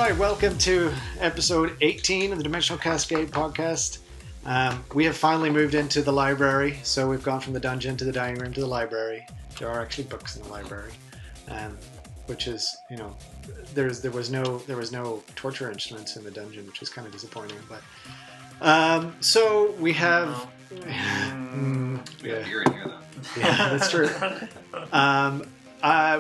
right, welcome to episode 18 of the Dimensional Cascade podcast. We have finally moved into the library, so we've gone from the dungeon to the dining room to the library. There are actually books in the library, which is, there was no torture instruments in the dungeon, which is kind of disappointing. But so we have we have beer in here, though. Yeah, that's true.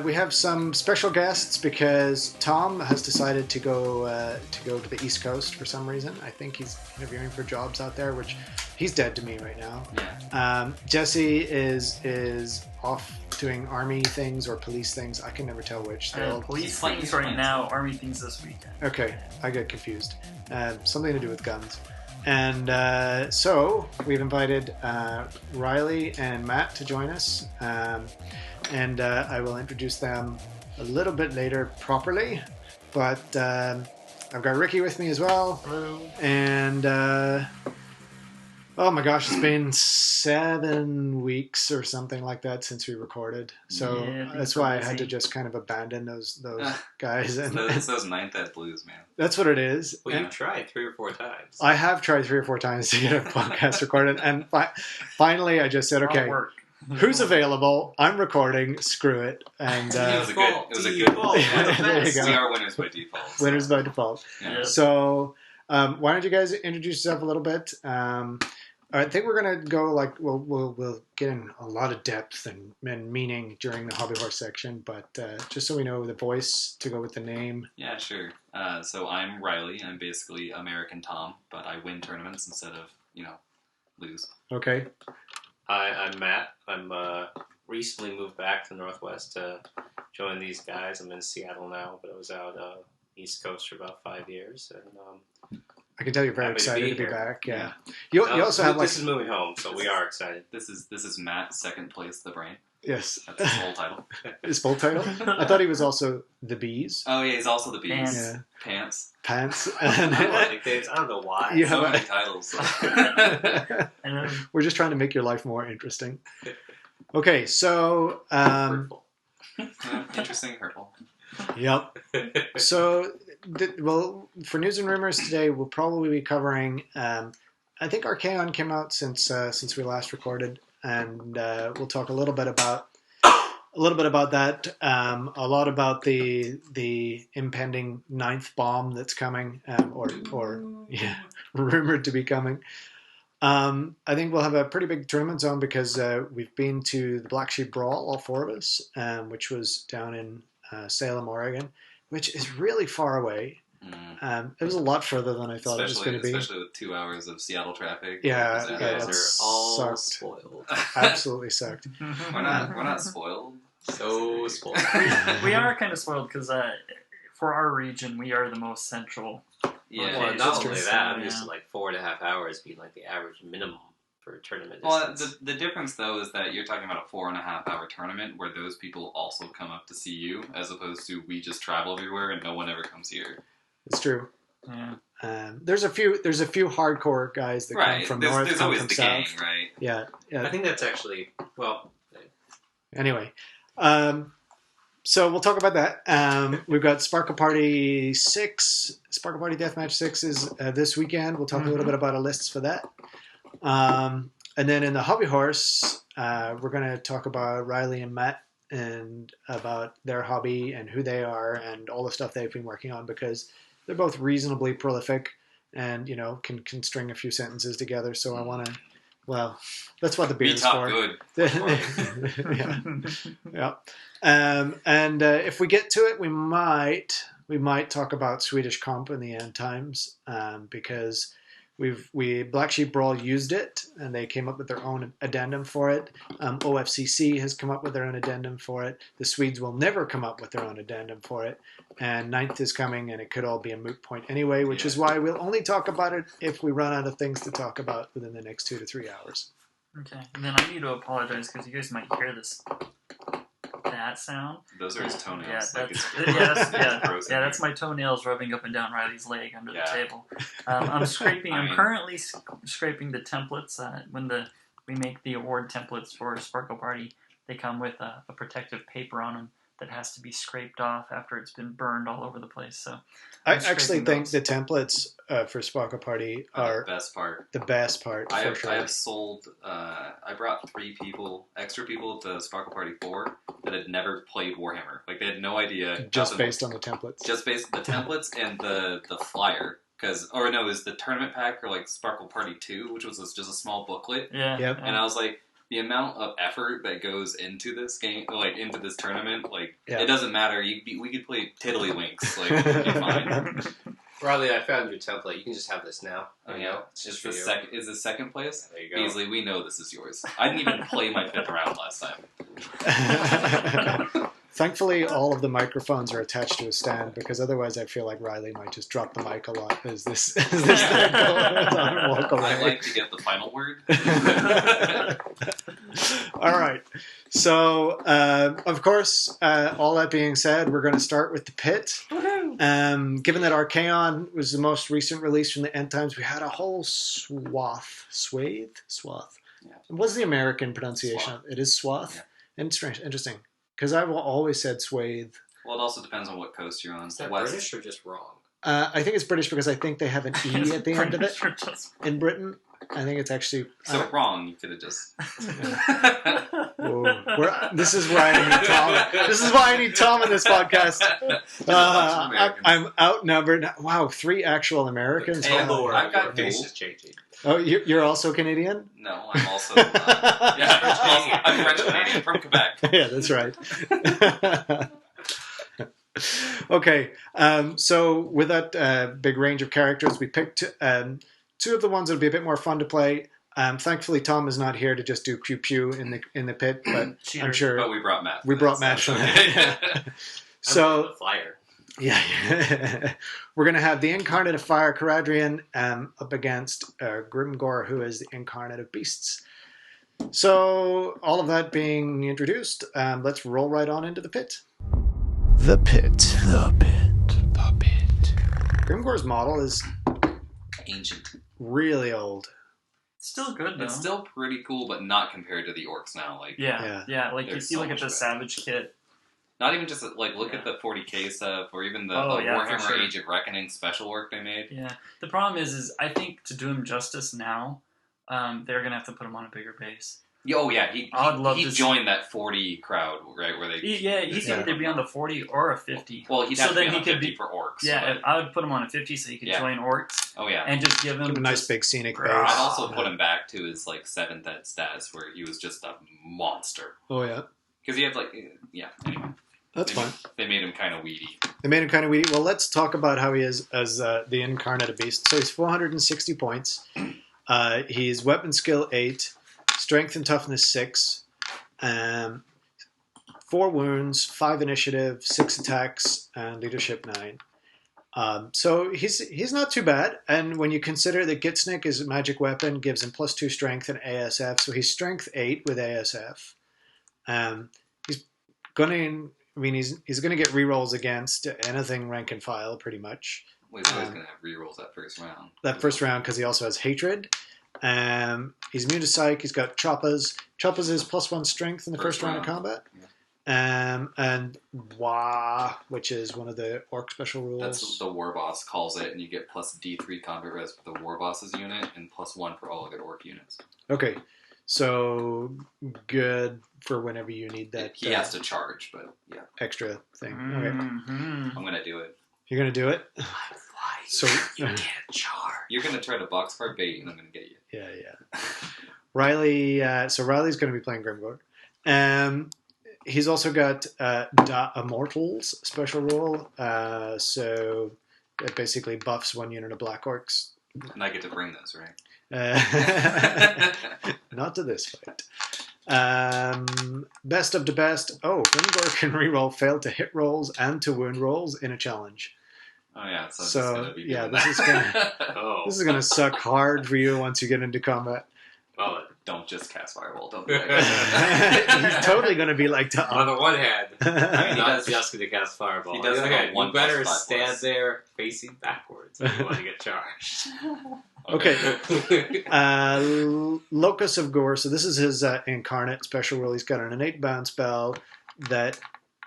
We have some special guests because Tom has decided to go to the East Coast for some reason. I think he's interviewing for jobs out there, which he's dead to me right now. Yeah. Jesse is off doing army things or police things. I can never tell which. Police things right now, army things this weekend. Okay, I get confused. Something to do with guns. And so we've invited Riley and Matt to join us. And I will introduce them a little bit later properly. But I've got Ricky with me as well. Hello. And oh my gosh, it's been 7 weeks or something like that since we recorded. So that's why I had to just kind of abandon those guys. And it's those Ninth Ed blues, man. That's what it is. Well, you've tried 3 or 4 times. I have tried 3 or 4 times to get a podcast recorded. And finally I just said, okay, who's available? I'm recording. Screw it. And it was a good there you go. We are winners by default. So. Winners by default. Yeah. So why don't you guys introduce yourself a little bit? I think we're gonna go we'll get in a lot of depth and meaning during the hobby horse section, but just so we know the voice to go with the name. Yeah, sure. So I'm Riley. I'm basically American Tom, but I win tournaments instead of lose. Okay. Hi, I'm Matt. I'm recently moved back to the Northwest to join these guys. I'm in Seattle now, but I was out East Coast for about 5 years, and I can tell you're very excited to be back. Yeah. You also have this is moving home, so we are excited. This is Matt, second place, the brain. Yes. That's his whole title. His full title? I thought he was also the bees. Oh yeah, he's also the bees. Pants. Pants. I don't know why. You so have many titles. We're just trying to make your life more interesting. Okay, so hurtful. Interesting, hurtful. Yep. So, for news and rumors today, we'll probably be covering. I think Archaon came out since we last recorded, and we'll talk a little bit about that. A lot about the impending 9th bomb that's coming, or rumored to be coming. I think we'll have a pretty big tournament zone because we've been to the Black Sheep Brawl, all 4 of us, which was down in Salem, Oregon, which is really far away. It was a lot further than I thought it was going to be. Especially with 2 hours of Seattle traffic. Yeah, you guys are all sucked. spoiled. Absolutely sucked. We're not spoiled. So spoiled. We are kind of spoiled because for our region, we are the most central. Yeah, Well, not only that, I'm Yeah. used to 4.5 hours being the average minimum for a tournament Well, distance. the difference though is that you're talking about a 4.5-hour tournament where those people also come up to see you, as opposed to we just travel everywhere and no one ever comes here. It's true. Yeah. There's a few hardcore guys that come from north, there's come always from the south. gang, right? Yeah. I think that's actually, Anyway, so we'll talk about that. We've got Sparkle Party 6. Sparkle Party Deathmatch 6 is this weekend. We'll talk a little bit about our lists for that. And then in the Hobby Horse, we're going to talk about Riley and Matt and about their hobby and who they are and all the stuff they've been working on, because they're both reasonably prolific and, can string a few sentences together. So I want to, that's what the beer's for. Good. Yeah. And if we get to it, we might talk about Swedish Comp in the end times, because Black Sheep Brawl used it and they came up with their own addendum for it. OFCC has come up with their own addendum for it. The Swedes will never come up with their own addendum for it. And 9th is coming, and it could all be a moot point anyway, which is why we'll only talk about it if we run out of things to talk about within the next 2 to 3 hours. Okay, and then I need to apologize because you guys might hear that sound. Those are his toenails. That's my toenails rubbing up and down Riley's leg under the table. I'm scraping. I'm currently scraping the templates. When we make the award templates for Sparkle Party, they come with a protective paper on them that has to be scraped off after it's been burned all over the place. So I actually think the templates for Sparkle Party are the best part. The best part. I sure. have sold. I brought 3 extra people to Sparkle Party 4 that had never played Warhammer. Like they had no idea. Just based on the templates. Just based on the templates and the flyer. It was the tournament pack for like Sparkle Party 2, which was just a small booklet. Yeah. Yep. And I was like, the amount of effort that goes into this game, like into this tournament, it doesn't matter. We could play Tiddlywinks, like it'd be fine. Riley, I found your template. You can just have this now. Oh yeah, it's just for the you. Is this second place? There you go. Beasley, we know this is yours. I didn't even play my 5th round last time. Thankfully, all of the microphones are attached to a stand because otherwise I feel like Riley might just drop the mic a lot as this thing goes on and walk away. I like to get the final word. All right. So, of course, all that being said, we're going to start with the pit. Given that Archaon was the most recent release from the End Times, we had a whole swath. Yeah. What's the American pronunciation? Swath. It is swath? Yeah. Interesting. Because I've always said swathe. Well, it also depends on what coast you're on. Is that British or just wrong? I think it's British because I think they have an E at the end of it. In Britain, I think it's actually... So wrong, you could have just... This is why I need Tom. This is why I need Tom in this podcast. I'm outnumbered. Wow, 3 actual Americans. Hey, I've got face is changing. Oh, you're also Canadian? No, I'm also... I'm French-Canadian from Quebec. Yeah, that's right. Okay, so with that big range of characters, we picked 2 of the ones that would be a bit more fun to play. Thankfully, Tom is not here to just do pew-pew in the pit, but I'm sure... But we brought Matt. We brought Matt from that. So... the flyer. Yeah. We're going to have the Incarnate of Fire, Caradrian, up against Grimgor, who is the Incarnate of Beasts. So, all of that being introduced, let's roll right on into the pit. The pit. The pit. The pit. Grimgor's model is... ancient. Really old. Still good, though. It's still pretty cool, but not compared to the orcs now. Like Like, if you look at the Savage kit... Not even just, look at the 40k stuff, or even the Warhammer Age of Reckoning special work they made. Yeah. The problem is I think to do him justice now, they're going to have to put him on a bigger base. Oh, yeah. He joined that 40 crowd, right? Where they... He could either be on the 40 or a 50. Well, he'd have to be on 50 for orcs. Yeah, I would put him on a 50 so he could join orcs. Oh, yeah. And just give him a nice big scenic base. I'd also put him back to his, 7th ed status, where he was just a monster. Oh, yeah. Because he had, anyway. That's fine. They made him kind of weedy. Well, let's talk about how he is as the Incarnate of Beast. So he's 460 points. He's Weapon Skill 8, Strength and Toughness 6, 4 wounds, 5 initiative, 6 attacks, and Leadership 9. So he's not too bad. And when you consider that Gitsnik is a magic weapon, gives him +2 Strength and ASF, so he's Strength 8 with ASF. He's going to... he's going to get rerolls against anything rank and file, pretty much. Well, he's always going to have rerolls that first round. Because he also has Hatred. He's immune to Psych. He's got Choppas. Choppas is +1 Strength in the first round of combat. Yeah. And Wah, which is one of the Orc special rules. That's the War Boss calls it, and you get +D3 combat res for the War Boss's unit, and +1 for all other Orc units. Okay. So good for whenever you need that. He has to charge, but yeah. Extra thing. Mm-hmm. Okay. I'm going to do it. You're going to do it? I'm flying. So you can't charge. You're going to try to boxcar bait, and I'm going to get you. Yeah. Riley, so Riley's going to be playing Grimgor. He's also got Da Immortals special rule. So it basically buffs 1 unit of Black Orcs. And I get to bring those, right? Not to this fight. Best of the best. Oh, Grimgor can reroll failed to hit rolls and to wound rolls in a challenge. Oh yeah, so this is gonna suck hard for you once you get into combat. Well, don't just cast Fireball. Don't be like He's totally gonna be like Tom. On the one hand, not just going to cast Fireball. He does have one you better stand plus. there facing backwards if you want to get charged. Okay. Locus of Gore. So this is his Incarnate special rule. He's got an innate bounce spell that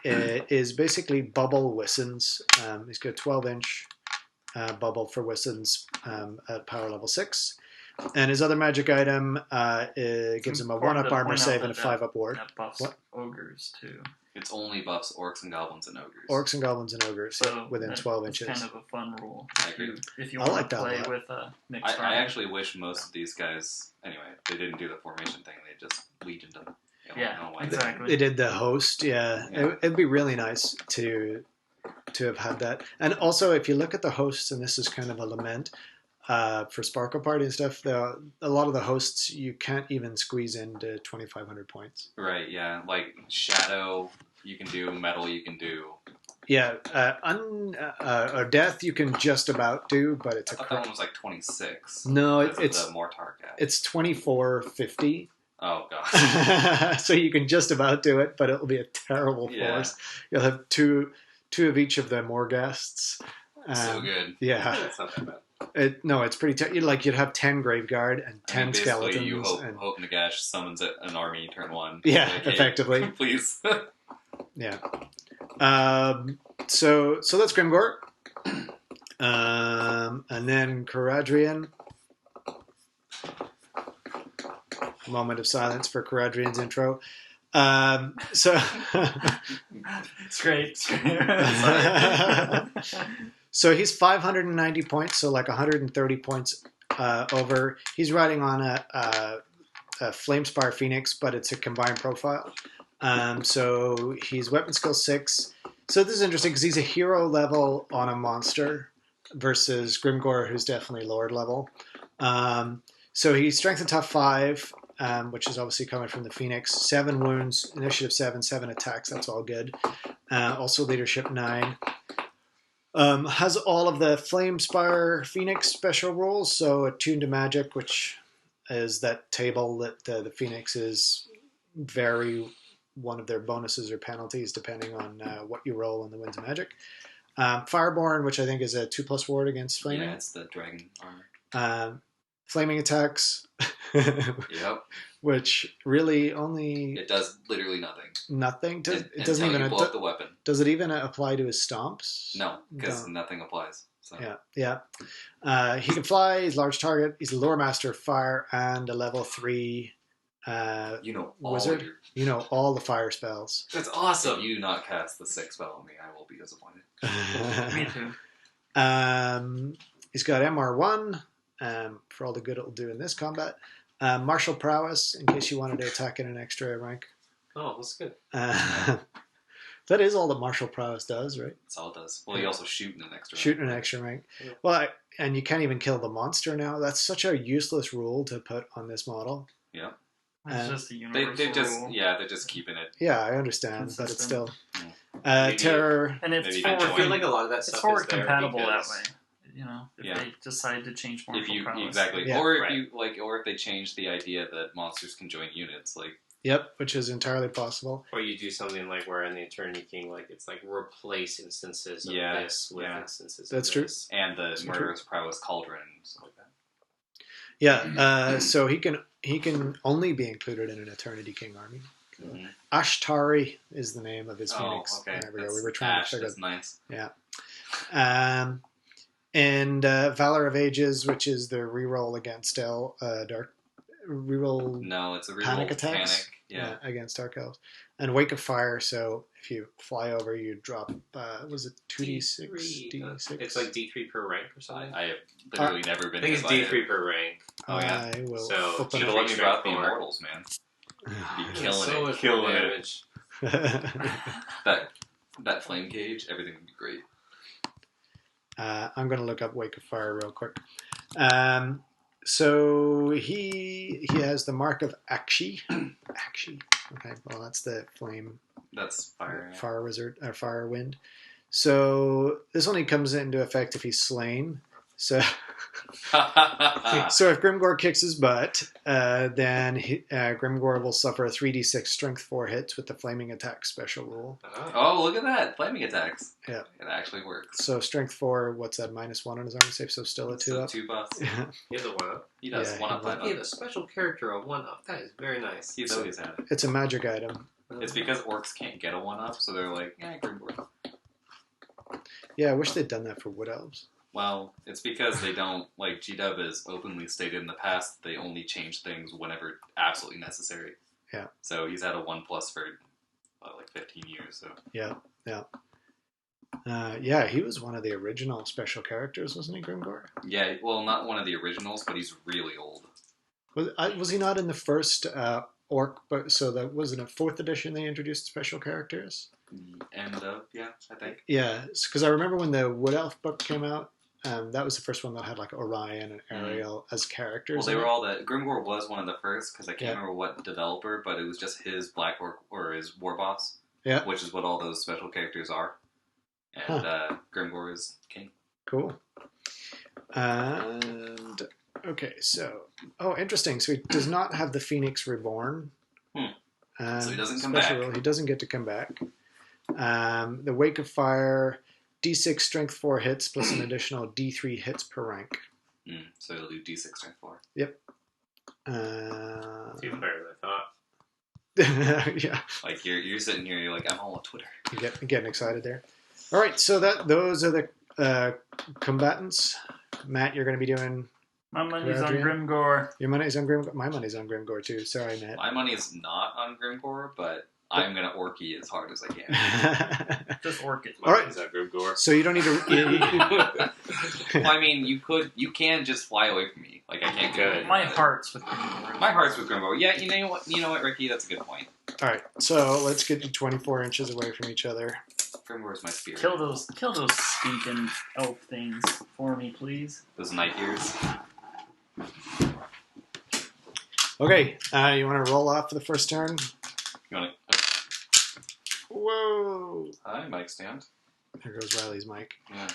is basically bubble Wissons. He's got a 12-inch bubble for Wissons at power level 6. And his other magic item gives him a 1-up armor save and a 5-up ward. That buffs ogres too. It's only buffs orcs and goblins and ogres. Orcs and goblins and ogres within 12 inches. It's kind of a fun rule. If you I want like to that play with a mixed I actually wish most of these guys, anyway, they didn't do the formation thing. They just legioned them. Exactly. They did the host, yeah. It'd be really nice to have had that. And also, if you look at the hosts, and this is kind of a lament for Sparkle Party and stuff, a lot of the hosts you can't even squeeze into 2,500 points. Right, yeah. Like Shadow, you can do. Metal, you can do. Yeah, Death you can just about do, but it's I thought that one was like 26. No, it's the Mortar guy. It's 2450. Oh gosh. So you can just about do it, but it'll be a terrible force. You'll have two of each of the Morghasts. So good. Yeah. That's not that bad. It's pretty like you'd have 10 Graveguard and 10 skeletons. You hope Nagash summons an army turn 1. Yeah, like, hey, effectively. Please. Yeah. So that's Grimgor. And then Caradrian. Moment of silence for Caradrian's intro. It's great. So he's 590 points, so like 130 points over. He's riding on a Flamespire Phoenix, but it's a combined profile. So he's weapon skill 6. So this is interesting because he's a hero level on a monster versus Grimgor, who's definitely Lord level. So he's strength and tough 5. Which is obviously coming from the Phoenix. 7 wounds, initiative 7 attacks. That's all good. Also leadership 9. Has all of the Flamespire Phoenix special rules. So attuned to magic, which is that table that the Phoenixes vary one of their bonuses or penalties depending on what you roll in the Winds of Magic. Fireborn, which I think is a 2+ ward against flaming. Yeah, it's the dragon armor. Flaming attacks. Yep. Which really only... It does literally nothing. Nothing? It doesn't until even... you blow up the weapon. Does it even apply to his stomps? No, because nothing applies. So. Yeah. He can fly, he's a large target, he's a lore master of fire, and a level 3 wizard. You know all the fire spells. That's awesome. If you do not cast the 6th spell on me, I will be disappointed. Me too. He's got MR1 for all the good it'll do in this combat. Martial prowess, in case you wanted to attack in an extra rank. Oh, that's good. That is all that martial prowess does, right? That's all it does. Well, you also shoot in an extra rank. Shoot in an extra rank. Yeah. Well, and you can't even kill the monster now. That's such a useless rule to put on this model. Yeah. It's just a universal rule. They're just keeping it. Yeah, I understand, but it's still... Maybe, terror... And it's maybe forward, I feel like a lot of that it's stuff forward is there compatible because... that way. If they decide to change martial prowess. Exactly. Yeah. Or if Right. or if they change the idea that monsters can join units, like Yep, which is entirely possible. Or you do something like where in the Eternity King, like it's like replace instances of this with instances That's of true. this. and the Murderous Prowess Cauldron and stuff like that. Yeah, so he can only be included in an Eternity King army. Mm-hmm. Ashtari is the name of his Phoenix. Okay. There we go. We were trying to figure That's nice. Yeah. And Valor of Ages, which is the reroll against Dark reroll. No, it's a reroll Panic attacks. Yeah. Against Dark Elves. And Wake of Fire, so if you fly over, you drop, was it 2d6? D6? It's like D3 per rank or something. I have literally never been I think it's D3 per rank. Oh, yeah. I will So, flip Should it have up. let me drop the Immortals, man. Be killing so it. much Killing more it. damage. That flame cage, everything would be great. I'm going to look up Wake of Fire real quick. So he has the mark of Akshi. Akshi. Okay, well that's the flame. That's fire. Yeah. Fire wizard or fire wind. So this only comes into effect if he's slain. So if Grimgor kicks his butt, then Grimgor will suffer a 3d6 strength 4 hits with the flaming attack special rule. Oh, look at that. Flaming attacks. Yeah. It actually works. So strength 4, what's that, -1 on his armor save, so still a 2 up. 2 buffs. He has a 1-up. He does Yeah, 1 up, he 5 He had up. a special character, a 1-up. That is very nice. He's always had it. It's a magic item. It's because orcs can't get a 1-up, so they're like, Grimgor. Yeah, I wish they'd done that for wood elves. Well, it's because they don't, like, GW has openly stated in the past they only change things whenever absolutely necessary. Yeah. So he's had a 1+ for, like, 15 years, so. Yeah. He was one of the original special characters, wasn't he, Grimgor? Yeah, well, not one of the originals, but he's really old. Was he not in the first orc? But so that wasn't a 4th edition. They introduced special characters. End of, yeah, I think. Yeah, because I remember when the Wood Elf book came out. That was the first one that had like Orion and Ariel as characters. Well, they were all the Grimgor was one of the first because I can't remember what developer, but it was just his Black Orc or his War Boss. Yeah, which is what all those special characters are. And Grimgor is king. Cool. And okay, so interesting. So he does not have the Phoenix Reborn. So he doesn't come back. He doesn't get to come back. The Wake of Fire, D6 Strength 4 hits plus an additional D3 hits per rank. So he'll do D6 Strength 4. Yep. Even better than I thought. Yeah. Like you're sitting here, you're like, I'm all on Twitter. You're getting excited there. All right, so those are the combatants. Matt, you're going to be doing. My money's on Grimgor. Your money's on Grimgor. My money's on Grimgor too. Sorry, Matt. My money is not on Grimgor, but I'm going to orky as hard as I can. Just orc it. All right. Is that Grimgor? So you don't need to. Well, I mean, you can just fly away from me. Like I can't go. My heart's with Grimgor. My heart's with Grimgor. Yeah, you know what, Ricky? That's a good point. All right, so let's get you 24 inches away from each other. Grimgor's my spirit. Kill those stinking elf things for me, please. Those night ears. Okay, you want to roll off for the first turn? You want to? Whoa! Hi, mic stand. There goes Riley's mic. Yeah.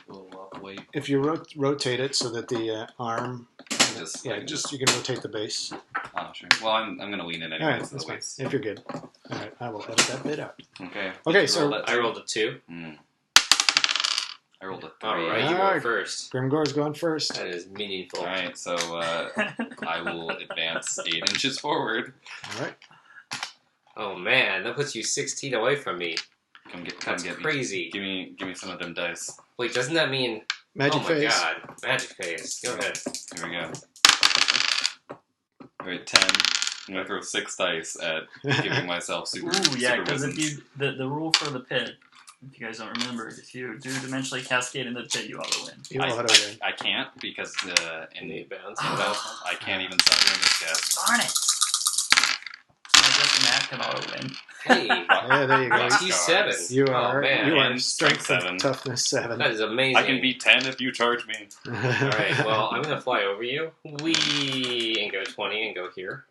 A little weight. If you rotate it so that the arm, you can rotate the base. Oh, sure. Well, I'm going to lean in anyway. All right, that's fine. If you're good. All right, I will edit that bit out. Okay, so I rolled a 2. I rolled a 3. All right, you go first. Grimgor's going first. That is meaningful. All right, so I will advance 8 inches forward. All right. Oh man, that puts you 16 away from me. Come get crazy. Me. Give me some of them dice. Wait, doesn't that mean magic phase? Oh my god, magic phase. Go ahead. Here we go. All right, 10. I'm gonna throw 6 dice at giving myself super. Ooh, yeah, because if you the rule for the pit. If you guys don't remember, if you do dimensionally cascade in the pit, you auto win. I can't because in the advance, I can't even stop doing this guess. Darn it! I guess Matt can auto win. Hey, yeah, there you go. T7. You are and strength 7. And toughness 7. That is amazing. I can beat 10 if you charge me. All right. Well, I'm gonna fly over you. And go 20 and go here.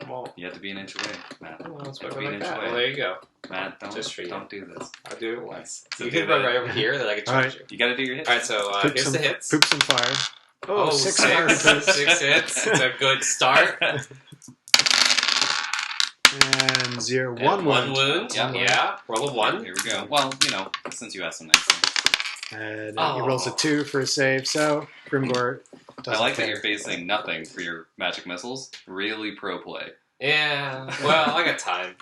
Well, you have to be an inch away, Matt. Well, let's go like that. Well, there you go. Matt, don't do this. I'll do it once. So you can run right over here, then I can charge you. You got to do your hits. All right, so here's the hits. Poop some fire. Oh, 6 hits. 6 hits. It's a good start. And 0, 1 wound. Yep. Yeah, roll a 1. Here we go. Well, since you asked some nice things. And he rolls a 2 for a save, so Grimgor doesn't I like that you're facing nothing for your magic missiles. Really pro play. Yeah, well, I got time.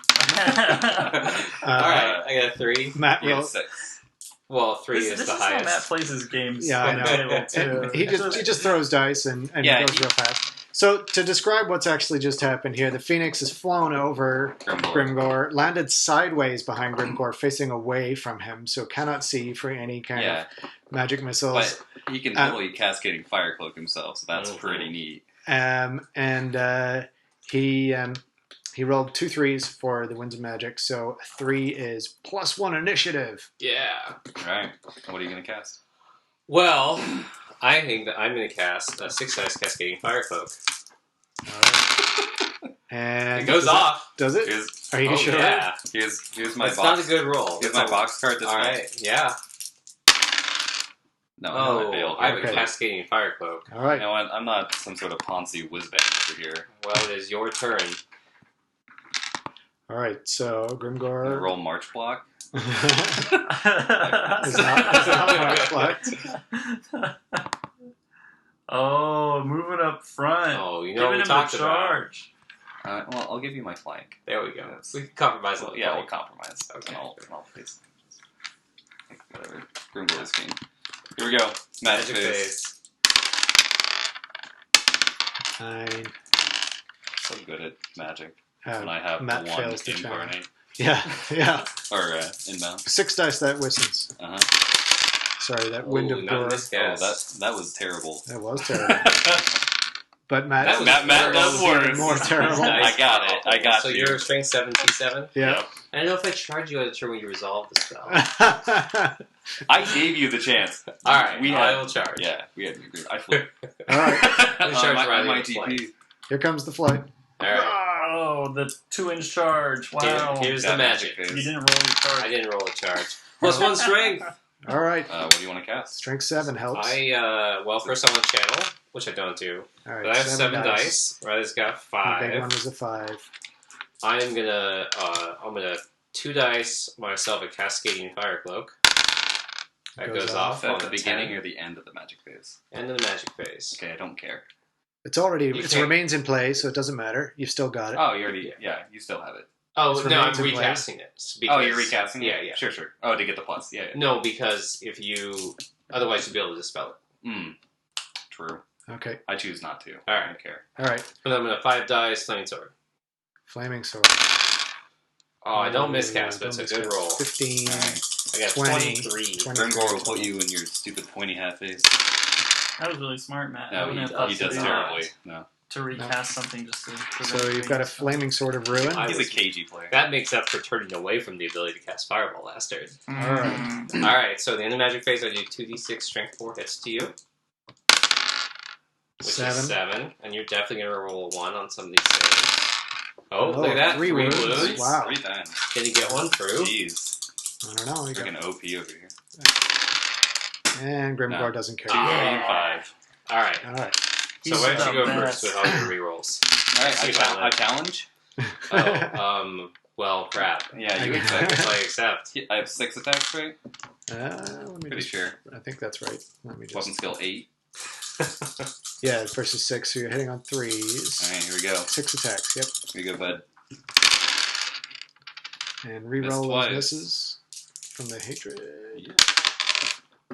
Alright, I got a 3. Matt you rolls 6. Well, 3 is the highest. How Matt plays his games. Yeah, I know. He just throws dice and goes real fast. So to describe what's actually just happened here, the Phoenix has flown over Grimgor, landed sideways behind Grimgor, facing away from him, so cannot see for any kind of magic missiles. But he can totally cascading fire cloak himself, so that's pretty neat. He rolled 2 3s for the Winds of Magic, so 3 is +1 initiative. Yeah. All right. What are you going to cast? Well, I think that I'm going to cast a 6 dice Cascading Fire Cloak. All right. And it goes off. Does it? Are you sure? Yeah. Here's my box. It's not a good roll. Here's my box card. All right. Yeah. No, I failed. I have a Cascading Fire Cloak. All right. You know what? I'm not some sort of Ponzi whiz-bang over here. Well, it is your turn. All right, so Grimgor... Roll March Block. It's not March Block. Oh, moving up front. Oh, you know what we Giving him talked a about. charge. Well, I'll give you my flank. There we go. We can compromise. Well, yeah, we'll compromise. Okay. And I'll face whatever. Grimgor's king. Here we go. Magic phase. 9. So good at magic. Uh, when I have Matt one fails to incarnate. Yeah. Or inbound. 6 dice that Wissens. Sorry, that wind of door. That was terrible. That was terrible. But Matt does worse. More terrible. I got it. I got so you. So you're strength 7, T7? Yeah. I don't know if I charge you at a turn when you resolve the spell. I gave you the chance. Alright, I will charge. Yeah, we had an agreement. I flipped. Alright. My TP. Here comes the flight. Alright. Oh, the 2-inch charge. Wow. Here's the magic. You didn't roll your charge. I didn't roll a charge. +1 strength. Alright. What do you want to cast? Strength 7 helps. Well, first I want to channel, which I don't do. Alright, but I have 7 dice. Ryder's got 5. The big one was a 5. I'm gonna 2 dice myself a cascading fire cloak. That goes off at on the the beginning 10. or the end of the magic phase. End of the magic phase. Okay, I don't care. It remains in play, so it doesn't matter. You've still got it. Oh, you already, you still have it. Oh, no, I'm recasting it. Because, you're recasting it? Yeah. Sure. Oh, to get the plus. Yeah. No, because otherwise you'd be able to dispel it. True. Okay. I choose not to. Alright. I don't care. Alright. And I'm gonna 5 dice, flaming sword. Flaming sword. Oh, I don't miscast, but it's a good roll. 15. Right. I got 23. Grimgor will put you in your stupid pointy hat face. That was really smart, Matt. No, he does terribly. No. To recast something just to prevent. So you've got a flaming sword of ruin. He's a cagey player. That makes up for turning away from the ability to cast fireball last turn. Alright. Alright, so the end of magic phase, I do 2d6 strength 4 hits to you. Which 7. is 7. And you're definitely going to roll a 1 on some of these saves. Oh, look at that. 3 wounds. Wow. 3 times. Can you get 1 through? Jeez. I don't know. Freaking OP over here. And Grimgor doesn't care. 2, 3, and 5. Alright. So why don't you go first with all your rerolls? Alright, I challenge. Well, crap. Yeah, you accept. I accept. I have 6 attacks, right? Pretty sure. I think that's right. Let me just... Weapon skill 8. Yeah, versus 6, so you're hitting on 3s. Alright, here we go. 6 attacks, yep. Here we go, bud. And reroll those misses from the hatred. Yeah.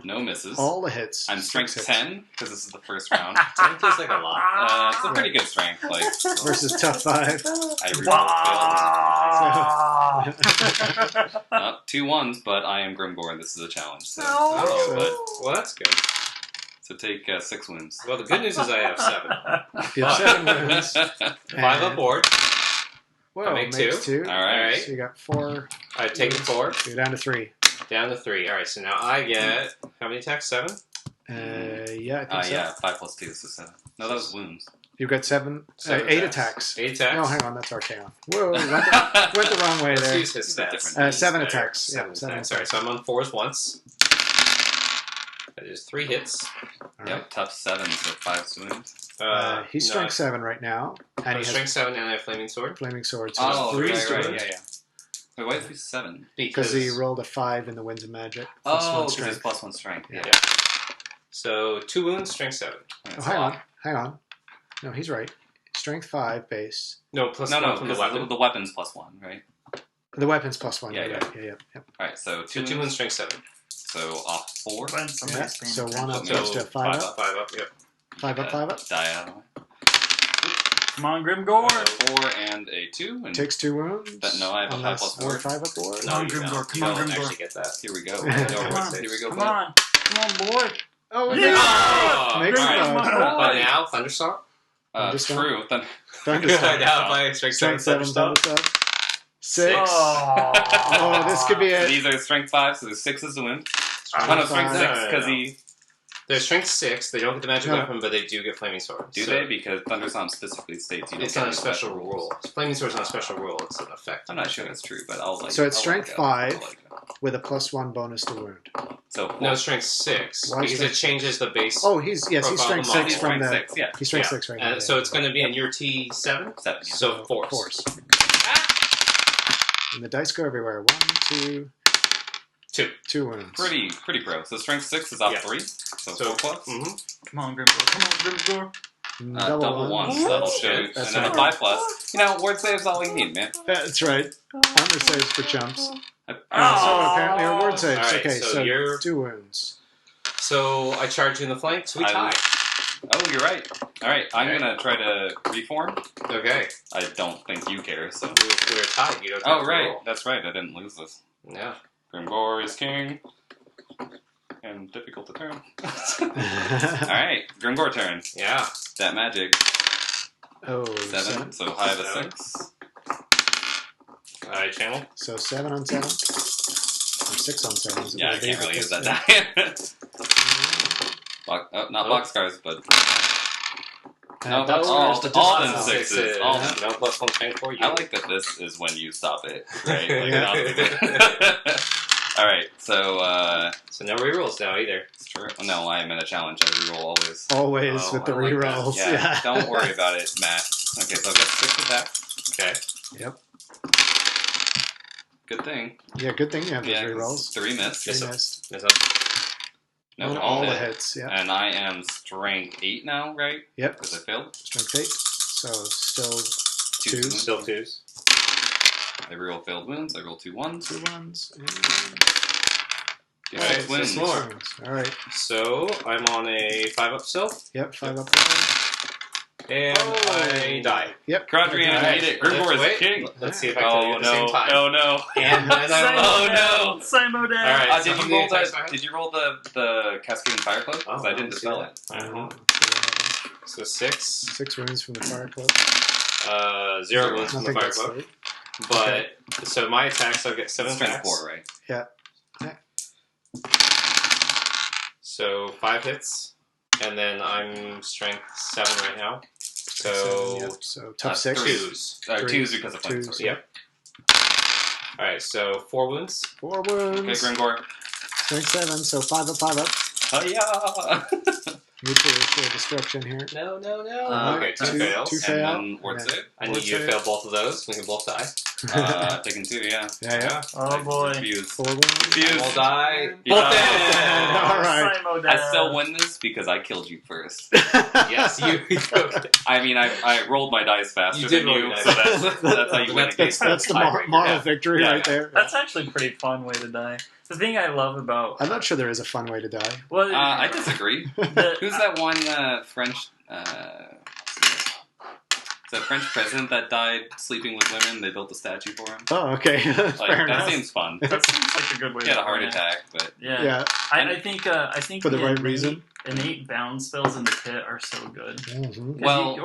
No misses. All the hits. I'm strength 10, because this is the first round. 10 feels like a lot. It's a pretty good strength. Like versus tough 5. I rerolled. Not 2 1s, but I am Grimgor, and this is a challenge. So, Well, that's good. So take 6 wounds. Well, the good news is I have 7. You have 7 wounds. 5 up board. Whoa, I make 2. Alright. So you got 4. I take 4. You're down to 3. Down to 3. Alright, so now I get... How many attacks? 7? Yeah, I think so. Yeah, 5 plus 2 is 7. No, that was wounds. You've got 8 attacks. 8 attacks? No, hang on, that's Archaon. Whoa, went the wrong way there. Let's use his stats. 7 attacks. Yeah, 7 attacks. Alright, so I'm on 4s once. That is 3 hits. Yep, tough 7, so 5 wounds. He's strength 7 right now. And he strength 7 and I have flaming sword. Flaming sword. So oh, 3 right. Yeah. Wait, why is he 7? Because he rolled a 5 in the Winds of Magic. Because it's plus 1 strength. Yeah. So 2 wounds, strength 7. Hang on. No, he's right. Strength 5 base. No, plus 1 from the weapon. The weapon's plus 1, right? The weapon's plus 1. Yeah. Alright, so 2 wounds, strength 7. So off 4. Yeah. So 1 up goes to 5 up. 5 up, yep. 5 up. Die out of the way. Come on, Grimgor. 4 and a 2. And takes 2 wounds. No, I have a 5 plus 4. 5 up board. Come on, Grimgor. Come on, Grimgor. Actually get that. Here we go. Here we go. Come on, boy. Oh, yeah! Makes But now, Thunderstorm? True. Thunderstorm. Now, by strength 7, Thunderstorm. 6. Oh, this could be it. These are strength 5, so there's 6 is the win. Strength strength 6, because he... They're strength 6, they don't get the magic weapon, but they do get flaming sword. Do they? Because Thunderstorm specifically states you don't it's not a special rule. Flaming sword is not a special rule, it's an effect. I'm not sure that's true, but I'll So it's strength 5 with a plus 1 bonus to wound. So no, strength 6, because it changes the base. Oh, he's strength 6 from the... 6, yeah. He's strength 6 right now. So it's going to be in your T7? 7, yeah. So force. And the dice go everywhere. 1, 2... 2 wounds. Pretty pro. So strength 6 is off 3. So 4 plus. Come on, Grimgor. Double ones. That'll shoot. And then a 5+. Word save's all you need, man. That's right. Armor saves for chumps. So apparently our word saves. Right, okay, so you're 2 wounds. So I charge you in the flank, so we tie. Oh, you're right. All right, I'm going to try to reform. Okay. I don't think you care, so. We're tied. You don't have to roll. That's right. I didn't lose this. Yeah. Grimgor is king. And difficult to turn. Alright, Grimgor turn. Yeah. That magic. 7, so high of a 6. Channel. So 7 on 7. Or 6 on 7. Yeah, I can't really use that die. Not boxcars, but... No, that's all the 6s. No +1 strength for you. I like that this is when you stop it, right? Alright, so... So no rerolls now either. It's true. No, I am in a challenge. I reroll always. Always with the rerolls. Yeah, don't worry about it, Matt. Okay, so I've got 6 attacks. Okay. Yep. Good thing. Yeah, good thing you have those rerolls. 3 missed. 3 missed. No, all the hits, yeah. And I am strength 8 now, right? Yep. Because I failed. Strength 8. So still 2s. Still 2s. I reroll failed wounds. I roll 2 1s. 2 1s. And... 6 wins. More. All right. So I'm on a 5 up still. Yep, 5 up. And I die. Yep. Crodrian made it. Grimgor is king. Let's see if I can do it at the same time. No. And then no. Simo down. All right. Did you roll the Cascade Fire Cloak? Because I didn't dispel it. So 6. 6 wounds from the Fire Cloak. 0 wounds from the Fire Cloak. But, so my attacks, I'll get 7 attacks. 4, right? Yeah. So 5 hits. And then I'm strength 7 right now. So, 7, yep. So tough 6. 2s. 2s because of flank. Yep. Alright, so 4 wounds. 4 wounds. Okay, Grimgor. Strength 7, so 5 up, 5 up. Oh, yeah! Mutual destruction here. No. Okay, 2 fails. 2 fail. And then word save. I need you to fail both of those. We can both die. Taking 2, yeah. Yeah. Oh boy. Fuse. 4 wounds. Fuse. We'll die. Both All right. Simo I down. still win this because I killed you first. Yes, you. I mean, I rolled my dice faster You did than roll you, your so dice. that's how you win a game. That's the moral victory right there. That's actually a pretty fun way to die. The thing I love about... I'm not sure there is a fun way to die. Well, I disagree. Who's that one French... the French president that died sleeping with women? They built a statue for him. Oh, okay. Fair That enough. seems fun. that seems like a good way He had to a heart play it. attack, but... Yeah. I think For the right reason. Innate bound spells in the pit are so good. Mm-hmm. Well,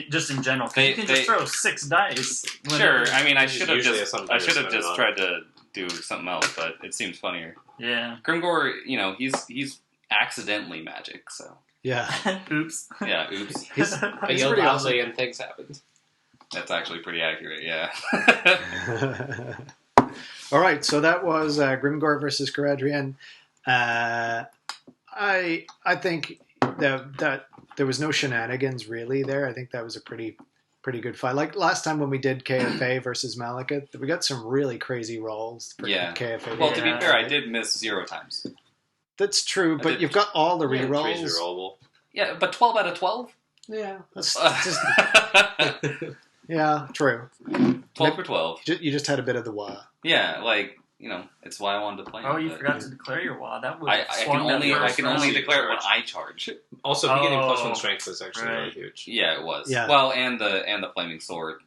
just in general, you can just throw 6 dice. Sure. I mean, I should have Usually just tried to do something else, but it seems funnier. Yeah. Grimgor, he's accidentally magic, so Yeah. Oops. yeah. Oops. I He's yelled pretty loudly and things happened. That's actually pretty accurate. Yeah. All right, so that was Grimgor versus Caradrian. I think that there was no shenanigans really there. I think that was a pretty good fight. Like last time when we did KFA versus Malekith, we got some really crazy rolls for KFA. Well, to be fair, I did miss 0 times. That's true, but you've got all the rerolls. Rerollable. Yeah, but 12 out of 12? Yeah, that's just, yeah, true. 12 for 12. You just had a bit of the wah. Yeah, it's why I wanted to play. Oh, you forgot to declare your WA. That would I can only declare it when I charge. Also, getting +1 strength was actually really huge. Yeah, it was. Yeah. Well, and the flaming sword,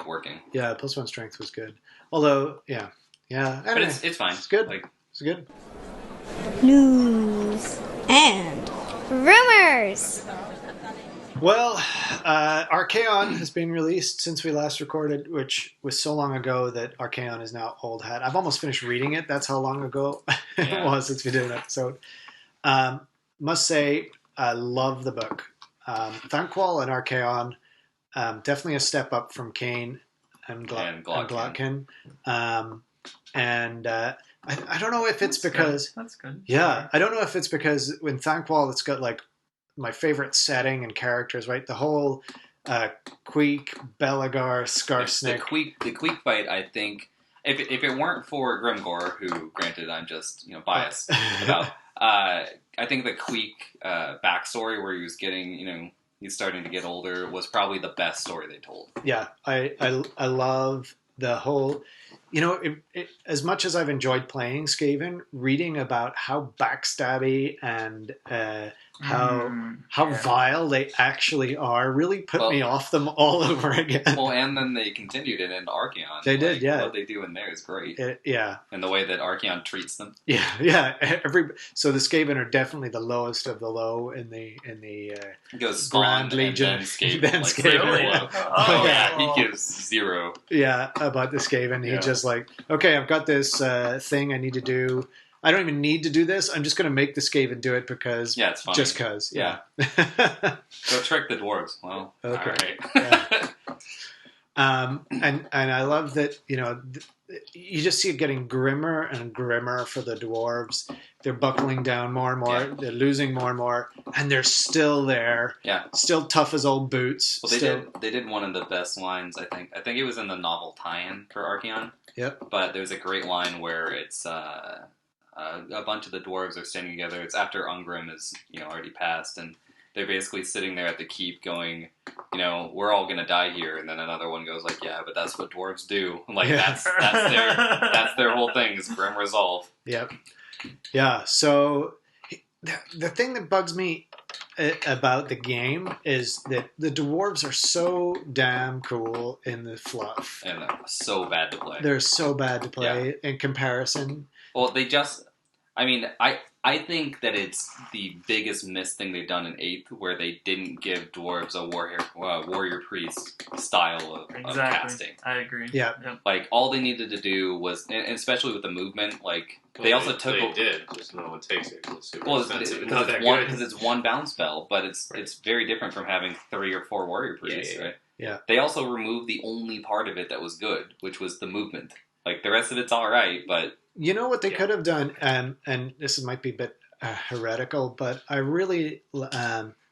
working. Yeah, +1 strength was good. Although, yeah. Anyway, but it's fine. It's good. It's good. News and rumors. Well, Archaon has been released since we last recorded, which was so long ago that Archaon is now old hat. I've almost finished reading it. That's how long ago it was since we did an episode. Must say, I love the book. Thanquol and Archaon, definitely a step up from Kane and Glotkin. I don't know if it's because... That's good. Yeah, I don't know if it's because in Thanquol it's got my favorite setting and characters, right? The whole Queek, Belagar, Skarsnik. The Queek fight, I think, if it weren't for Grimgor, who, granted, I'm just biased about, I think the Queek backstory where he was getting, he's starting to get older was probably the best story they told. Yeah, I love the whole. As much as I've enjoyed playing Skaven, reading about how backstabby and how vile they actually are really put me off them all over again. Well, and then they continued it into Archaon. They did, yeah. What they do in there is great. Yeah. And the way that Archaon treats them. Yeah. So the Skaven are definitely the lowest of the low in the It goes Spawn, Legion, and then Skaven. Then Skaven. Really? Oh, yeah, he gives 0. Yeah, about the Skaven. He just like, okay, I've got this thing I need to do. I don't even need to do this. I'm just going to make the Skaven do it because, it's fine. Just because, yeah. Go trick the dwarves. Well, okay. All right. Yeah. And I love that, you just see it getting grimmer and grimmer for the dwarves. They're buckling down more and more. Yeah. They're losing more and more, and they're still there. Yeah, still tough as old boots. Well, they did one of the best lines. I think it was in the novel tie-in for Archaon. Yep. But there's a great line where it's a bunch of the dwarves are standing together. It's after Ungrim is already passed, and they're basically sitting there at the keep going, we're all gonna die here. And then another one goes like, yeah, but that's what dwarves do. Like that's their whole thing is grim resolve. Yep. Yeah. So the thing that bugs me about the game is that the dwarves are so damn cool in the fluff, and they're so bad to play. They're so bad to play in comparison. Well, I think that it's the biggest miss thing they've done in 8th, where they didn't give dwarves a warrior priest style of casting. I agree. Yeah. Like, all they needed to do was, and especially with the movement, like, they also took... They did, just no one takes it. It's because it's one bounce spell, but it's very different from having 3 or 4 warrior priests, right? Yeah. They also removed the only part of it that was good, which was the movement. Like, the rest of it's alright, but... You know what they could have done, and this might be a bit heretical, but I really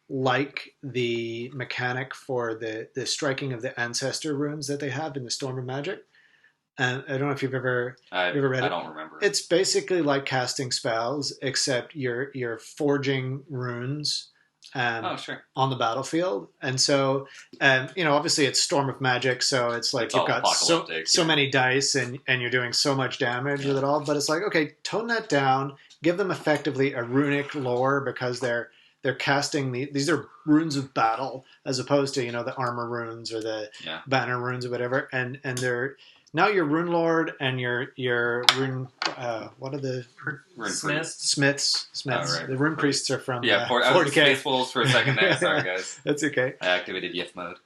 like the mechanic for the striking of the ancestor runes that they have in the Storm of Magic. And I don't know if you've ever read it. I don't remember. It's basically like casting spells, except you're forging runes on the battlefield. And so, obviously it's Storm of Magic, so it's like you've got so many dice and you're doing so much damage with it all. But it's like, okay, tone that down, give them effectively a runic lore, because they're casting these are runes of battle as opposed to, the armor runes or the banner runes or whatever. And they're... Now you're Rune Lord and you're Rune... what are the... Rune Smiths. Oh, right. The Rune Priests are from 40K. I was Space Wolves for a second there. Sorry, guys. That's okay. I activated YIF mode.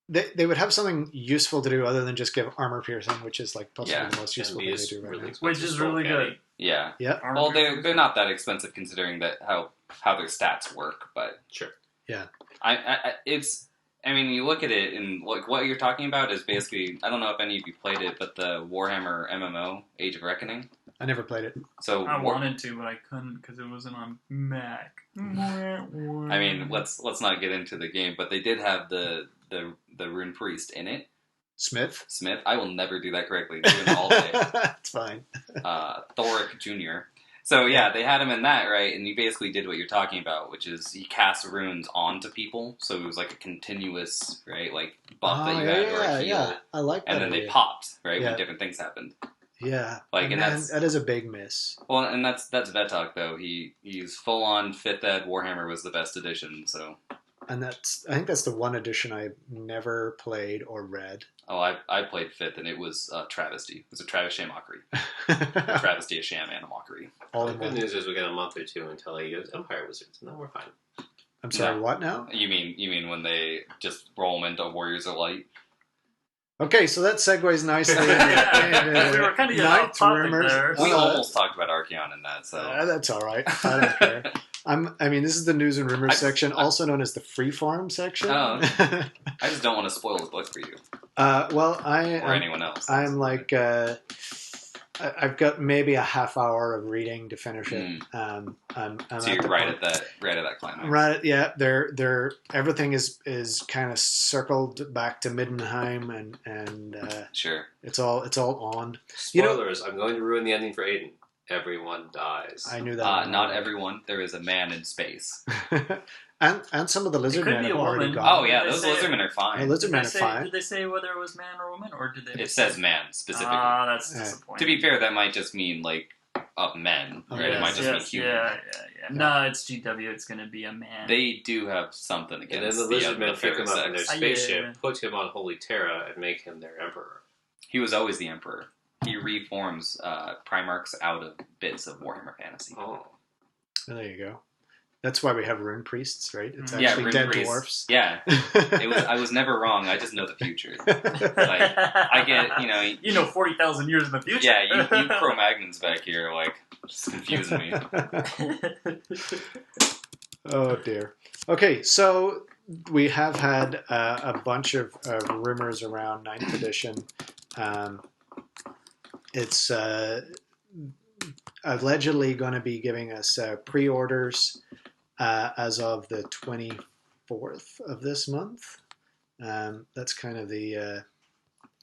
They would have something useful to do other than just give armor piercing, which is like possibly the most useful thing they do right now. Which is really good. Yeah. Well, they're not that expensive considering that how their stats work, but... Sure. Yeah. You look at it, and like what you're talking about is basically, I don't know if any of you played it, but the Warhammer MMO, Age of Reckoning. I never played it. So I wanted to, but I couldn't because it wasn't on Mac. Let's not get into the game, but they did have the Rune Priest in it. Smith. I will never do that correctly. Doing it all day. It's fine. Thoric Jr. So yeah, they had him in that, right? And he basically did what you're talking about, which is he cast runes onto people, so it was like a continuous, right, like buff that you had or a heal. Yeah, I like that. And then they popped, right, when different things happened. Yeah, like that is a big miss. Well, and that's Vetok though. He's full on 5th Ed. Warhammer was the best edition, so. And I think that's the one edition I never played or read. Oh, I played 5th, and it was a travesty. It was a travesty mockery. A travesty, a sham, and a mockery. All the good news is we got a month or two until he goes Empire Wizards, and then we're fine. I'm sorry, what now? You mean when they just roll them into Warriors of Light? Okay, so that segues nicely into we were kind of Ninth Rumors. There. We almost talked about Archaon in that, so... that's all right. I don't care. This is the News and Rumors section, also known as the Freeform section. Oh, I just don't want to spoil the book for you. Or anyone else. I'm like... I've got maybe a half hour of reading to finish it. I'm so you're right at that climax. Right, yeah. They're everything is kind of circled back to Middenheim, and sure, it's all on. Spoilers! I'm going to ruin the ending for Aiden. everyone dies. I knew that. Not everyone. There is a man in space. and some of the lizard men have already woman. gone. Oh yeah, those lizardmen are fine. The lizardmen are fine. Did they say whether it was man or woman, or did they? It says man specifically. That's disappointing. To be fair, that might just mean like men, right? Yes, it might just mean human. Yeah. No, it's GW. It's going to be a man. They do have something against. And then the lizardmen pick him up in their sex. spaceship, put him on Holy Terra, and make him their emperor. He was always the emperor. He reforms Primarchs out of bits of Warhammer Fantasy. Oh. There you go. That's why we have rune priests, right? It's Yeah, actually rune dead priests. dwarfs. Yeah, I was never wrong. I just know the future. Like, I get, you know 40,000 years in the future. Yeah, you Cro-Magnons back here, like, just confusing me. Oh dear. Okay, so we have had a bunch of rumors around 9th edition. It's allegedly going to be giving us pre-orders as of the 24th of this month. That's kind of the...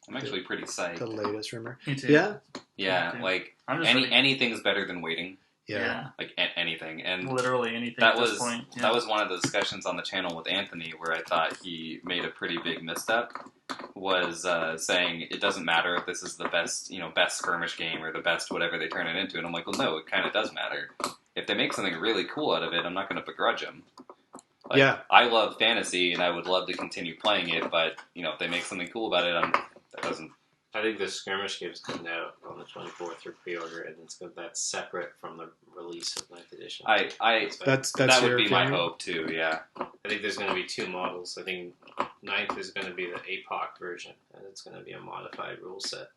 I'm actually pretty psyched. The latest rumor. Me too. Yeah? Yeah, like, anything's better than waiting. Yeah. Like, anything. And literally anything that at was, this point. Yeah. That was one of the discussions on the channel with Anthony where I thought he made a pretty big misstep, was saying it doesn't matter if this is the best, best skirmish game or the best whatever they turn it into. And I'm like, well, no, it kind of does matter. If they make something really cool out of it, I'm not going to begrudge them. Like, yeah. I love fantasy and I would love to continue playing it, but, if they make something cool about it, that doesn't... I think the skirmish game's coming out on the 24th through pre-order, and that's separate from the release of 9th edition. That would be my hope too. Yeah, I think there's going to be 2 models. I think 9th is going to be the APOC version, and it's going to be a modified rule set.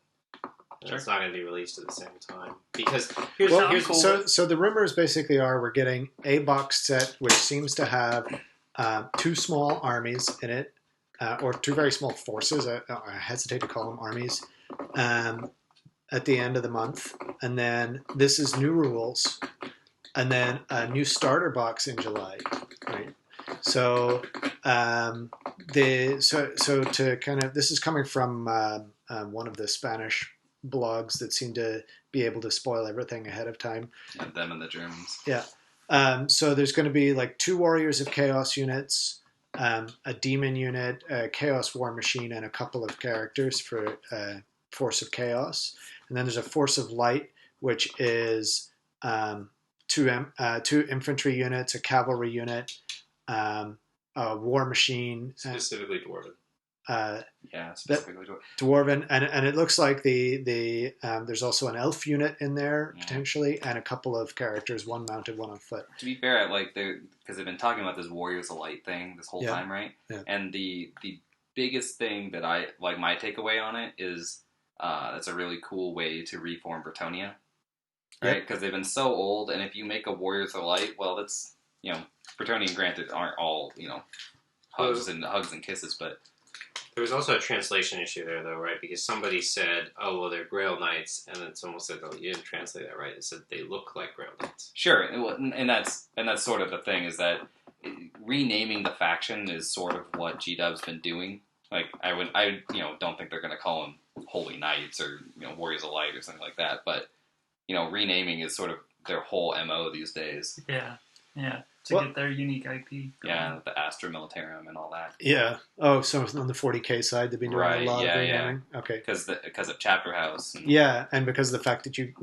And It's not going to be released at the same time because here's cool. So the rumors basically are we're getting a box set which seems to have 2 small armies in it. Or 2 very small forces, I hesitate to call them armies, at the end of the month. And then this is new rules. And then a new starter box in July, right? So, to kind of, this is coming from one of the Spanish blogs that seem to be able to spoil everything ahead of time. Yeah, them and the Germans. Yeah. So there's going to be like 2 Warriors of Chaos units, a demon unit, a Chaos War Machine, and a couple of characters for Force of Chaos. And then there's a Force of Light, which is 2 infantry units, a cavalry unit, a War Machine. Specifically Dwarven. Specifically Dwarven. And it looks like there's also an elf unit in there, potentially, and a couple of characters, one mounted, one on foot. To be fair, because they've been talking about this Warriors of Light thing this whole time, right? Yeah. And the biggest thing that I, my takeaway on it is that's a really cool way to reform Bretonnia, right? Because they've been so old, and if you make a Warriors of Light, well, that's, Bretonnian, granted, aren't all, hugs and kisses, but... There was also a translation issue there, though, right? Because somebody said, "Oh, well, they're Grail Knights," and then someone said, "Oh, you didn't translate that right." It said they look like Grail Knights. Sure, and that's sort of the thing, is that renaming the faction is sort of what GW's been doing. Like, I don't think they're going to call them Holy Knights or Warriors of Light or something like that. But renaming is sort of their whole MO these days. Yeah. To get their unique IP going. Yeah, the Astra Militarum and all that. Yeah. Oh, so on the 40K side, they've been doing a lot of renaming. Yeah. Okay. Because of Chapter House. And because of the fact that you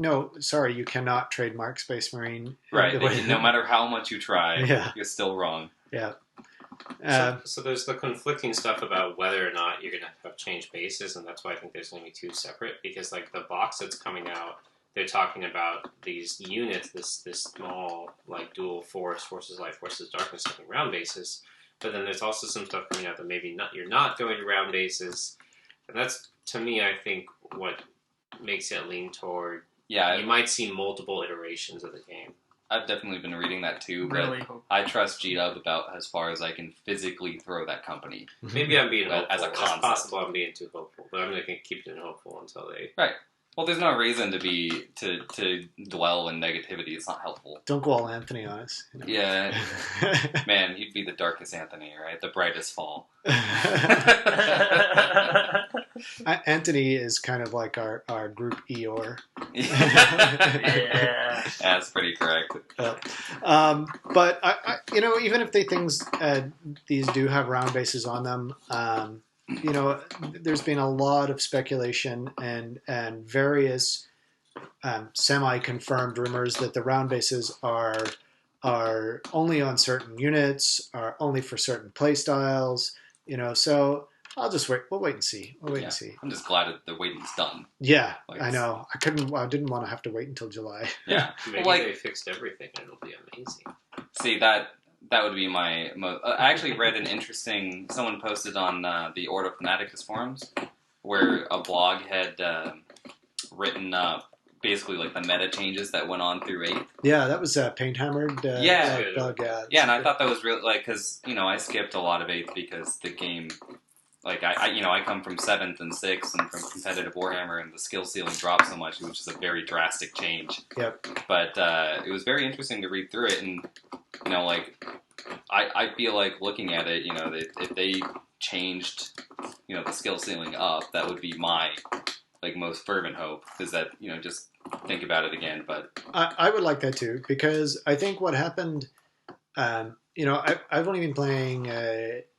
cannot trademark Space Marine. Right. No matter how much you try, you're still wrong. Yeah. So there's the conflicting stuff about whether or not you're going to have changed bases, and that's why I think there's going to be 2 separate, because like the box that's coming out, they're talking about these units, this small, like, dual forces light, forces darkness, something round bases. But then there's also some stuff coming out that maybe you're not going to round bases. And that's, to me, I think, what makes it lean toward... Yeah, you might see multiple iterations of the game. I've definitely been reading that too, but I trust GW about as far as I can physically throw that company. Maybe I'm being hopeful. As a concept. It's possible I'm being too hopeful, but I'm going to keep being hopeful until they... Right. Well, there's no reason to dwell in negativity. It's not helpful. Don't go all Anthony on us. Yeah. Man, you'd be the darkest Anthony, right? The brightest fall. Anthony is kind of like our group Eeyore. Yeah, that's pretty correct. But I, even if these do have round bases on them, there's been a lot of speculation and various semi-confirmed rumors that the round bases are only on certain units, are only for certain play styles. So I'll just wait. We'll wait and see. And see. I'm just glad that the waiting's done. Yeah, I know. I didn't want to have to wait until July. Yeah, maybe they fixed everything. It'll be amazing. See that would be my most. I actually read an interesting. Someone posted on the Ordo Fanaticus forums where a blog had written up basically like the meta changes that went on through 8th. Yeah, that was Paint Hammered. Blog, yeah, and I thought that was really because I skipped a lot of 8th because the game. Like I come from 7th and 6th and from competitive Warhammer, and the skill ceiling dropped so much, which is a very drastic change. Yep. But it was very interesting to read through it, and I feel like looking at it, if they changed, the skill ceiling up, that would be my most fervent hope. Is that just think about it again. But I would like that too, because I think what happened. I've only been playing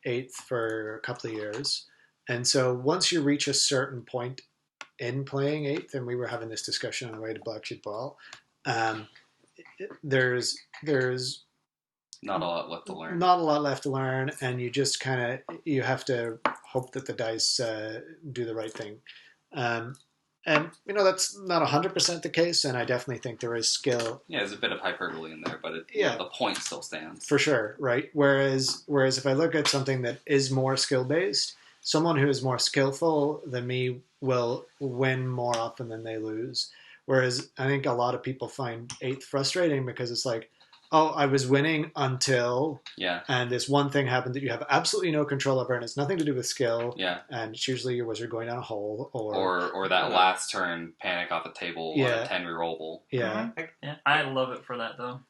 8th for a couple of years. And so once you reach a certain point in playing 8th, and we were having this discussion on the way to Black Sheep Ball, there's not a lot left to learn. Not a lot left to learn, and you just you have to hope that the dice do the right thing. And, that's not 100% the case, and I definitely think there is skill. Yeah, there's a bit of hyperbole in there, but the point still stands. For sure, right? Whereas if I look at something that is more skill-based, someone who is more skillful than me will win more often than they lose. Whereas I think a lot of people find 8th frustrating because it's like, oh, I was winning until, and this one thing happened that you have absolutely no control over, and it's nothing to do with skill. Yeah, and it's usually your wizard going down a hole, or that last turn panic off the table on a 10 rerollable. Yeah, yeah, I love it for that though.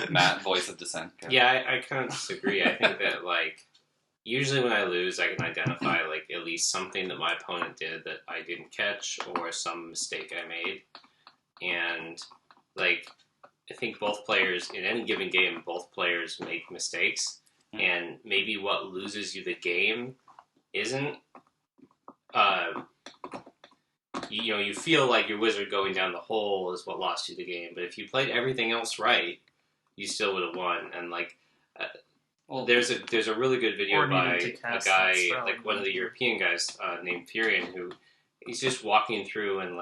Matt, voice of dissent. Yeah, I kind of disagree. I think that usually when I lose, I can identify at least something that my opponent did that I didn't catch, or some mistake I made, and I think both players, in any given game, both players make mistakes, and maybe what loses you the game isn't, you feel like your wizard going down the hole is what lost you the game, but if you played everything else right, you still would have won. And there's a really good video by a guy, one of the European guys named Furion, who he's just walking through and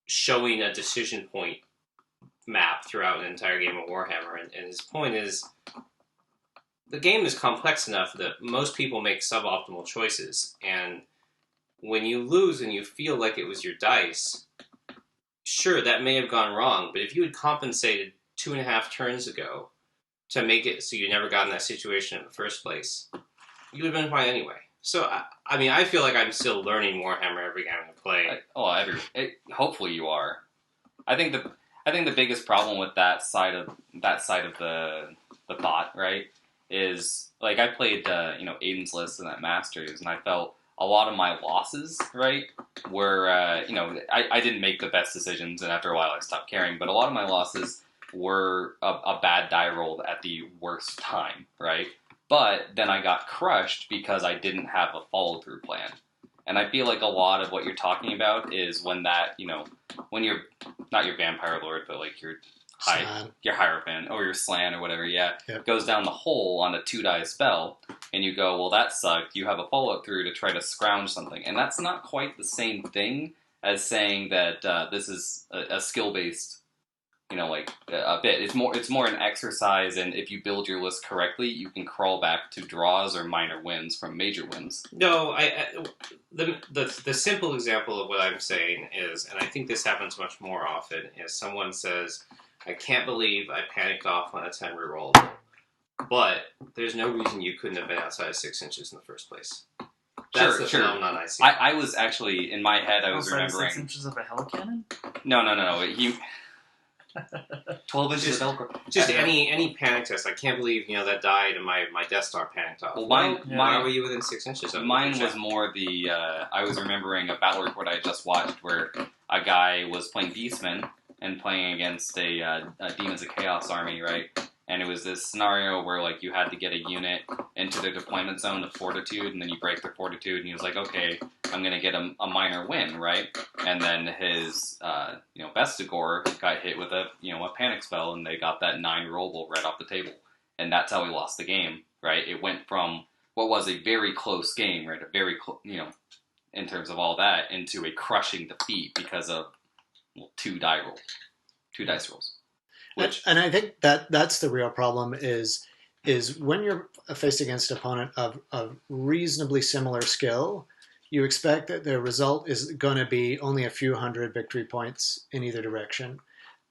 showing a decision point map throughout an entire game of Warhammer, and his point is the game is complex enough that most people make suboptimal choices, and when you lose and you feel like it was your dice, sure, that may have gone wrong, but if you had compensated 2.5 turns ago to make it so you never got in that situation in the first place, you would have been fine anyway. So, I feel like I'm still learning Warhammer every game I play. Hopefully you are. I think the biggest problem with that side of the thought, right, is I played Aiden's List and that Masters, and I felt a lot of my losses, right, were I didn't make the best decisions, and after a while I stopped caring. But a lot of my losses were a bad die roll at the worst time, right? But then I got crushed because I didn't have a follow through plan. And I feel like a lot of what you're talking about is when when you're not your Vampire Lord, but your Hierophant or your Slan or whatever, goes down the hole on a 2-die spell, and you go, well, that sucked. You have a follow-up through to try to scrounge something. And that's not quite the same thing as saying that this is a skill-based, a bit. It's more an exercise, and if you build your list correctly, you can crawl back to draws or minor wins from major wins. No, the simple example of what I'm saying is, and I think this happens much more often, is someone says, I can't believe I panicked off on a 10 reroll, but there's no reason you couldn't have been outside of 6 inches in the first place. That's the phenomenon I see. I was actually, in my head, I was remembering... 6 inches of a hell cannon? No. 12 inches of Velcro. Just any panic test. I can't believe that died and my Death Star panicked off. Well, why were you within 6 inches of it? Mine was more the. I was remembering a battle report I just watched where a guy was playing Beastman and playing against a Demons of Chaos army, right? And it was this scenario where, like, you had to get a unit into their deployment zone of fortitude, and then you break their fortitude, and he was like, okay, I'm going to get a minor win, right? And then his, Bestigor got hit with a panic spell, and they got that 9 rollable right off the table. And that's how he lost the game, right? It went from what was a very close game, right? A very, in terms of all that, into a crushing defeat because of 2 dice rolls. And I think that's the real problem is when you're faced against an opponent of reasonably similar skill, you expect that the result is going to be only a few hundred victory points in either direction.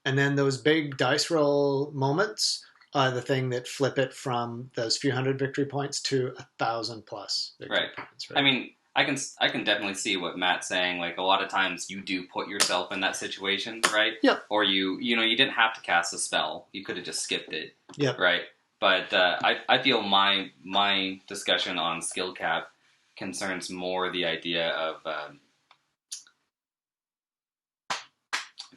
And then those big dice roll moments are the thing that flip it from those few hundred victory points to 1,000 plus victory points. Right? I mean, I can definitely see what Matt's saying. Like, a lot of times you do put yourself in that situation, right? Yep. Or you didn't have to cast a spell. You could have just skipped it. Yep. Right? But I feel my discussion on skill cap concerns more the idea of... I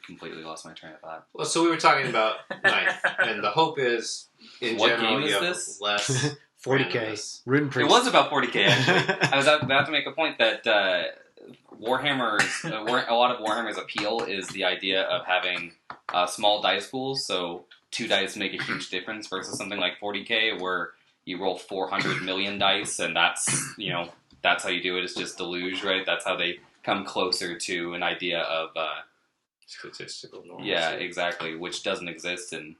completely lost my train of thought. Well, so we were talking about ninth, and the hope is, in what general, game is you have this? less... 40k. Rune Priest. It was about 40k, actually. I was about to make a point that Warhammer's... a lot of Warhammer's appeal is the idea of having small dice pools, so 2 dice make a huge difference versus something like 40k, where you roll 400 million dice, and that's how you do it. It's just deluge, right? That's how they come closer to an idea of... statistical normalcy. Yeah, exactly, which doesn't exist in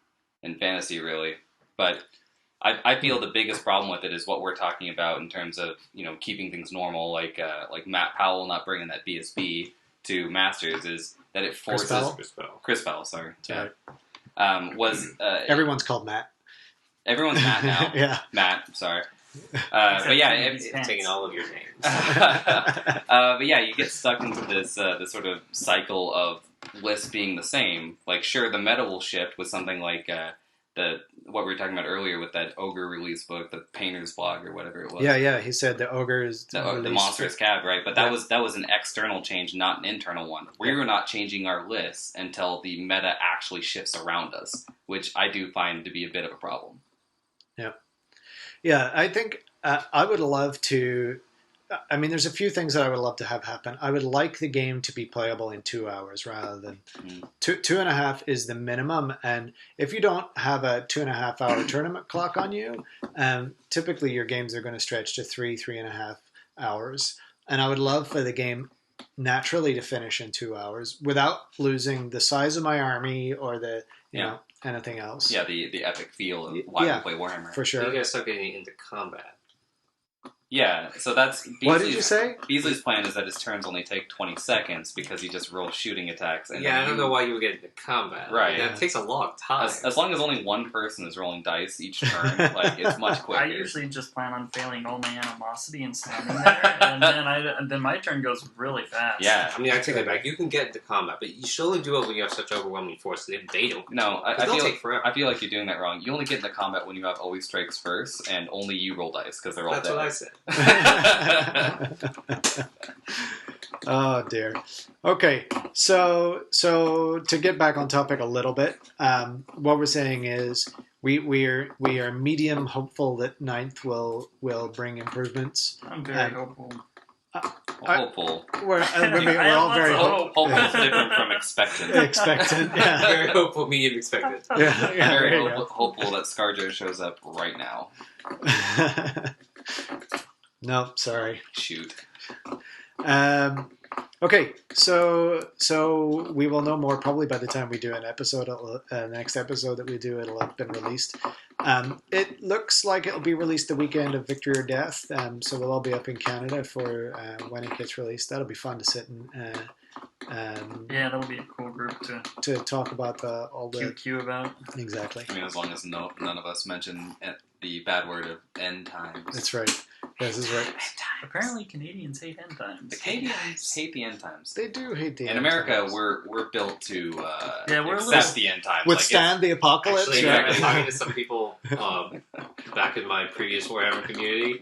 fantasy, really. But... I feel the biggest problem with it is what we're talking about in terms of keeping things normal, like Matt Powell not bringing that BSB to Masters, is that it forces Chris Powell, sorry, yeah. Everyone's called Matt. Everyone's Matt now. Yeah, Matt. Sorry, but yeah, it's taking all of your names. But yeah, you get stuck into this sort of cycle of lists being the same. Like, sure, the meta will shift with something like. What we were talking about earlier with that Ogre release book, the Painter's Blog or whatever it was. Yeah, he said the Ogre is the Monstrous Cab, right? But that was an external change, not an internal one. We were not changing our lists until the meta actually shifts around us, which I do find to be a bit of a problem. Yeah. I think I would love to. I mean, there's a few things that I would love to have happen. I would like the game to be playable in 2 hours rather than 2.5 is the minimum. And if you don't have a 2.5 hour tournament clock on you, typically your games are going to stretch to 3.5 hours. And I would love for the game naturally to finish in 2 hours without losing the size of my army or the anything else. Yeah, the epic feel of why we play Warhammer. For sure. You guys start getting into combat. Yeah, so that's... What did you say? Beasley's plan is that his turns only take 20 seconds because he just rolls shooting attacks. And I don't know why you would get into combat. Right. That takes a long time. As long as only one person is rolling dice each turn, it's much quicker. I usually just plan on failing all my animosity and standing there, and then my turn goes really fast. Yeah. I mean, I take that back. You can get into combat, but you should only do it when you have such overwhelming force. If they don't... No, I take forever. I feel like you're doing that wrong. You only get into combat when you have always strikes first, and only you roll dice, because they're all dead. That's what I said. Oh dear. Okay, so to get back on topic a little bit, what we're saying is we are medium hopeful that 9th will bring improvements. I'm very hopeful. Hopeful. We're all very hopeful. Hopeful is different from expectant. Expectant, yeah. Very hopeful, medium expectant. Yeah, I'm very hopeful that ScarJo shows up right now. No, sorry. Shoot. Okay, so we will know more probably by the time we do an episode. Next episode that we do, it'll have been released. It looks like it'll be released the weekend of Victory or Death, so we'll all be up in Canada for when it gets released. That'll be fun to sit and that'll be a cool group to talk about all the QQ about. Exactly. I mean, as long as none of us mention the bad word of end times. That's right. This is right. Apparently, Canadians hate end times. The Canadians hate the end times. They do hate the end times. In America, we're built to accept the end times. Withstand the apocalypse. Actually, I've been talking to some people back in my previous Warhammer community.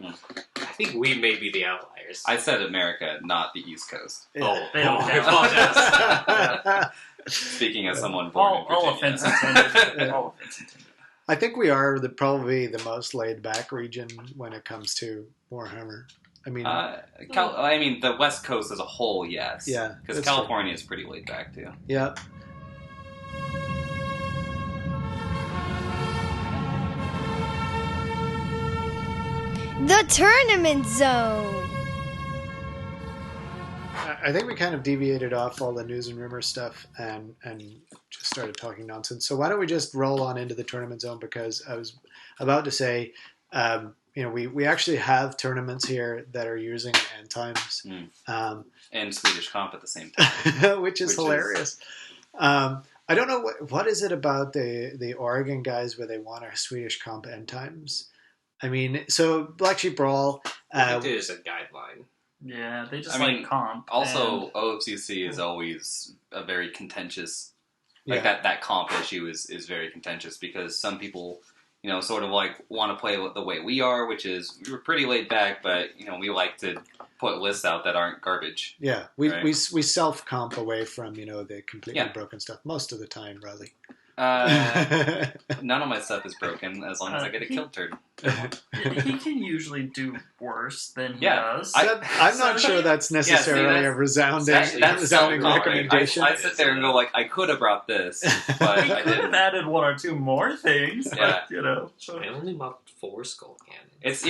I think we may be the outliers. I said America, not the East Coast. Yeah. I apologize. Speaking as someone born in Virginia. All offense intended. All offense intended. I think we are probably the most laid-back region when it comes to Warhammer. I mean, the West Coast as a whole, yes. Yeah, because California is pretty laid back too. Yeah. The tournament zone. I think we kind of deviated off all the news and rumor stuff and just started talking nonsense. So why don't we just roll on into the tournament zone? Because I was about to say, we actually have tournaments here that are using end times. And Swedish Comp at the same time. which is hilarious. I don't know what is it about the Oregon guys where they want our Swedish Comp end times. I mean, so Black Sheep Brawl. It is a guideline. Yeah, they just like comp. Also, OFCC is always a very contentious. That comp issue is very contentious because some people, sort of like want to play the way we are, which is we're pretty laid back, but we like to put lists out that aren't garbage. Yeah, we self comp away from the completely broken stuff most of the time, Riley. None of my stuff is broken as long as I get a kill turd. He can usually do worse than he does. I'm not sure that's necessarily a resounding recommendation. I sit there and go I could have brought this, but I could have added one or two more things. Yeah. But, I only mocked 4 skull cannons.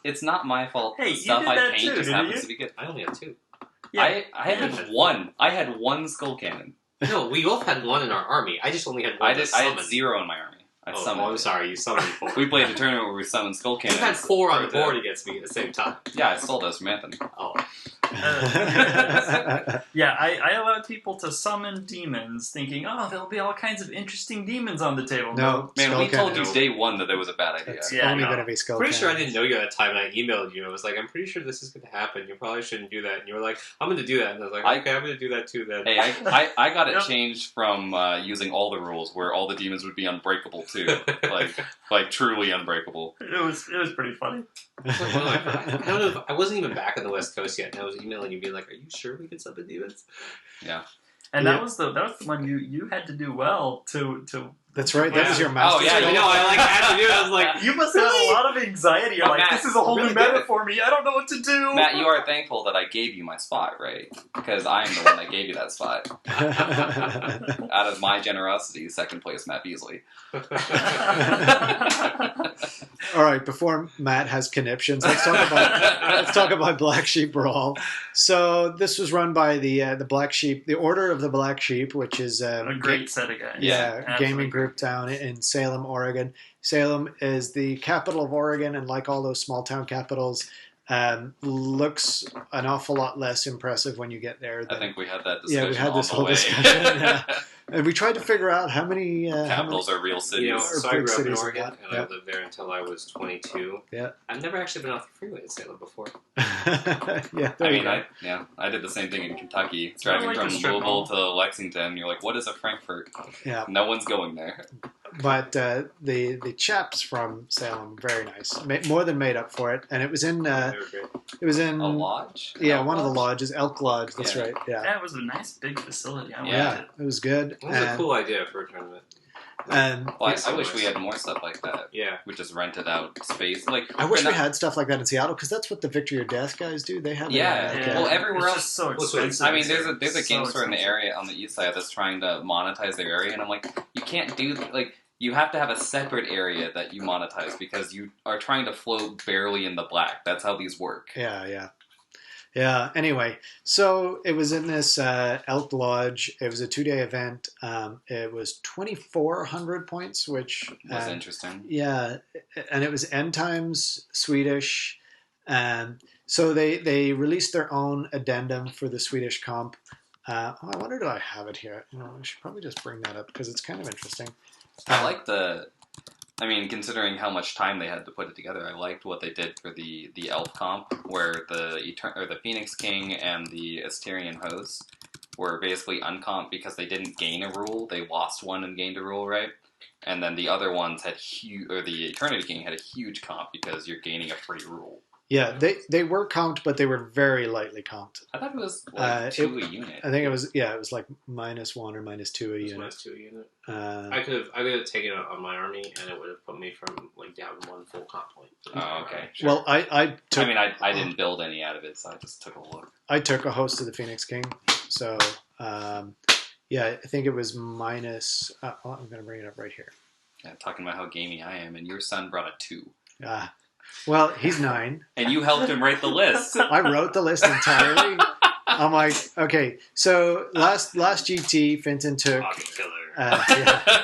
It's not my fault. Hey, the stuff you did I that paint too, just happens to be good. I only had 2. Yeah. I had one. I had 1 skull cannon. No, we both had 1 in our army. I just only had 1. I had 0 in my army. I'm sorry, you summoned 4. We played a tournament where we summoned skull cannons. You had 4 on the board against me at the same time. Yeah, I stole those from Anthony. Oh. I allowed people to summon demons, thinking, there'll be all kinds of interesting demons on the table. No, man, we told you day 1 that was a bad idea. It's only going to be skull Pretty sure I cannons. didn't know you at the time, and I emailed you. I was like, I'm pretty sure this is going to happen. You probably shouldn't do that. And you were like, I'm going to do that. And I was like, okay, I'm going to do that too then. Hey, I got it changed from using all the rules, where all the demons would be unbreakable too. Like truly unbreakable. It was pretty funny. I don't know. I wasn't even back on the West Coast yet, and I was emailing you, being like, "Are you sure we can summon demons?" Yeah. And that was the one you had to do well to. That's right. That was your master. Oh yeah, I had to do it. I was like, you must have had a lot of anxiety. You're like, Matt, this is a whole new meta for me. I don't know what to do. Matt, you are thankful that I gave you my spot, right? Because I'm the one that gave you that spot. Out of my generosity, second place, Matt Beasley. All right, before Matt has conniptions, let's talk about Black Sheep Brawl. So this was run by the Black Sheep, the Order of the Black Sheep, which is a great set of guys. Yeah, gaming group down in Salem, Oregon. Salem is the capital of Oregon, and like all those small town capitals, looks an awful lot less impressive when you get there. I think we had that discussion. Yeah, we had this whole discussion. Yeah. And we tried to figure out how many capitals are real cities. So I grew up in Oregon, and I lived there until I was 22. Yeah, I've never actually been off the freeway in Salem before. Yeah, I did the same thing in Kentucky, driving from Louisville to Lexington. You're like, what is a Frankfurt? Yeah, no one's going there. But the chaps from Salem, very nice, more than made up for it. And it was in a lodge. Yeah, one of the lodges, Elk Lodge. That's right. Yeah, it was a nice big facility. It was good. It was a cool idea for a tournament. And I wish we had more stuff like that. Yeah, we just rented out space. I wish we had stuff like that in Seattle, because that's what the Victory or Death guys do. They have well, everywhere else. So expensive. I mean, there's a game store in the area on the east side that's trying to monetize their area, and I'm like, you can't do you have to have a separate area that you monetize because you are trying to float barely in the black. That's how these work. Yeah. Anyway, so it was in this Elk Lodge. It was a 2-day event. It was 2,400 points, which was interesting. Yeah, and it was end times Swedish. So they released their own addendum for the Swedish Comp. I wonder, do I have it here? I should probably just bring that up because it's kind of interesting. I like the I mean, considering how much time they had to put it together, I liked what they did for the elf comp, where the Phoenix King and the Asterian host were basically uncomped because they didn't gain a rule. They lost one and gained a rule, right? And then the other ones had the Eternity King had a huge comp because you're gaining a free rule. Yeah, they were comped, but they were very lightly comped. I thought it was like 2 a unit. I think it was like -1 or -2 a unit. -2 a unit. I could have taken it on my army, and it would have put me from like down 1 full comp point. Oh, okay. Sure. Well, I didn't build any out of it, so I just took a look. I took a host of the Phoenix King, so yeah, I think it was minus. I'm going to bring it up right here. Yeah, talking about how gamey I am, and your son brought a 2. Well, he's 9. And you helped him write the list. I wrote the list entirely. I'm like, okay, so last GT, Finton took... Yeah.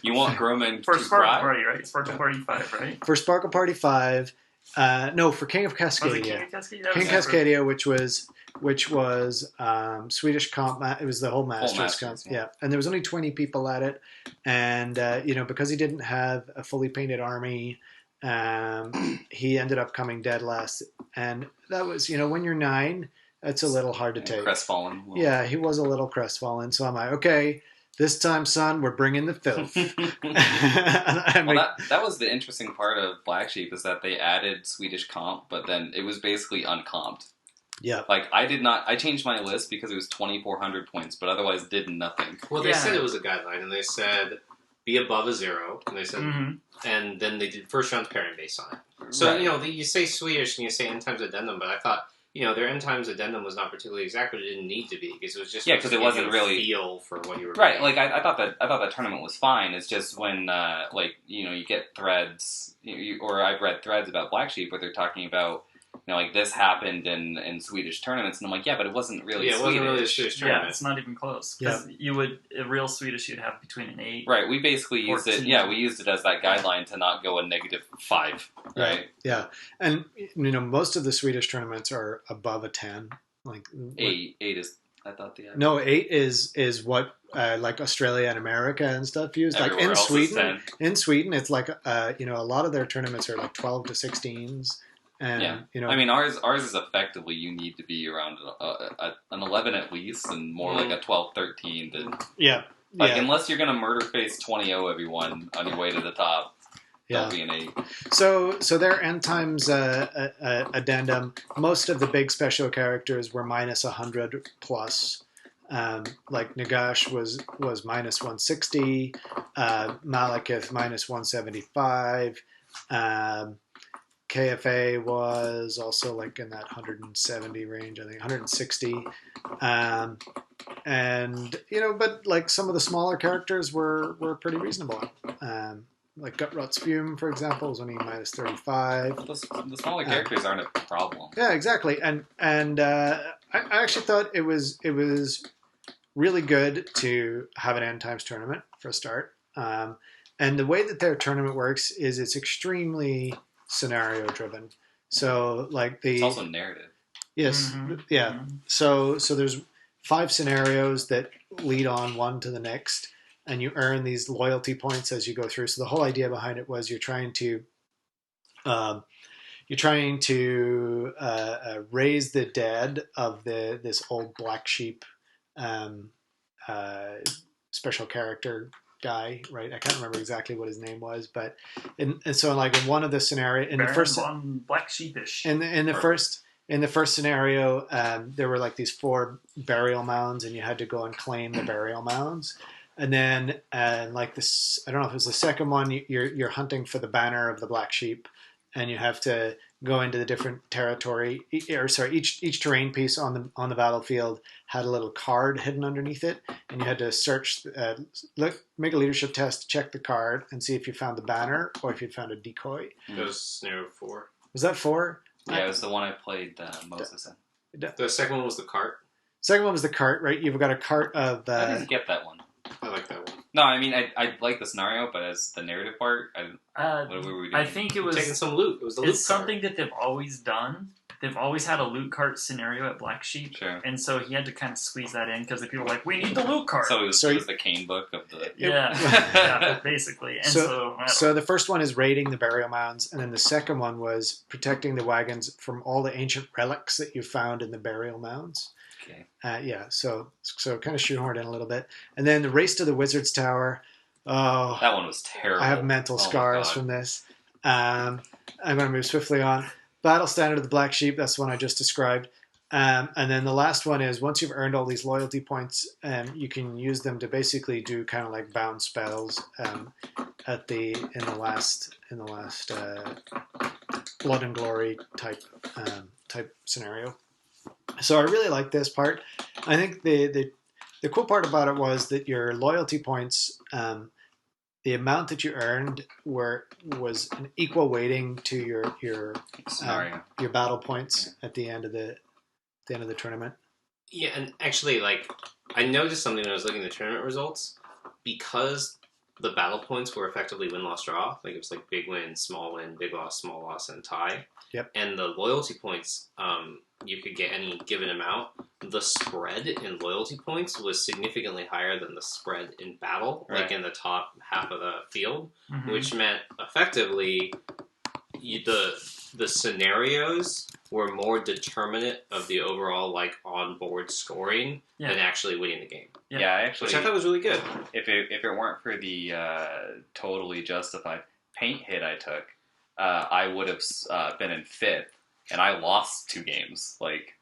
You want Grumman for Sparkle Party, right? Sparkle Party 5, right? For Sparkle Party 5. No, for King of Cascadia. King of Cascadia, which was Swedish Comp. It was the whole Masters Comp. Yeah, and there was only 20 people at it. And, because he didn't have a fully painted army... he ended up coming dead last, and that was, when you're 9, that's a little hard to take. Crestfallen. Yeah, he was a little crestfallen. So I'm like, okay, this time, son, we're bringing the filth. That was the interesting part of Black Sheep, is that they added Swedish Comp, but then it was basically uncomped. Yeah. Like, I changed my list because it was 2,400 points, but otherwise did nothing. Well, they said it was a guideline, and they said be above a 0, and they said, and then they did first round pairing based on it. So, you say Swedish and you say end times addendum, but I thought, their end times addendum was not particularly exact, but it didn't need to be, because it was just because it wasn't really feel for what you were right. Like I thought that tournament was fine. It's just when you get threads, or I've read threads about Black Sheep where they're talking about, this happened in Swedish tournaments, and I'm like, yeah, but it wasn't really. Yeah, it wasn't really a Swedish tournament. Yeah, it's not even close. Because a real Swedish, you'd have between an 8. Right. We basically used it. Yeah, we used it as that guideline to not go a -5. Right. Yeah, and most of the Swedish tournaments are above a 10. Like 8 is. I thought the average. No, 8 is what like Australia and America and stuff use. Everywhere like in else Sweden, it's like a lot of their tournaments are like 12 to 16s. And, I mean, ours is effectively you need to be around an 11 at least, and more like a 12, 13 to unless you're gonna murder face 20-0 everyone on your way to the top. Don't be an 8. So their end times addendum. Most of the big special characters were -100 plus. Like Nagash was -160, Malekith -175. KFA was also like in that 170 range, I think 160. But like some of the smaller characters were pretty reasonable. Like Gutrot's Fume, for example, is only -35. The smaller characters aren't a problem. Yeah, exactly. And I actually thought it was really good to have an end times tournament for a start. And the way that their tournament works is it's extremely scenario driven. So like it's also narrative. Yes. Yeah. So there's 5 scenarios that lead on one to the next, and you earn these loyalty points as you go through. So the whole idea behind it was you're trying to raise the dead of this old Black Sheep special character guy, right? I can't remember exactly what his name was, but and so like in one of the scenario in Baron the first Black Sheepish in the first scenario, there were like these 4 burial mounds, and you had to go and claim the burial mounds. And then like this, I don't know if it was the second one, you're hunting for the banner of the Black Sheep, and you have to go into the different territory. Each terrain piece on the battlefield had a little card hidden underneath it, and you had to search, make a leadership test to check the card and see if you found the banner or if you'd found a decoy. That was scenario 4. Was that 4? Yeah, it was the one I played Moses in. The second one was the cart. Second one was the cart, right? You've got a cart of... I didn't get that one. I like that one. No, I mean, I like the scenario, but as the narrative part, what were we doing? I think it was... Taking some loot. It was the loot It's something that they've always done, they've always had a loot cart scenario at Black Sheep, and so he had to kind of squeeze that in because the people were like, we need the loot cart. So it was the Kane book of the yeah, basically. And so the first one is raiding the burial mounds, and then the second one was protecting the wagons from all the ancient relics that you found in the burial mounds. Okay. So kind of shoehorned in a little bit, and then the race to the Wizard's Tower. Oh, that one was terrible. I have mental scars from this. I'm going to move swiftly on. Battle Standard of the Black Sheep, that's the one I just described. And then the last one is once you've earned all these loyalty points, you can use them to basically do kind of like bound spells in the last Blood and Glory type scenario. So I really like this part. I think the cool part about it was that your loyalty points, the amount that you earned was an equal weighting to your battle points at the end of the tournament. Yeah, and actually, like, I noticed something when I was looking at the tournament results, because the battle points were effectively win, loss, draw. Like, it was like big win, big loss, small loss, and tie. Yep. And the loyalty points, you could get any given amount. The spread in loyalty points was significantly higher than the spread in battle, like in the top half of the field, which meant effectively the scenarios were more determinate of the overall like on-board scoring than actually winning the game. Yeah, actually, which I thought was really good. If it weren't for the totally justified paint hit I took, I would have been in 5th, and I lost 2 games. Like,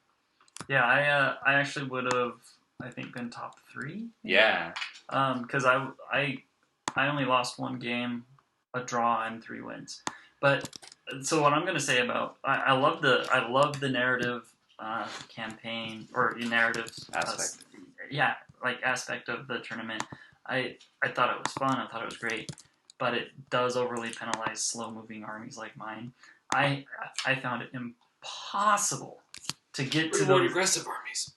yeah, I actually would have, I think, been top 3. Yeah. Because I only lost 1 game, a draw, and 3 wins. But so what I'm going to say about I love the narrative campaign or narrative aspect. Aspect of the tournament. I thought it was fun. I thought it was great, but it does overly penalize slow-moving armies like mine. I found it impossible to get to more the aggressive armies.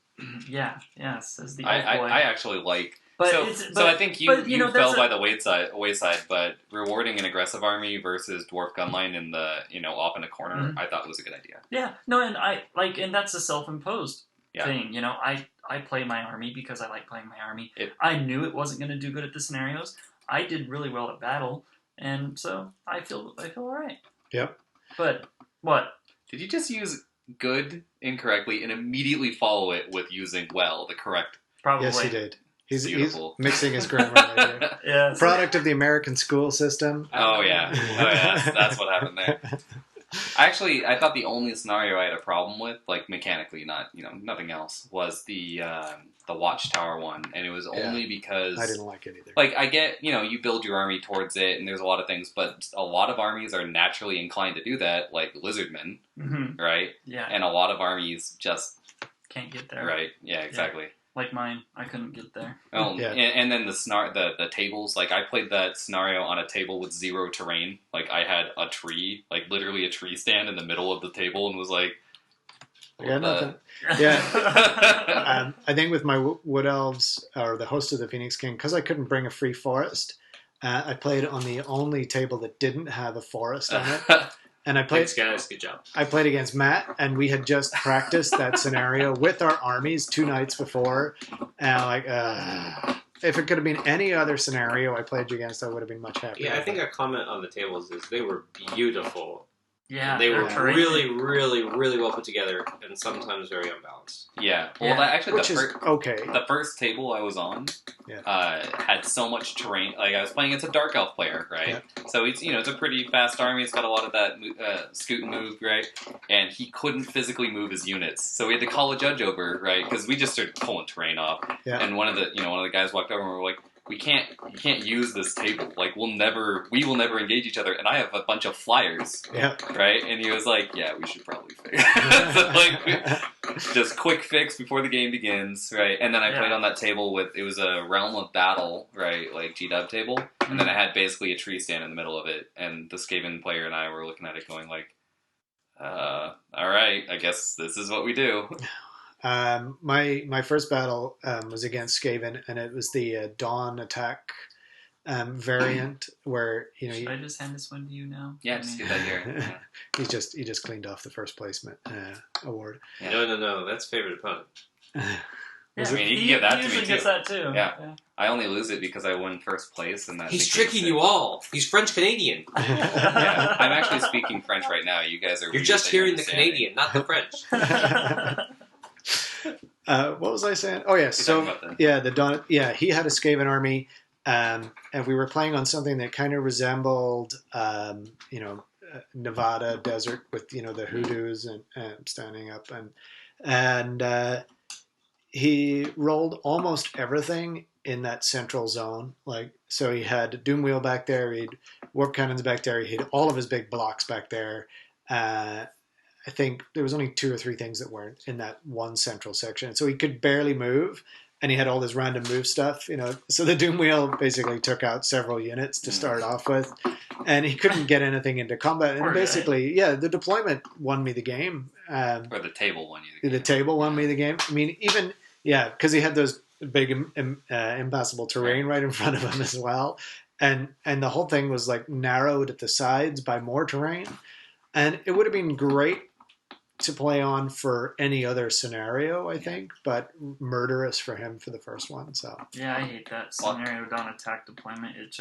Says the I actually like. But so I think you fell by the wayside, but rewarding an aggressive army versus dwarf gunline in the off in a corner, I thought was a good idea. Yeah, no, and that's a self-imposed thing. I play my army because I like playing my army. I knew it wasn't going to do good at the scenarios. I did really well at battle, and so I feel all right. Yep. But what? Did you just use good incorrectly and immediately follow it with using the correct? Probably. Yes, he did. He's mixing his grammar right here. Yeah, product of the American school system. Oh yeah, that's what happened there. I thought the only scenario I had a problem with, like mechanically, not nothing else, was the Watchtower one, and it was only because I didn't like it either. Like, I get you build your army towards it, and there's a lot of things, but a lot of armies are naturally inclined to do that, like Lizardmen, right? Yeah, and a lot of armies just can't get there. Right? Yeah, exactly. Yeah. Like mine, I couldn't get there. Oh, yeah. And then the tables, like I played that scenario on a table with 0 terrain. Like I had a tree, like literally a tree stand in the middle of the table, and was like, nothing. Yeah. I think with my Wood Elves, or the host of the Phoenix King, because I couldn't bring a free forest, I played on the only table that didn't have a forest on it. And I played. Thanks, guys. Good job. I played against Matt, and we had just practiced that scenario with our armies 2 nights before. And if it could have been any other scenario I played you against, I would have been much happier. Yeah, I think a comment on the tables is they were beautiful. Yeah, they were really, really, really well put together, and sometimes very unbalanced. Yeah, well, okay. The first table I was on had so much terrain. Like I was playing against a dark elf player, right? Yeah. So it's it's a pretty fast army. It's got a lot of that scoot and move, right? And he couldn't physically move his units, so we had to call a judge over, right? Because we just started pulling terrain off. Yeah. And one of the guys walked over and we were like, you can't use this table. Like we will never engage each other. And I have a bunch of flyers. Yeah. Right? And he was like, yeah, we should probably fix it. So just quick fix before the game begins, right? And then I played on that table it was a Realm of Battle, right? Like G-Dub table. And then I had basically a tree stand in the middle of it. And the Skaven player and I were looking at it going like, all right, I guess this is what we do. My first battle was against Skaven, and it was the Dawn attack variant where Should I just hand this one to you now? Yeah, just get that here. Yeah. he just cleaned off the first placement award. Yeah. No, that's favorite opponent. Yeah, I mean, you can give that to me usually too. gets that too. Yeah. I only lose it because I won first place, and that He's tricking you all. He's French Canadian. Yeah, I'm actually speaking French right now. You guys are. You're just hearing the Canadian, not the French. What was I saying? Oh yeah, so he had a Skaven army, and we were playing on something that kind of resembled, Nevada desert with the hoodoos and standing up and he rolled almost everything in that central zone. Like, so he had Doom Wheel back there, he had Warp Cannons back there, he had all of his big blocks back there. I think there was only 2 or 3 things that weren't in that one central section. So he could barely move, and he had all this random move stuff, So the Doom Wheel basically took out several units to start off with, and he couldn't get anything into combat. And basically, the deployment won me the game. Or the table won you the game. The table won me the game. I mean, even, because he had those big impassable terrain right in front of him as well. And the whole thing was like narrowed at the sides by more terrain. And it would have been great to play on for any other scenario, I think, but murderous for him for the first one. So yeah, I hate that scenario down attack deployment. It's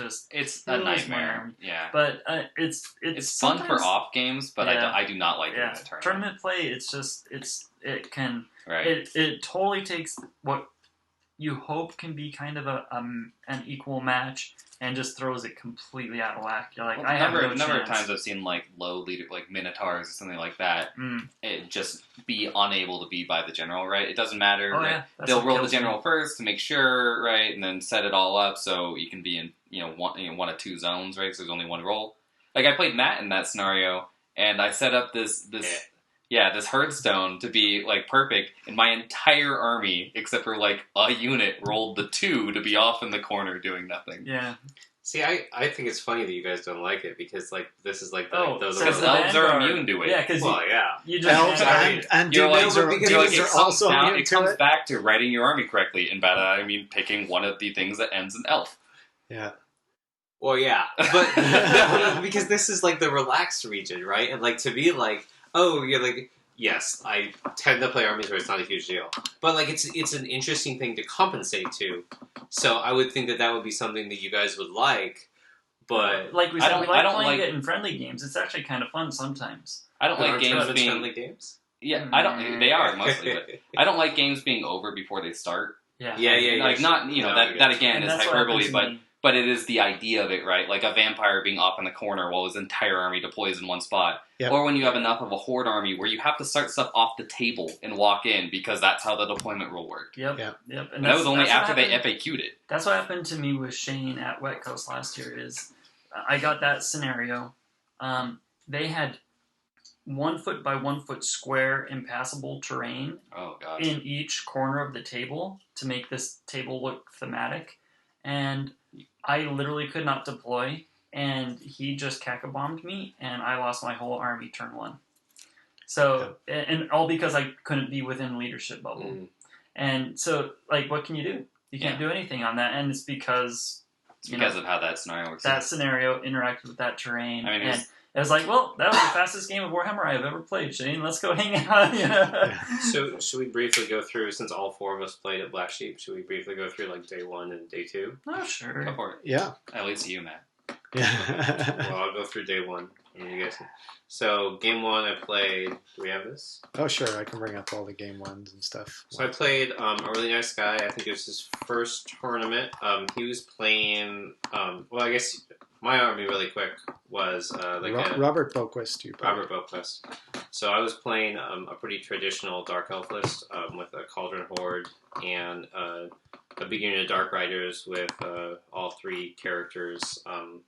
a nightmare. Yeah, but it's fun for off games, but I do not like it in a tournament. Tournament play, it's just it can right. It totally takes what you hope can be kind of an equal match, and just throws it completely out of whack. You're like, I have no chance. Number of times I've seen like low leader, like Minotaurs or something like that, it just be unable to be by the general, right? It doesn't matter. Oh, right? yeah. They'll roll the general first to make sure, right, and then set it all up so you can be in one of 2 zones, right? So there's only one roll. Like I played Matt in that scenario, and I set up this herdstone to be like perfect, and my entire army, except for like a unit, rolled the 2 to be off in the corner doing nothing. Yeah. See, I think it's funny that you guys don't like it, because like this is like because elves are immune to it. Yeah, because you just elves and demons are also immune to it. It comes back to writing your army correctly, and by that I mean picking one of the things that ends in elf. Yeah. Well, yeah, but because this is like the relaxed region, right? And like to be like, oh, you're like, yes, I tend to play armies where it's not a huge deal, but like it's an interesting thing to compensate to. So I would think that would be something that you guys would like, but like we said, we I don't playing like it in friendly games. It's actually kind of fun sometimes. I don't like games being friendly games. Yeah, I don't. They are mostly, but I don't like games being over before they start. Yeah. Like not that again is hyperbole, but it is the idea of it, right? Like a vampire being off in the corner while his entire army deploys in one spot. Yep. Or when you have enough of a horde army where you have to start stuff off the table and walk in because that's how the deployment rule worked. Yep. And that was only after they FAQ'd it. That's what happened to me with Shane at Wet Coast last year. Is I got that scenario. They had 1 foot by 1 foot square impassable terrain in each corner of the table to make this table look thematic, and I literally could not deploy, and he just caca-bombed me, and I lost my whole army turn 1. So, and all because I couldn't be within leadership bubble. And so, like, what can you do? You can't do anything on that, and it's because of how that scenario works. That scenario interacted with that terrain, I mean, and I was like, well, that was the fastest game of Warhammer I've ever played, Shane. Let's go hang out. So, should we briefly go through, since all 4 of us played at Black Sheep, should we briefly go through, like, day 1 and day 2? Oh, sure. Go for it. Yeah. At least you, Matt. Yeah. Well, I'll go through day 1. You guys. So, game 1, I played... Do we have this? Oh, sure. I can bring up all the game 1s and stuff. So, I played a really nice guy. I think it was his first tournament. He was playing... well, I guess... My army, really quick, was Robert Boquist. Robert Boquist. So I was playing a pretty traditional Dark Elf list with a Cauldron Horde and a beginning of Dark Riders with all 3 characters on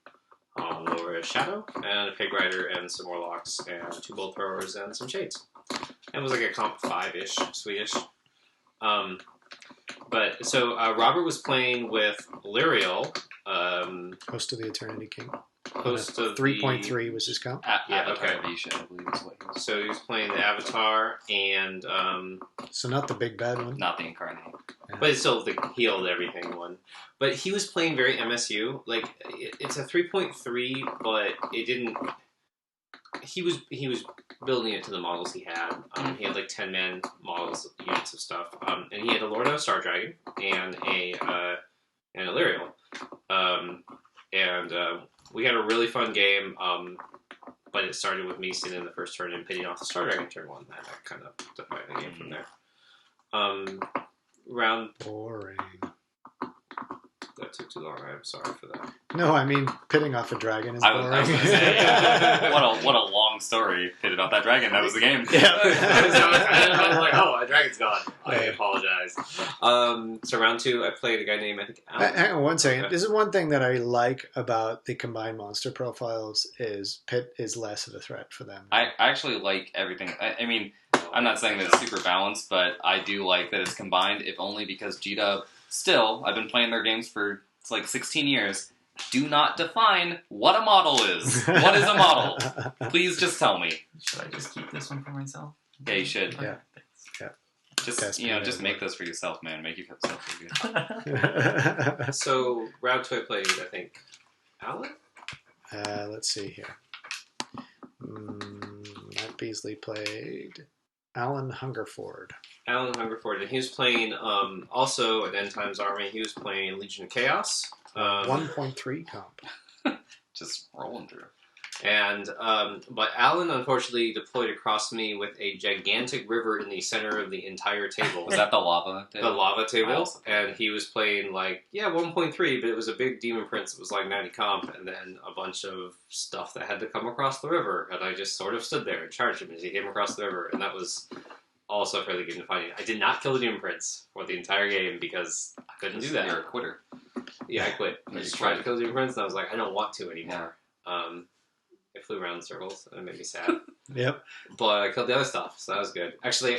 Lower Shadow, and a Pig Rider and some Warlocks and 2 Bolt Throwers and some Shades. It was like a comp 5-ish Swedish. But so Robert was playing with Lyriel. Host of the Eternity King. host of 3.3 was his comp. Avatar Visha, I believe is what he was. So he was playing the Avatar, and So not the big bad one. Not the Incarnate. but it's still the healed everything one. But he was playing very MSU. Like it's a 3.3, but it didn't. He was building it to the models he had. He had like 10-man models, units of stuff, and he had a Lord of Star Dragon and a Illyrial, and we had a really fun game. But it started with me sitting in the first turn and pitting off the Star Dragon turn 1. That kind of defined the game from there. Round Boring. That took too long. I'm sorry for that. No, I mean pitting off a dragon is I boring. was going to say, what a long story. Pitted off that dragon. That was the game. Yeah. I was like, oh, a dragon's gone. I apologize. So round 2, I played a guy named, I think, Alan. Hang on one second. Okay. This is one thing that I like about the combined monster profiles is Pit is less of a threat for them. I actually like everything. I mean, I'm not saying that it's super balanced, but I do like that it's combined, if only because G-Dub, still, I've been playing their games for like 16 years, do not define what a model is. What is a model? Please just tell me. Should I just keep this one for myself? Yeah, you should. Okay, Yeah. thanks. Just, just make this for yourself, man. Make yourself feel good. So round 2, I played, I think, Alan? Let's see here. Matt Beasley played Alan Hungerford. Alan Hungerford, and he was playing also an End Times Army. He was playing Legion of Chaos. 1.3 comp. Just rolling through. And but Alan unfortunately deployed across me with a gigantic river in the center of the entire table. Was that the lava table? The lava I table, also played and he was playing 1.3, but it was a big Demon Prince. It was like 90 comp, and then a bunch of stuff that had to come across the river, and I just sort of stood there and charged him as he came across the river, and that was also fairly good in fighting. I did not kill the Demon Prince for the entire game because I couldn't do that. You're a quitter. Yeah, I quit. I just tried to kill the Demon Prince, and I was like, I don't want to anymore. It flew around in circles, and it made me sad. Yep. But I killed the other stuff, so that was good. Actually,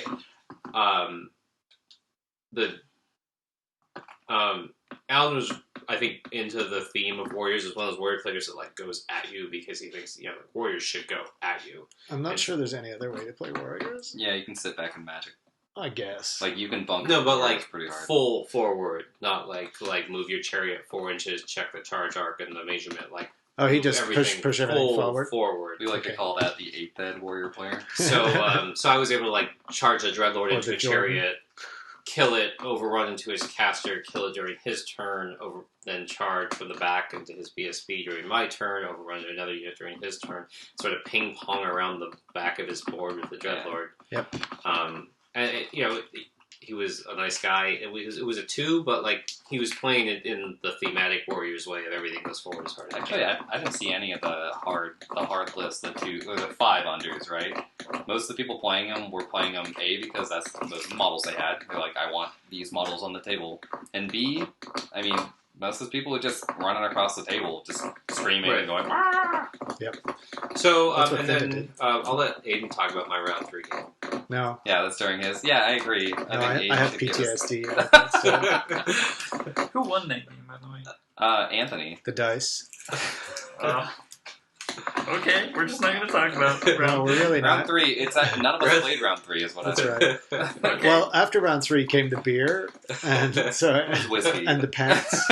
Alan was, I think, into the theme of warriors as one of those warrior players that goes at you because he thinks warriors should go at you. I'm not sure there's any other way to play warriors. Yeah, you can sit back in Magic. I guess. You can bunker. No, but warriors pretty hard. full forward, not like move your chariot 4 inches, check the charge arc and the measurement. Oh, he just everything push everything forward. We like to Okay. call that the 8th ed warrior player. So, so I was able to charge a Dreadlord Or into the a chariot, kill it, overrun into his caster, kill it during his turn, then charge from the back into his BSB during my turn, overrun another unit during his turn, sort of ping pong around the back of his board with the Dreadlord. Yep. And he was a nice guy. It was a 2, but he was playing it in the thematic Warriors way of everything goes forward as hard as Actually, I didn't see any of the hard list, the 2 or the 5 unders, right? Most of the people playing them were playing them A because that's the models they had. They're like, I want these models on the table, and B, I mean, most of the people were just running across the table, just screaming and going. Ah! Yep. So That's what and Finn then did. I'll let Aiden talk about my round 3 game. No. Yeah, that's during his. Yeah, I agree. No, think I Aiden have should give us- PTSD. about that stuff. Who won that game, by the way? Anthony. The dice. Okay, we're just not going to talk about No, round. we're really Round not. 3. It's none of us played round 3, is what That's I right. Okay. Well, after round 3 came the beer, and whiskey. and the pants.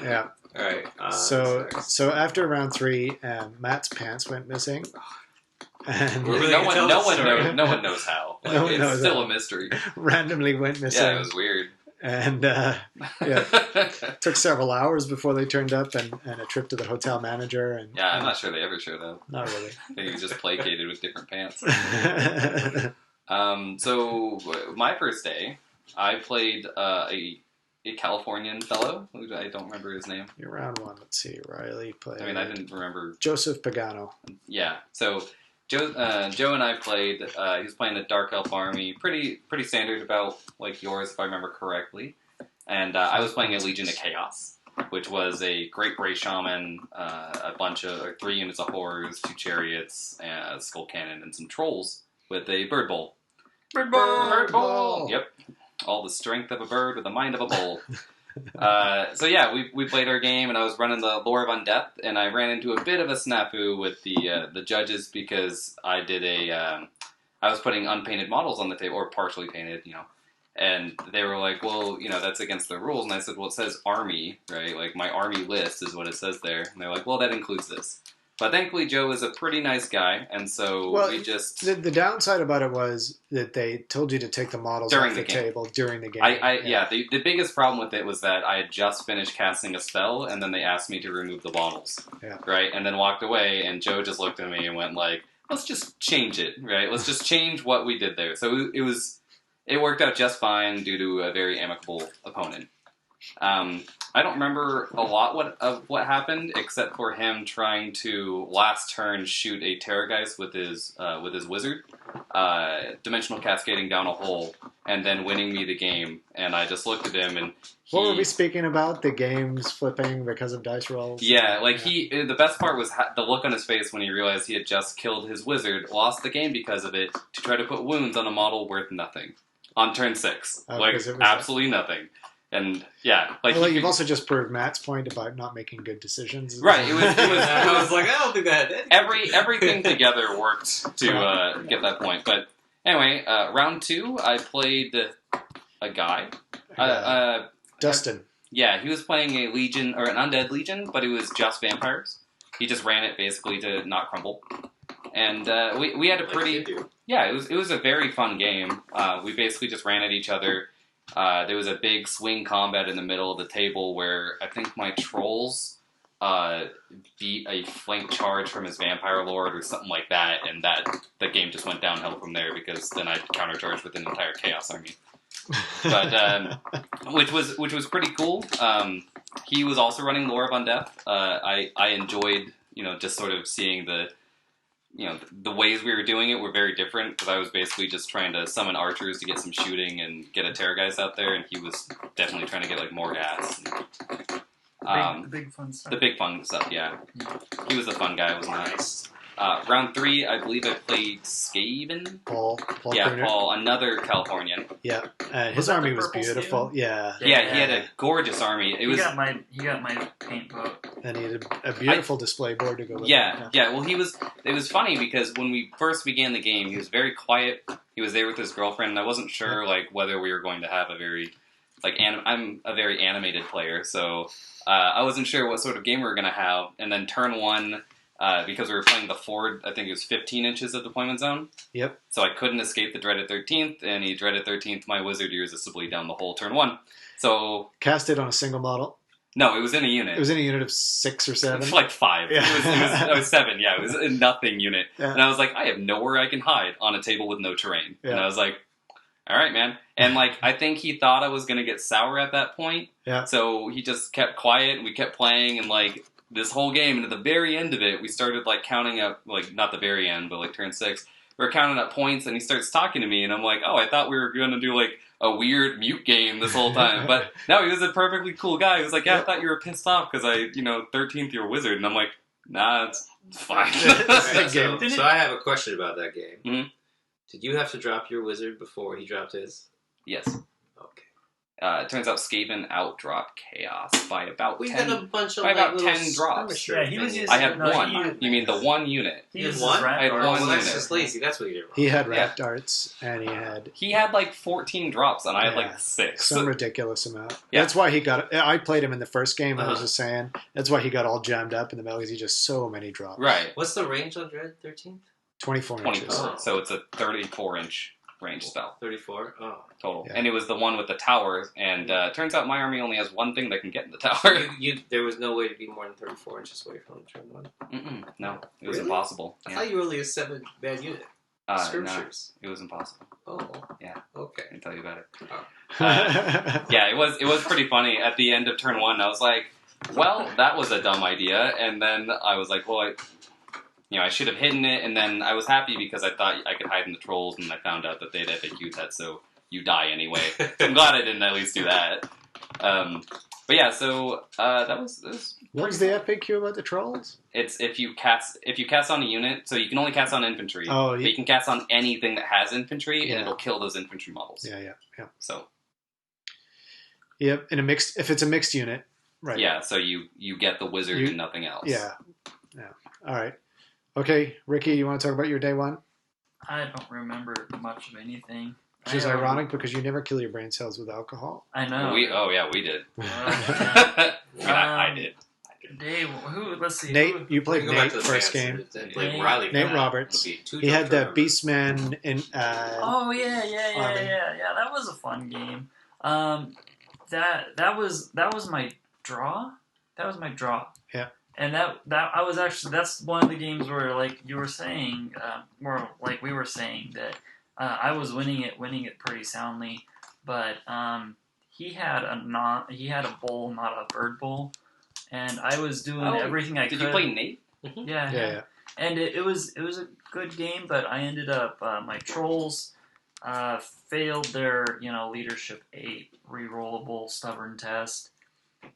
Yeah. All right. So after round 3, Matt's pants went missing, and We're really no gonna tell the story. one knows how. No one It's knows still how. a mystery. randomly went missing. Yeah, it was weird. And took several hours before they turned up, and a trip to the hotel manager. And Yeah, I'm not sure they ever showed up. not really. I think he was just placated with different pants. So my first day, I played a Californian fellow. Who I don't remember his name. You're round 1. Let's see. Riley played. I mean, I didn't remember. Joseph Pagano. Yeah. So Joe and I played. He was playing the Dark Elf army, pretty standard, about like yours, if I remember correctly. And I was playing a Legion of Chaos, which was a Great Gray Shaman, a bunch of 3 units of horrors, 2 chariots, a skull cannon, and some trolls with a bird bowl. Bird ball! Bird ball! Yep. All the strength of a bird with the mind of a bull. So yeah, we played our game, and I was running the Lore of Undeath, and I ran into a bit of a snafu with the judges because I did I was putting unpainted models on the table, or partially painted, and they were like, well, that's against the rules, and I said, well, it says army, right? Like, my army list is what it says there, and they're like, well, that includes this. But thankfully, Joe is a pretty nice guy, and so we just... The downside about it was that they told you to take the models off the table during the game. The biggest problem with it was that I had just finished casting a spell, and then they asked me to remove the models, right? And then walked away, and Joe just looked at me and went like, let's just change it, right? Let's just change what we did there. So it worked out just fine due to a very amicable opponent. I don't remember a lot of what happened, except for him trying to last turn shoot a Terrorgeist with his wizard, dimensional cascading down a hole, and then winning me the game. And I just looked at him, and what were we speaking about? The games flipping because of dice rolls? Yeah, the best part was the look on his face when he realized he had just killed his wizard, lost the game because of it, to try to put wounds on a model worth nothing on turn 6, absolutely nothing. And yeah, you've also just proved Matt's point about not making good decisions. Right. It was I was like, I don't think that everything together worked to get that point. But anyway, round 2, I played a guy, Dustin. Yeah, he was playing a legion or an undead legion, but it was just vampires. He just ran it basically to not crumble. And we had a pretty it was a very fun game. We basically just ran at each other. There was a big swing combat in the middle of the table where I think my trolls beat a flank charge from his vampire lord or something like that, and the game just went downhill from there because then I countercharged with an entire chaos army. But which was pretty cool. He was also running Lore of Undeath. I enjoyed just sort of seeing the ways we were doing it were very different because I was basically just trying to summon archers to get some shooting and get a Terrorgeist out there, and he was definitely trying to get more gas. The big fun stuff. The big fun stuff, yeah. He was the fun guy, wasn't he? Round 3, I believe I played Skaven. Paul. Paul, another Californian. Yeah, his army was beautiful. Yeah, he had a gorgeous army. He got my paint book, and he had a beautiful display board to go with. Yeah. Well, it was funny because when we first began the game, he was very quiet. He was there with his girlfriend, and I wasn't sure whether we were going to have a very I'm a very animated player, so I wasn't sure what sort of game we were going to have. And then turn 1. Because we were playing the Ford, I think it was 15 inches of deployment zone. Yep. So I couldn't escape the dreaded 13th, and he dreaded 13th my wizard irresistibly down the whole turn 1. So cast it on a single model. No, it was in a unit. It was in a unit of 6 or 7? Like 5. Yeah. It was 7, yeah. It was a nothing unit. Yeah. And I was like, I have nowhere I can hide on a table with no terrain. Yeah. And I was like, all right, man. And I think he thought I was going to get sour at that point. Yeah. So he just kept quiet, and we kept playing, and this whole game, and at the very end of it, we started counting up, not the very end, but turn 6, we were counting up points, and he starts talking to me, and I'm like, oh, I thought we were going to do a weird mute game this whole time, but no, he was a perfectly cool guy. He was like, yeah, I thought you were pissed off because 13th you're a wizard, and I'm like, nah, it's fine. So I have a question about that game. Mm-hmm. Did you have to drop your wizard before he dropped his? Yes. Okay. It turns out Skaven outdropped Chaos by about 10. We had a bunch of 10 drops. Yeah, he was using. I had 1. You mean the 1 unit? He had 1? I had 1 unit. That's just lazy. That's what you did wrong. He had rat darts, and he had 14 drops, and I had 6. Some ridiculous amount. Yeah. That's why he got. I played him in the first game. I was just saying. That's why he got all jammed up in the middle. Because he just so many drops. Right. What's the range on Dread 13th? 24 inches. So it's a 34-inch range spell. 34? Oh. Total. Yeah. And it was the one with the towers, and turns out my army only has one thing that can get in the tower. There was no way to be more than 34 inches away from turn 1? No, it was Really? impossible. I thought you were only a 7-man unit. Scriptures. No, it was impossible. Oh. Yeah. Okay. I can tell you about it. Oh. Yeah, it was pretty funny. At the end of turn 1, I was like, well, that was a dumb idea, and then I was like, well, I should have hidden it, and then I was happy because I thought I could hide in the trolls, and I found out that they'd FAQ that, so you die anyway. So I'm glad I didn't at least do that. But yeah, so that was what was the FAQ about the trolls? It's if you cast on a unit, so you can only cast on infantry. Oh, but you can cast on anything that has infantry, Yeah. and it'll kill those infantry models. Yeah. So. Yep, if it's a mixed unit, right? Yeah, so you get the wizard and nothing else. Yeah. All right. Okay, Ricky, you want to talk about your day one? I don't remember much of anything. Which is ironic because you never kill your brain cells with alcohol. I know. We did. I did. Dave, let's see. Nate, you played Nate first game. Nate Roberts. He had the Beastman in. Oh yeah. That was a fun game. That was my draw. Yeah. And that's one of the games where, like you were saying, or like we were saying, that I was winning it pretty soundly, but he had a bowl, not a bird bowl, and I was doing everything I could. Did you play Nate? Mm-hmm. Yeah. And it was a good game, but I ended up my trolls failed their leadership 8 rerollable stubborn test,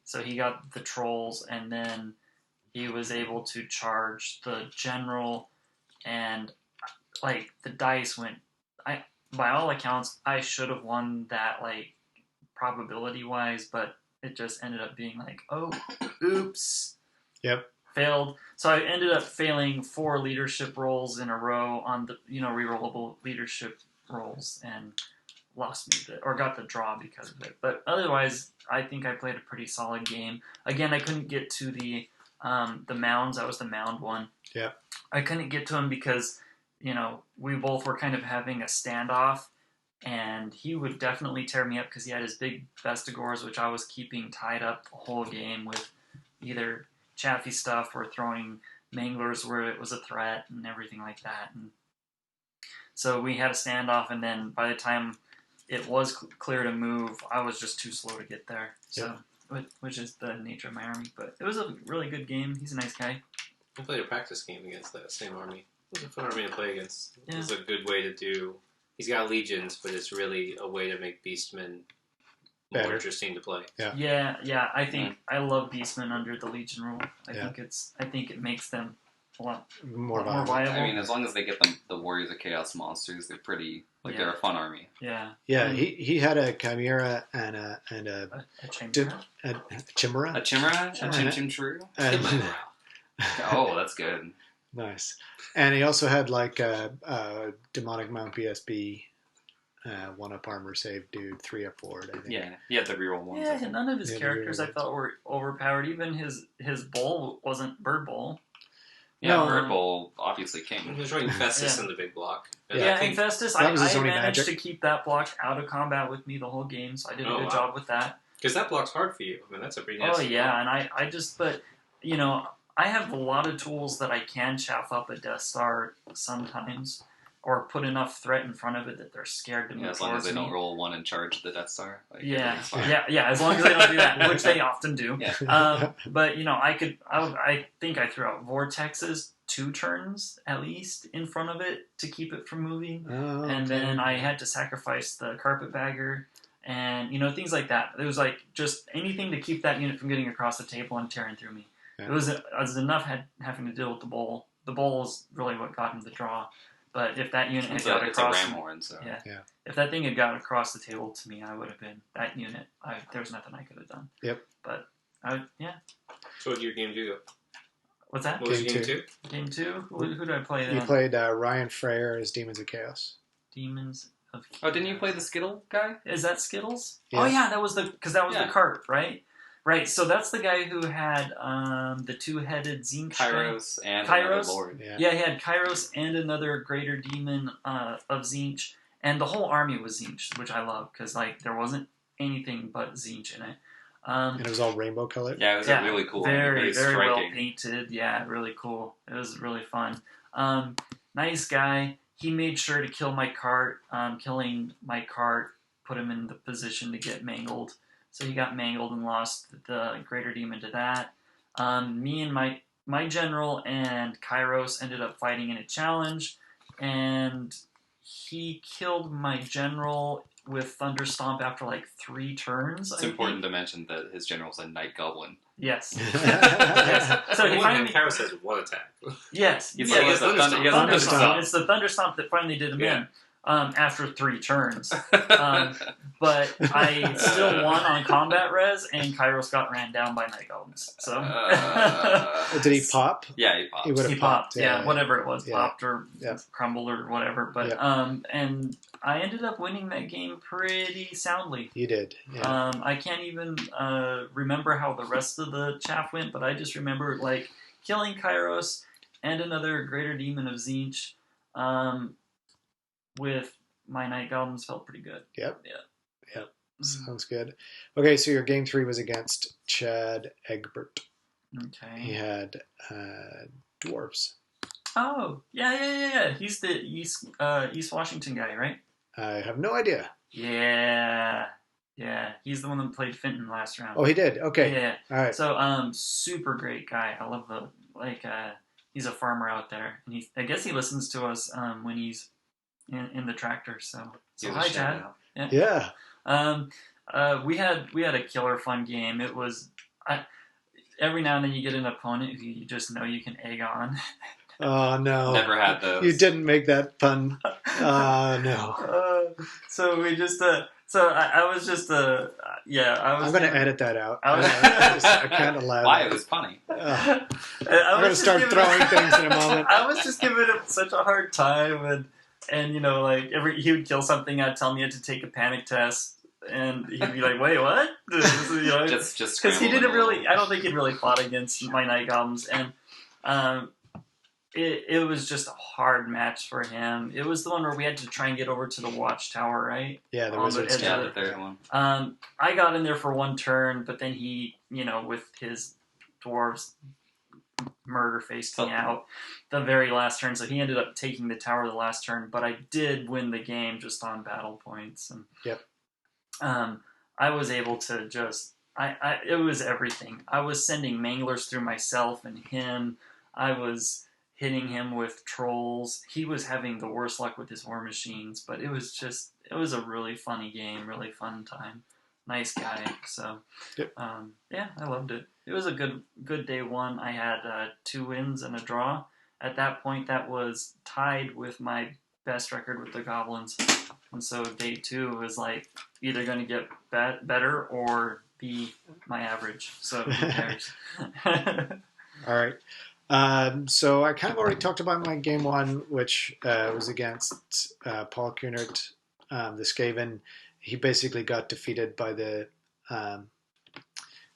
so he got the trolls, and then he was able to charge the general, and like the dice went. By all accounts, I should have won that, like, probability-wise, but it just ended up being like, oh, oops. Yep. Failed. So I ended up failing 4 leadership rolls in a row on the, rerollable leadership rolls, and lost me got the draw because of it. But otherwise, I think I played a pretty solid game. Again, I couldn't get to the mounds. That was the mound one. Yeah. I couldn't get to him because we both were kind of having a standoff, and he would definitely tear me up because he had his big Vestigors, which I was keeping tied up the whole game with either chaffy stuff or throwing manglers where it was a threat and everything like that. And so we had a standoff, and then by the time it was clear to move, I was just too slow to get there. So, which is the nature of my army. But it was a really good game. He's a nice guy. I played a practice game against that same army. It was a fun army to play against. Yeah. It's a good way to do. He's got legions, but it's really a way to make Beastmen more interesting to play. Yeah. I think I love Beastmen under the Legion rule. I think it makes them a lot more viable. I mean, as long as they get the Warriors of Chaos monsters, they're pretty they're a fun army. Yeah. Yeah. He had a Chimera and a Chimera. Chimera. A Chimera. Oh, that's good. Nice. And he also had like a demonic mount BSB, 1-up armor save dude, 3-up forward, I think. Yeah, he had the reroll ones. Yeah, none of his characters I felt were overpowered. Even his bowl wasn't Bird Bowl. Yeah, no, Bird Bowl, obviously king. He was running Festus in the big block. And Festus, I managed to keep that block out of combat with me the whole game, so I did a good job with that. Because that block's hard for you. I mean, that's a pretty nasty block. And I just, but, I have a lot of tools that I can chaff up a Death Star sometimes, or put enough threat in front of it that they're scared to move as long as they don't roll 1 and charge the Death Star. Like, as long as they don't do that, which they often do. Yeah. But I think I threw out vortexes 2 turns at least in front of it to keep it from moving, and then I had to sacrifice the carpetbagger. And things like that. It was like just anything to keep that unit from getting across the table and tearing through me. Yeah. It was enough having to deal with the bowl. The bowl is really what got him the draw. But if that unit had got across, it's a ram horn, so if that thing had got across the table to me, I would have been that unit. There's nothing I could have done. Yep. But So what did your game do? What's that? What was game 2? Game 2. Who did I play then? You played Ryan Freyr as Demons of Chaos. Demons of Chaos. Oh, didn't you play the Skittle guy? Is that Skittles? Yeah. Oh yeah, that was the cart, right? Right, so that's the guy who had the 2-headed Zinch. Kairos and another lord. Yeah, he had Kairos and another greater demon of Zinch. And the whole army was Zinch, which I love, because there wasn't anything but Zinch in it. And it was all rainbow colored? Yeah, it was really cool. Very well painted. Yeah, really cool. It was really fun. Nice guy. He made sure to kill my cart. Killing my cart put him in the position to get mangled. So he got mangled and lost the greater demon to that. Me and my general and Kairos ended up fighting in a challenge, and he killed my general with Thunderstomp after 3 turns. It's important to mention that his general's a Night Goblin. Yes. Yes. So Kairos has 1 attack. Yes. He has Thunderstomp. It's the Thunderstomp that finally did him in. after 3 turns. But I still won on combat res, and Kairos got ran down by Night Goblins. So Did he pop? Yeah, he popped. He would have he popped, Yeah, whatever it was, Yeah. popped or Yeah. crumbled or whatever. But and I ended up winning that game pretty soundly. You did. Yeah. I can't even remember how the rest of the chaff went, but I just remember like killing Kairos and another Greater Demon of Tzeentch with my Night Goblins felt pretty good. Yep. Yeah. Yep. Sounds good. Okay, so your game 3 was against Chad Egbert. Okay. He had dwarves. Oh, yeah. He's the East Washington guy, right? I have no idea. Yeah. He's the one that played Fenton last round. Oh, he did. Okay. Yeah. All right. So, super great guy. I love he's a farmer out there, and I guess he listens to us when he's in the tractor. So hi, Chad. Yeah. We had a killer fun game. It was every now and then you get an opponent who you just know you can egg on. Oh no! Never had those. You didn't make that fun. No. So we just I was just I'm going to edit that out. I was- I can't allow Why? that. It was funny. I'm I'm going to start throwing things in a moment. I was just giving him such a hard time, and you know, like he would kill something, I'd tell him he had to take a panic test, and he'd be like, "Wait, what?" You know, Just because he didn't really. scrambled I don't think he'd really fought against my Night Goblins, and it was just a hard match for him. It was the one where we had to try and get over to the watchtower, right? Yeah, the On the wizards. edge Yeah, of the third one. I got in there for 1 turn, but then he, you know, with his dwarves murder faced me out the very last turn, so he ended up taking the tower the last turn, but I did win the game just on battle points. And I was able to just it was everything. I was sending manglers through myself and him. I was hitting him with trolls. He was having the worst luck with his war machines, but it was a really funny game, really fun time. Nice guy. So, I loved it. It was a good day 1. I had 2 wins and a draw. At that point, that was tied with my best record with the Goblins. And so day 2 was like either going to get better or be my average. So who cares? All right. So I kind of already talked about my game 1, which was against Paul Kunert, the Skaven. He basically got defeated by the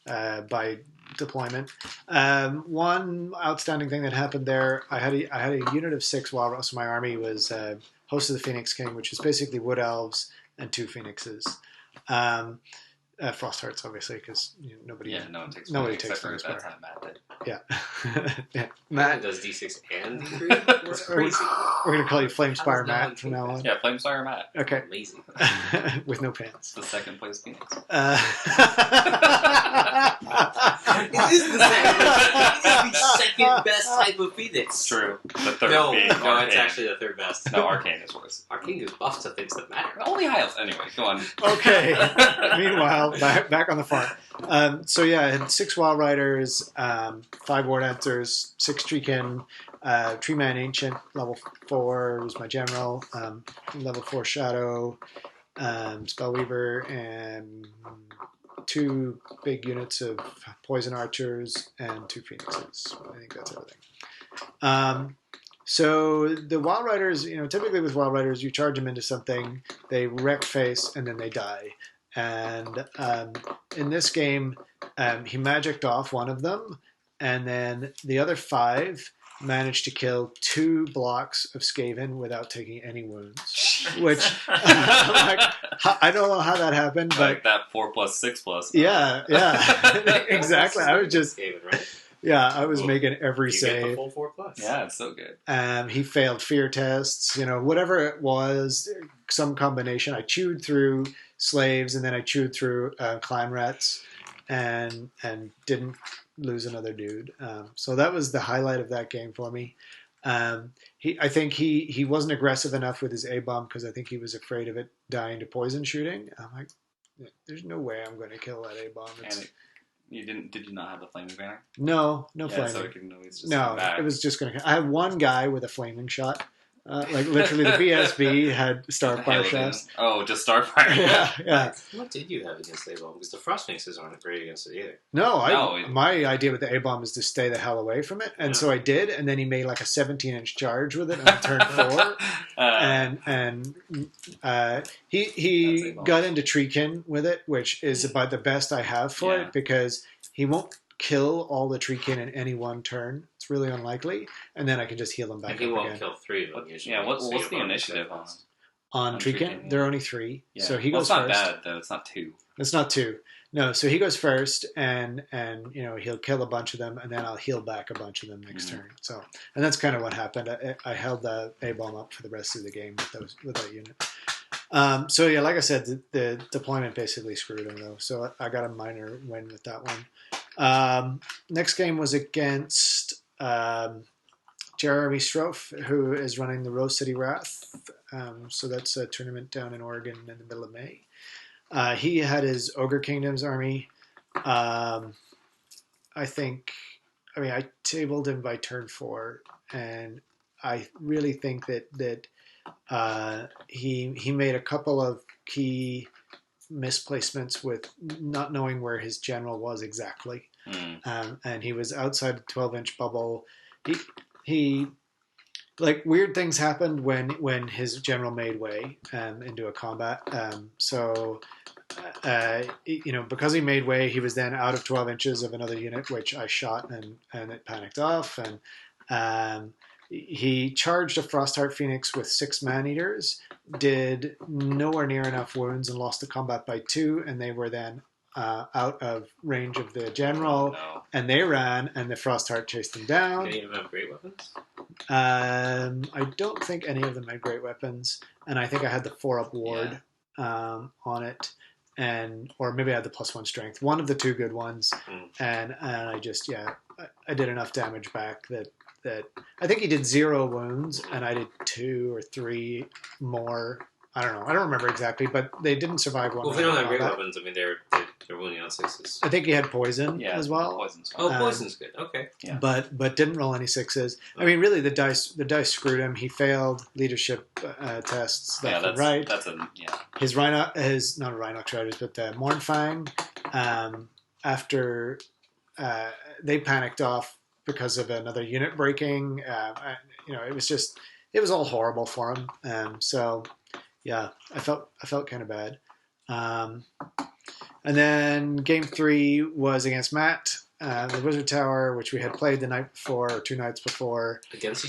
by deployment. One outstanding thing that happened there, I had a unit of 6 wild. So my army was Host of the Phoenix King, which is basically wood elves and 2 phoenixes. Frost Hearts, obviously, because nobody takes Phoenix That's how Matt did. Yeah. Yeah. Matt does D6 and D3. That's crazy. We're going to call you Flamespire How does Matt that from now on. Yeah, Flamespire Matt. Okay. Amazing. With no pants. The 2nd place Phoenix. It is the second best type of Phoenix. True. The third No, being it's Arcane. actually the 3rd best. No, Arcane is worse. Arcane is buff to things that matter. Only high elves. Anyway, go on. Okay. Meanwhile, back on the farm. So yeah, I had 6 Wild Riders, 5 War Dancers, 6 Treekin, Tree Man Ancient, level 4 was my general, level 4 Shadow, Spellweaver, and 2 big units of Poison Archers, and 2 Phoenixes. I think that's everything. So the Wild Riders, typically with Wild Riders, you charge them into something, they wreck face, and then they die. And in this game, he magicked off one of them, and then the other 5 managed to kill 2 blocks of Skaven without taking any wounds. Which, I don't know how that happened, but Like that 4+6+. yeah, exactly. I was just, David, right? I was making every You get the save. full 4+. Yeah, it's so good. He failed fear tests, whatever it was, some combination. I chewed through slaves, and then I chewed through clan rats, and didn't lose another dude. So that was the highlight of that game for me. I think he wasn't aggressive enough with his A-bomb because I think he was afraid of it dying to poison shooting. I'm like, there's no way I'm going to kill that A-bomb. Did you not have the flaming banner? No Yeah, flaming. so it can always just No, come back. it was just going to. I had one guy with a flaming shot, Like literally, the BSB had Starfire shafts. Oh, just Starfire. Yeah. What did you have against the A-bomb? Because the Frost Phoenixes aren't great against it either. No, my idea with the A-bomb is to stay the hell away from it, and so I did. And then he made like a 17-inch charge with it on turn 4, and he got into Treekin with it, which is about the best I have for it because he won't kill all the Treekin in any one turn. It's really unlikely, and then I can just heal him back. And he won't kill 3 of them usually. Yeah, what's the initiative on Treekin? There are only 3, so he goes first. It's not bad though. It's not 2. It's not 2. No, so he goes first, and he'll kill a bunch of them, and then I'll heal back a bunch of them next turn. So, and that's kind of what happened. I held the A-bomb up for the rest of the game with that unit. So yeah, like I said, the deployment basically screwed him though. So I got a minor win with that one. Next game was against Jeremy Strofe, who is running the Rose City Wrath. So that's a tournament down in Oregon in the middle of May. He had his Ogre Kingdoms army. I tabled him by turn 4, and I really think that he made a couple of key misplacements with not knowing where his general was exactly. And he was outside the 12-inch bubble. He like weird things happened when his general made way into a combat. Because he made way, he was then out of 12 inches of another unit, which I shot and it panicked off. And he charged a Frostheart Phoenix with 6 Man-Eaters, did nowhere near enough wounds, and lost the combat by 2, and they were then out of range of the general, and they ran, and the Frostheart chased them down. Did any of them have great weapons? I don't think any of them had great weapons, and I think I had the 4-up ward on it, or maybe I had the +1 strength, one of the 2 good ones, and I just I did enough damage back that I think he did 0 wounds, and I did 2 or 3 more. I don't know. I don't remember exactly, but they didn't survive one. Well, if they don't have great weapons, I mean, they're wounding on 6s. I think he had poison as well. Poison's fine. Poison's good. Okay. Yeah. But didn't roll any 6s. I mean, really, the dice screwed him. He failed leadership tests left and right. That's his not Rhinox Riders, but the Mornfang. After they panicked off because of another unit breaking. It was all horrible for him. So yeah, I felt kind of bad. And then game 3 was against Matt, the Wizard Tower, which we had played the night before or 2 nights before against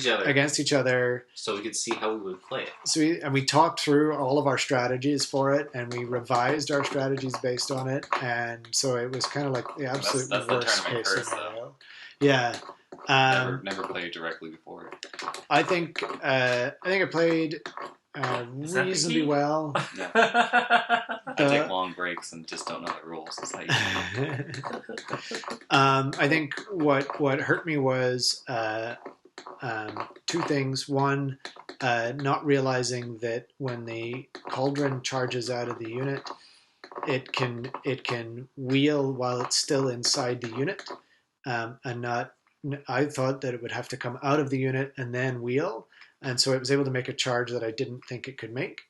each other, so we could see how we would play it. So we talked through all of our strategies for it, and we revised our strategies based on it, and so it was kind of like the absolute worst case scenario. Yeah. Never played directly before. I think I played reasonably well. Yeah. I take long breaks and just don't know the rules. It's like I think what hurt me was 2 things. One, not realizing that when the cauldron charges out of the unit, it can wheel while it's still inside the unit, and not. I thought that it would have to come out of the unit and then wheel, and so it was able to make a charge that I didn't think it could make.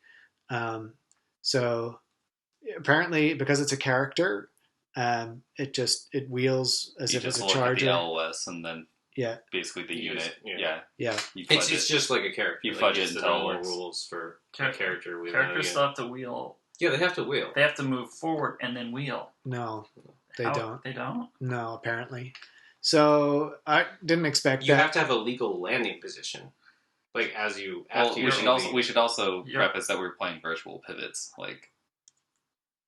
So apparently, because it's a character, it wheels as if it's a charger. You just look at the LOS and then basically the unit. It's just like a character. You fudge it the until normal it works. rules for a character. Characters still have to wheel. Yeah, they have to wheel. They have to move forward and then wheel. No, they don't. They don't? No, apparently. So I didn't expect that. You have to have a legal landing position. Like we should also preface that we're playing virtual pivots. Like,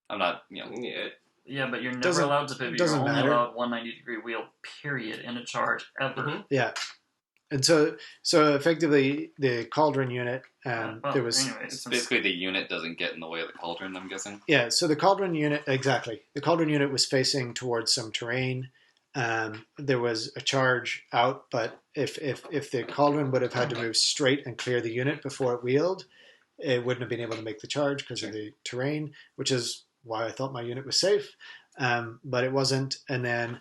I'm not, Yeah, but you're never allowed to pivot. You're only allowed 190-degree wheel, period, in a charge ever. Mm-hmm. Yeah. And so effectively, the cauldron unit, there was... Anyways, basically the unit doesn't get in the way of the cauldron, I'm guessing. Yeah, so the cauldron unit, exactly. The cauldron unit was facing towards some terrain. There was a charge out, but if the cauldron would have had to move straight and clear the unit before it wheeled, it wouldn't have been able to make the charge because of the terrain, which is why I thought my unit was safe. But it wasn't. And then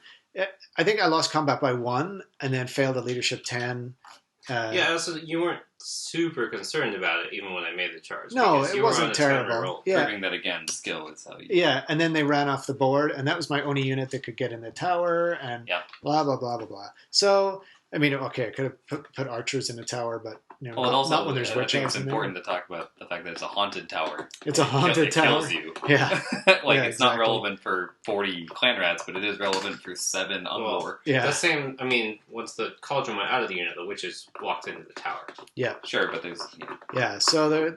I think I lost combat by 1 and then failed a leadership 10 Also, you weren't super concerned about it even when I made the charge. No, because it you were wasn't on a 10 terrible. roll. Yeah. Proving that again, skill is how you. Yeah, and then they ran off the board, and that was my only unit that could get in the tower, and blah blah blah blah blah. So I mean, okay, I could have put archers in the tower, but not when there's witch elves in there. It's important to talk about the fact that it's a haunted tower. It's a haunted tower. It kills you. Yeah, it's not relevant for 40 clan rats, but it is relevant for 7 Ungor. Yeah, the same. I mean, once the cauldron went out of the unit, the witches walked into the tower. Yeah, sure, but there's So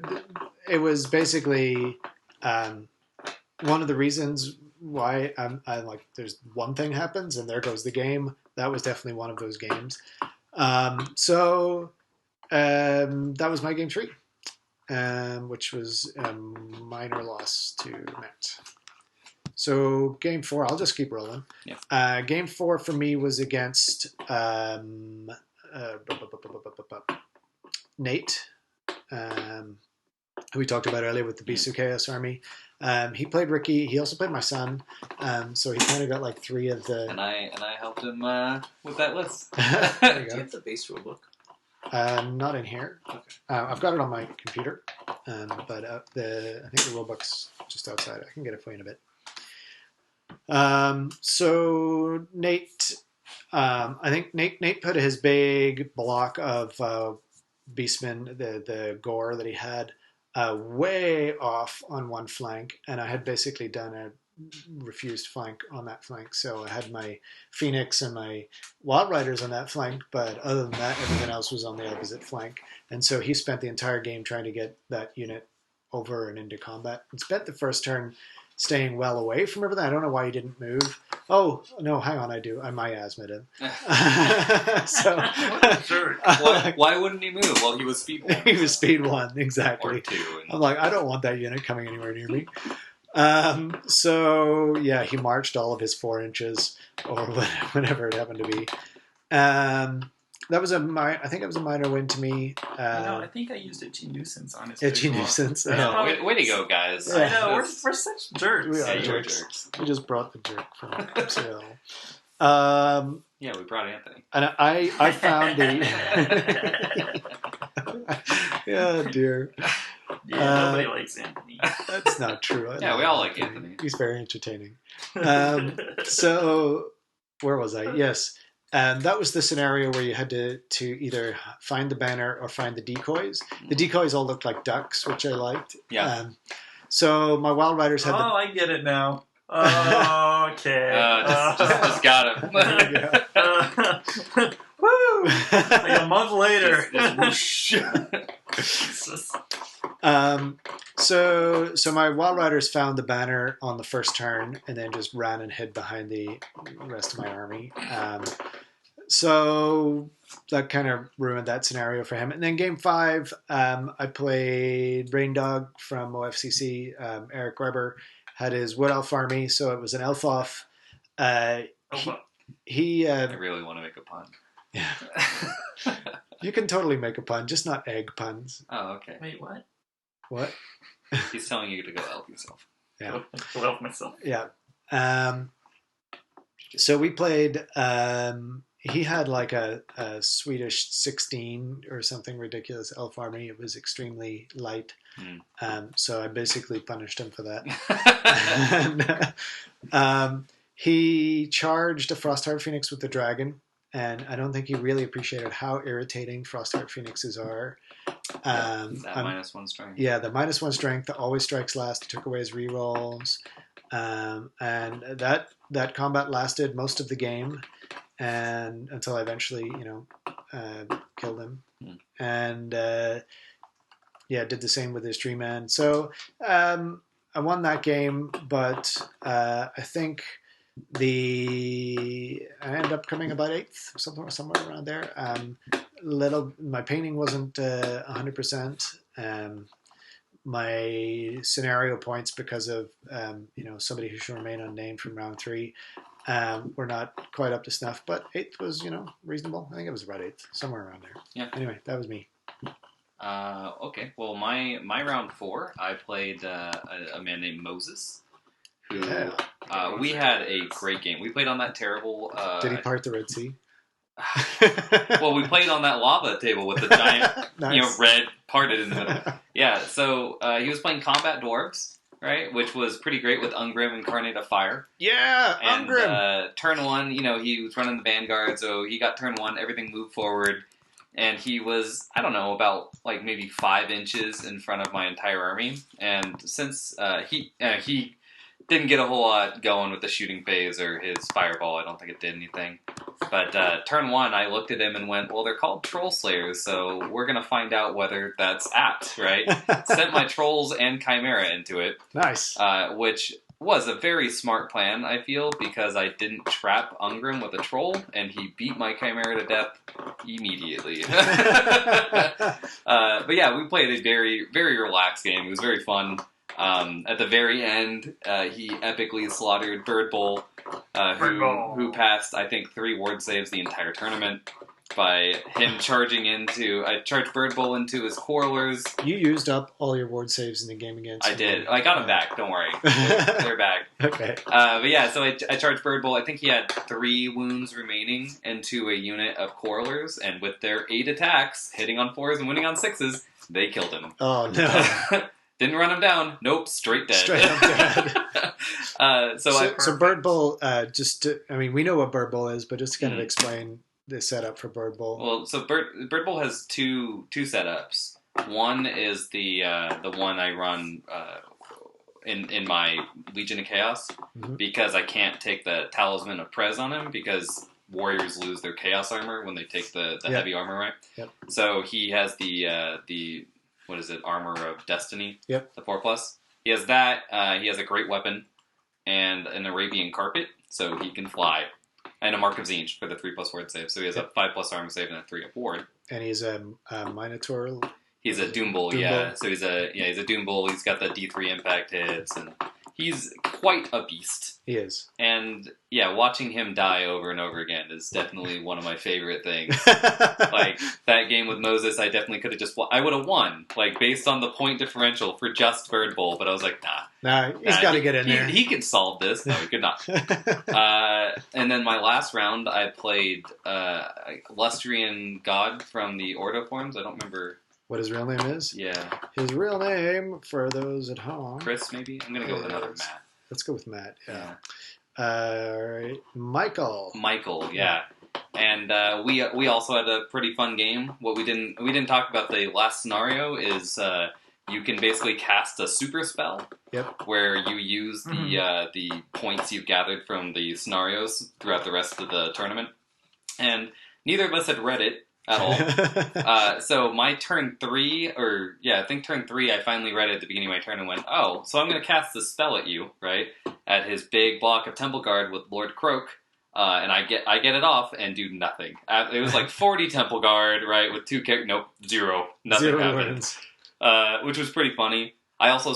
it was basically one of the reasons why I like. There's one thing happens, and there goes the game. That was definitely one of those games. That was my game 3, which was a minor loss to Matt. So game 4, I'll just keep rolling. Yeah. Game 4 for me was against Nate, who we talked about earlier with the Beast of Chaos army. He played Ricky. He also played my son. So he kind of got like 3 of the. And I helped him with that list. There you Do you have the base rule book? Not in here. Okay. I've got it on my computer, but I think the rulebook's just outside. I can get it for you in a bit. So Nate, I think Nate put his big block of beastmen, the gore that he had, way off on one flank, and I had basically done a refused flank on that flank. So I had my Phoenix and my Wild Riders on that flank, but other than that, everything else was on the opposite flank. And so he spent the entire game trying to get that unit over and into combat, and spent the first turn staying well away from everything. I don't know why he didn't move. Oh, no, hang on, I do. I miasmed him. So, Sure. Why wouldn't he move? Well, he was speed 1. He was speed 1, exactly. Or 2. I'm like, I don't want that unit coming anywhere near me. So, yeah, he marched all of his 4 inches, or whatever it happened to be. That was I think it was a minor win to me. I think I used Itchy Nuisance on his Itchy Nuisance. Way to go, guys. I know, we're such jerks. We are jerks. jerks. We just brought the jerk from Seattle. Yeah, we brought Anthony. And I found the... Yeah, dear. Yeah, nobody likes Anthony. That's not true. Yeah, we all like Anthony. He's very entertaining. So, where was I? Yes. That was the scenario where you had to either find the banner or find the decoys. The decoys all looked like ducks, which I liked. Yeah. So my Wild Riders had I get it now. Okay. Just got him. Woo! Like a month later. So my Wild Riders found the banner on the first turn and then just ran and hid behind the rest of my army. So that kind of ruined that scenario for him. And then game 5, I played Rain Dog from OFCC. Eric Weber had his Wood Elf army, so it was an Elf off. He I really want to make a pun. Yeah. You can totally make a pun, just not egg puns. Oh, okay. Wait, what? What? He's telling you to go elf yourself. Yeah. Go help myself. Yeah. So we played... he had like a Swedish 16 or something ridiculous elf army. It was extremely light. So I basically punished him for that. And, he charged a Frostheart Phoenix with the dragon, and I don't think he really appreciated how irritating Frostheart Phoenixes are. That -1 strength. Yeah, the -1 strength that always strikes last, took away his rerolls. And that combat lasted most of the game, and until I eventually, killed him. And did the same with his Tree Man. So I won that game, but I think I ended up coming about 8th, somewhere around there. My painting wasn't 100%. My scenario points, because of somebody who should remain unnamed from round 3, were not quite up to snuff. But 8th was reasonable. I think it was about 8th, somewhere around there. Yeah. Anyway, that was me. Okay. Well, my round 4, I played a man named Moses. Who we had a great game. We played on that terrible. Did he part the Red Sea? Well, we played on that lava table with the giant, Nice. red parted in the middle. Yeah, so he was playing combat dwarves, right? Which was pretty great with Ungrim Incarnate of Fire. Yeah, And Ungrim. turn 1, he was running the Vanguard, so he got turn 1, everything moved forward, and he was, I don't know, about like maybe 5 inches in front of my entire army. And since he didn't get a whole lot going with the shooting phase or his fireball, I don't think it did anything. But turn 1, I looked at him and went, well, they're called Troll Slayers, so we're going to find out whether that's apt, right? Sent my Trolls and Chimera into it. Nice. Which was a very smart plan, I feel, because I didn't trap Ungrim with a Troll, and he beat my Chimera to death immediately. But yeah, we played a very, very relaxed game. It was very fun. At the very end, he epically slaughtered Bird Bowl, who passed, I think, 3 ward saves the entire tournament by him charging into... I charged Bird Bowl into his Quarrelers. You used up all your ward saves in the game against I did. I got them back, don't worry. They're back. Okay. But yeah, so I charged Bird Bowl. I think he had 3 wounds remaining into a unit of Quarrelers, and with their 8 attacks, hitting on 4s and winning on 6s, they killed him. Oh, no. Didn't run him down. Nope, straight dead. Straight up dead. So Bird Bowl, we know what Bird Bowl is, but just to kind of explain the setup for Bird Bowl. Well, so Bird Bowl has two setups. One is the one I run in my Legion of Chaos, because I can't take the Talisman of Prez on him, because warriors lose their Chaos armor when they take the heavy armor, right? Yep. So he has the what is it? Armor of Destiny. Yep. The 4+. He has that. He has a great weapon and an Arabian Carpet, so he can fly, and a Mark of Zinj for the 3+ ward save. So he has a 5+ armor save and a 3 up ward. And he's a Minotaur. He's a Doom Bull, yeah. So he's a Doom Bull. He's got the D3 impact hits, and he's quite a beast. He is. And yeah, watching him die over and over again is definitely one of my favorite things. Like that game with Moses, I definitely could have I would have won, like based on the point differential for just Bird Bowl, but I was like, nah. He's got to get in there. He can solve this. No, he could not. And then my last round, I played Lustrian God from the Ordo forms. I don't remember what his real name is. Yeah, his real name for those at home. Chris, maybe. I'm gonna go with another Matt. Let's go with Matt. Yeah. All right, Michael. Yeah. And we also had a pretty fun game. What we didn't talk about the last scenario is you can basically cast a super spell. Yep. Where you use the points you've gathered from the scenarios throughout the rest of the tournament. And neither of us had read it at all. So my turn 3, I think turn 3, I finally read it at the beginning of my turn and went, oh, so I'm going to cast this spell at you, right? At his big block of Temple Guard with Lord Croak. And I get it off and do nothing. It was like 40 Temple Guard, right, with 2 characters. Nope, 0. Nothing happened. Which was pretty funny. I also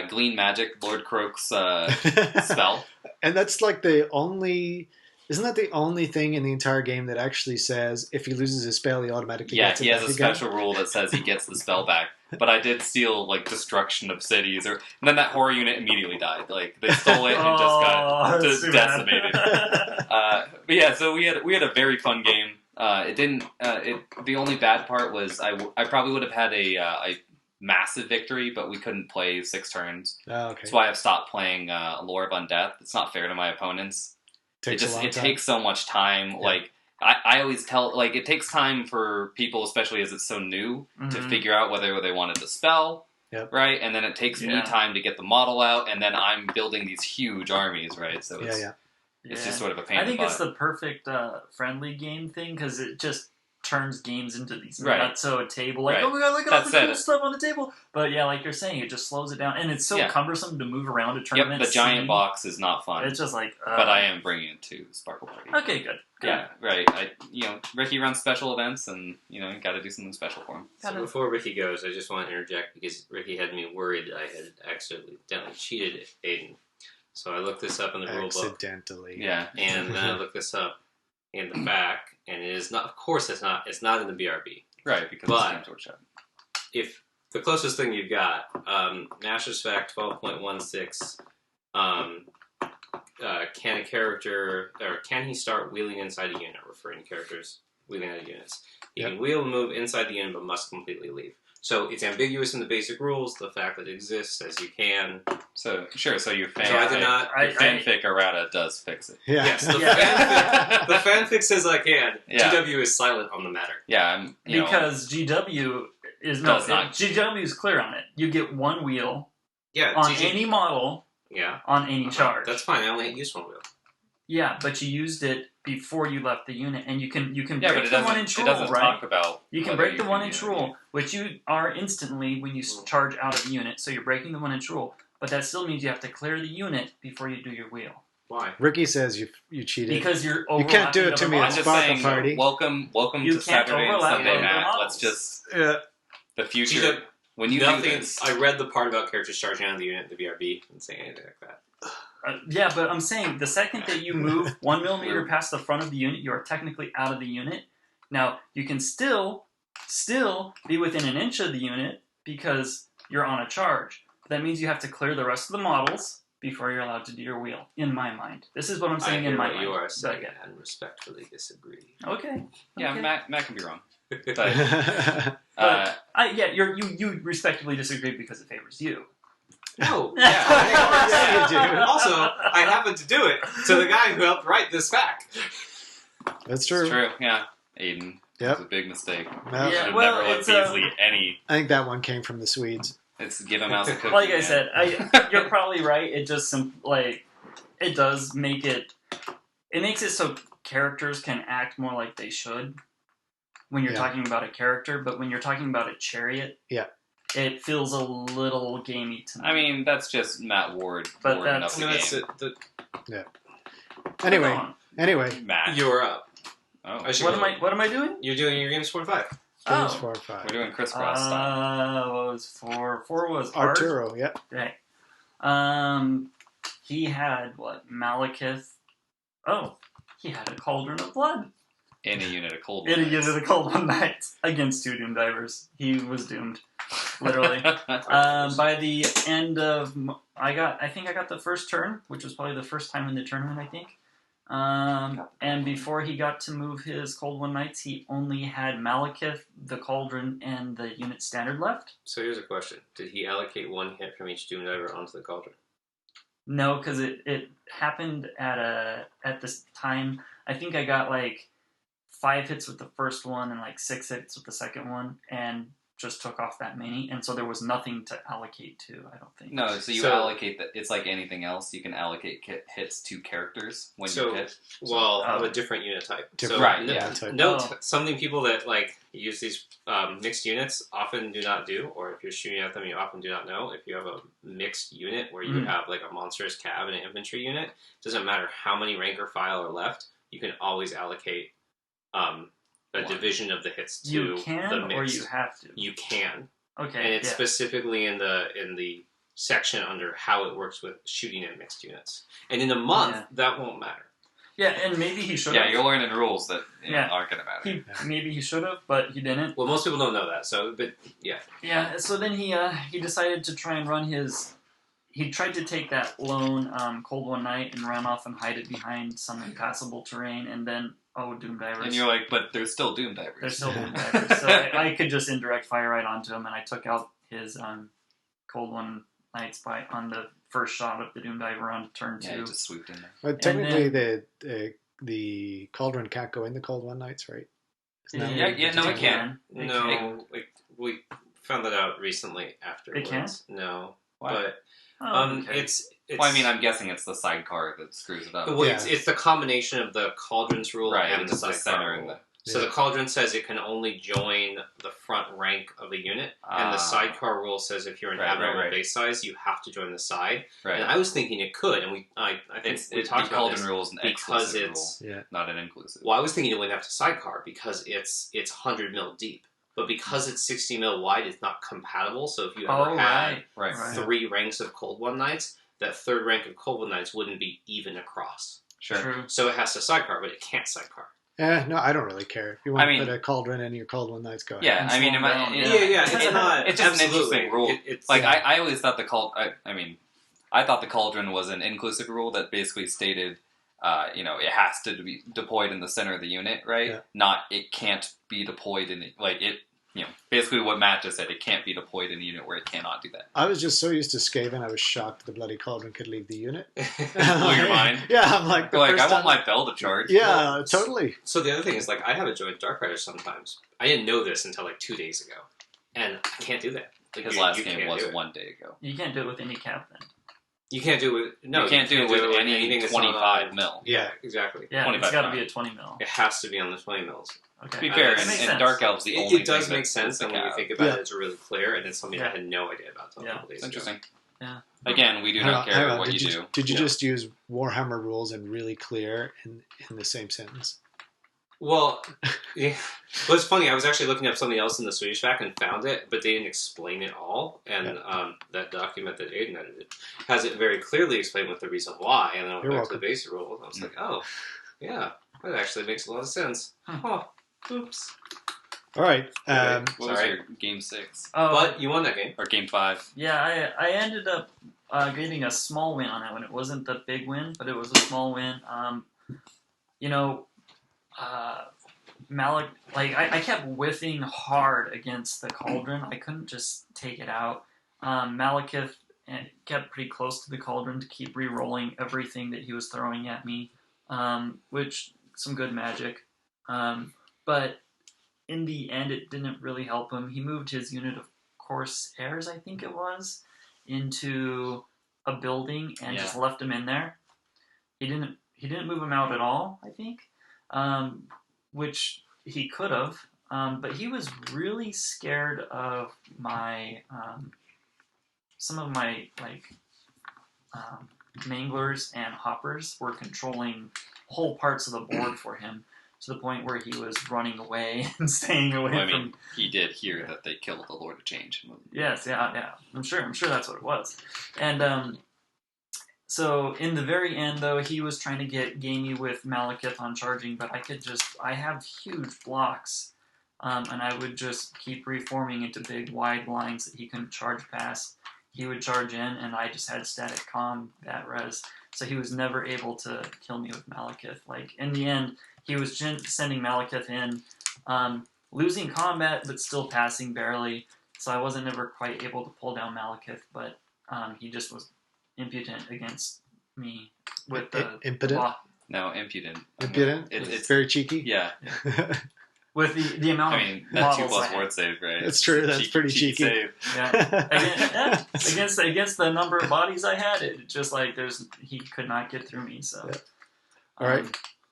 Glean Magic, Lord Croak's spell. And that's like the only... Isn't that the only thing in the entire game that actually says if he loses his spell, he automatically gets it back? Yeah, he has a special rule that says he gets the spell back. But I did steal, like, Destruction of Cities, and then that horror unit immediately died. Like, they stole it and just got decimated. But yeah, so we had a very fun game. The only bad part was I probably would have had a massive victory, but we couldn't play 6 turns. Oh, okay. That's why I've stopped playing Lore of Undeath. It's not fair to my opponents. It takes so much time. Yeah. Like I always tell, like it takes time for people, especially as it's so new, to figure out whether they wanted to spell, right? And then it takes me time to get the model out, and then I'm building these huge armies, right? So it's just sort of a pain. I think it's the perfect friendly game thing because it just turns games into these nutso table. Like, oh my god, look at all the cool stuff on the table. But yeah, like you're saying, it just slows it down. And it's so cumbersome to move around a tournament. Yep, the giant box is not fun. It's just like... but I am bringing it to Sparkle Party. Okay, good. Yeah, right. Ricky runs special events, and, you got to do something special for him. So before Ricky goes, I just want to interject, because Ricky had me worried I had accidentally cheated Aiden. So I looked this up in the rule book. Accidentally. Yeah. And then I looked this up in the back, and it is not, of course it's not in the BRB. Right, because it's Games Workshop. If the closest thing you've got, Master's Fact 12.16, can a character, or can he start wheeling inside a unit, referring to characters wheeling out of units. He can wheel and move inside the unit, but must completely leave. So it's ambiguous in the basic rules. The fact that it exists says you can. So sure. So your fanfic errata does fix it. Yeah. Yes, the fanfic says I can. Yeah. GW is silent on the matter. Yeah, because GW is GW is clear on it. You get one wheel on any model on any charge. That's fine. I only used one wheel. Yeah, but you used it before you left the unit, and you can break the 1-inch rule, it doesn't right? Talk about you can break the 1-inch rule, which you are instantly when you charge out of the unit. So you're breaking the 1-inch rule, but that still means you have to clear the unit before you do your wheel. Why? Ricky says you cheated. Because you're you can't do it to me at Sparkle Party. Welcome to Saturday and Sunday, Matt. Let's just the future. When you do this, I read the part about characters charging out of the unit, the BRB, and saying anything like that. Yeah, but I'm saying the second that you move 1 millimeter past the front of the unit, you are technically out of the unit. Now, you can still be within 1 inch of the unit because you're on a charge. That means you have to clear the rest of the models before you're allowed to do your wheel, in my mind. This is what I'm saying in my mind. You are saying and respectfully disagree. Okay. Yeah, Matt can be wrong. You respectively disagree because it favors you. No. Yeah, you do. Also, I happen to do it to the guy who helped write this fact. That's true. It's true, yeah. Aiden. Yep. It was a big mistake. Well, Should have never let Beasley any... I think that one came from the Swedes. It's give him out a cookie. Like I said, you're probably right. It just it does make it... It makes it so characters can act more like they should when you're talking about a character, but when you're talking about a chariot... Yeah. It feels a little gamey to me. I mean, that's just Matt Ward. But that's the game. Yeah. Anyway, Matt, you're up. Oh, what am I doing? You're doing your games 4 and 5. Games 4 and 5. We're doing crisscross stuff. What was 4? 4 was Arturo. Yep. Okay. He had Malekith. Oh, he had a Cauldron of Blood. In a unit of Cold One Knights against 2 Doom Divers. He was doomed. Literally. By the end of... I think I got the first turn, which was probably the first time in the tournament, I think. And before he got to move his Cold One Knights, he only had Malekith, the Cauldron, and the unit standard left. So here's a question. Did he allocate 1 hit from each Doom Diver onto the Cauldron? No, because it happened at this time. I think I got 5 hits with the first one and 6 hits with the second one, and just took off that many, and so there was nothing to allocate to, I don't think. No, so you allocate that. It's like anything else. You can allocate hits to characters when you hit. Of a different unit type. Note something people that use these mixed units often do not do, or if you're shooting at them, you often do not know. If you have a mixed unit where you have a monstrous cav and an infantry unit, it doesn't matter how many rank or file are left, you can always allocate a division of the hits to you can, the mixed. Or you have to. You can. Okay. And it's specifically in the section under how it works with shooting at mixed units. And in a month, that won't matter. Yeah, and maybe he should have. Yeah, you're learning rules that aren't going to matter. Maybe he should have, but he didn't. Well, most people don't know that. So, but yeah. Yeah. So then he decided to try and run his. He tried to take that lone Cold One Knight and run off and hide it behind some impassable terrain, and then Doom Divers. And you're like, but there's still Doom Divers. There's still Doom Divers. So I could just indirect fire right onto him, and I took out his Cold One Knights on the first shot of the Doom Diver on turn 2. Yeah, just swooped in there. But technically, the Cauldron can't go in the Cold One Knights, right? No, it can. No, we found that out recently afterwards. It can? No. Why? But okay. it's well, I mean, I'm guessing it's the sidecar that screws it up. Well, it's the combination of the Cauldron's rule and the sidecar rule. So the Cauldron says it can only join the front rank of a unit, and the sidecar rule says if you're an abnormal base size, you have to join the side. Right. And I was thinking it could, and I think we talked about this rules an because it's not an inclusive. Well, I was thinking it wouldn't have to sidecar because it's 100 mil deep. But because it's 60 mil wide, it's not compatible. So if you ever had 3 ranks of Cold One Knights, that third rank of Cold One Knights wouldn't be even across. Sure. True. So it has to sidecar, but it can't sidecar. No, I don't really care. If you want to put a Cauldron in your Cold One Knights, go ahead. Yeah, I mean, it's not. It's just an interesting rule. It's I always thought the I thought the Cauldron was an inclusive rule that basically stated, it has to be deployed in the center of the unit, right? Yeah. Not it can't be deployed in basically what Matt just said. It can't be deployed in a unit where it cannot do that. I was just so used to Skaven, I was shocked the bloody Cauldron could leave the unit. Blew your mind? Yeah, I'm like, I want my bell to charge. Yeah, totally. So the other thing is, like, I have a joint Dark Rider sometimes. I didn't know this until like 2 days ago, and I can't do that. Like, His last game was 1 day ago. You can't do it with any cap then. You can't do it with you can't do it with anything 25 mil. Yeah, exactly. Yeah, 25 it's got to be a 20 mil. It has to be on the 20 mils. Okay. To be fair, and Dark Elves the only It does thing make sense, and when you think about it, it's really clear, and it's something I had no idea about until a couple days It's interesting. ago. Yeah. Again, we do not care what you do. Did you just use Warhammer rules and really clear in the same sentence? Well, yeah. Well, it's funny. I was actually looking up something else in the Swedish fact and found it, but they didn't explain it all. And that document that Aiden edited has it very clearly explained with the reason why. And then I went back to the basic rules. I was like, oh, yeah, that actually makes a lot of sense. Oh, oops. All right. What was your game 6? Oh, But you won that game. Or game 5? Yeah, I ended up getting a small win on that one. It wasn't the big win, but it was a small win. Malik, I kept whiffing hard against the Cauldron. I couldn't just take it out. Malekith kept pretty close to the Cauldron to keep re-rolling everything that he was throwing at me, which, some good magic. But in the end, it didn't really help him. He moved his unit of Corsairs, I think it was, into a building and just left him in there. He didn't move him out at all, I think. Which he could have, but he was really scared of my some of my manglers and hoppers were controlling whole parts of the board for him to the point where he was running away and staying away from. He did hear that they killed the Lord of Change. Yes, yeah. I'm sure that's what it was, and. So in the very end, though, he was trying to get gamey with Malekith on charging, but I have huge blocks, and I would just keep reforming into big, wide lines that he couldn't charge past. He would charge in, and I just had static combat res, so he was never able to kill me with Malekith. In the end, he was sending Malekith in, losing combat, but still passing barely, so I wasn't ever quite able to pull down Malekith, but he just was impotent against me with the impotent. No, impudent. Impudent. It's very cheeky. Yeah. With the amount of that models 2+ word save, right? That's true. That's pretty cheeky. Save. Yeah. Against the number of bodies I had, it just he could not get through me. So. Yeah. All right.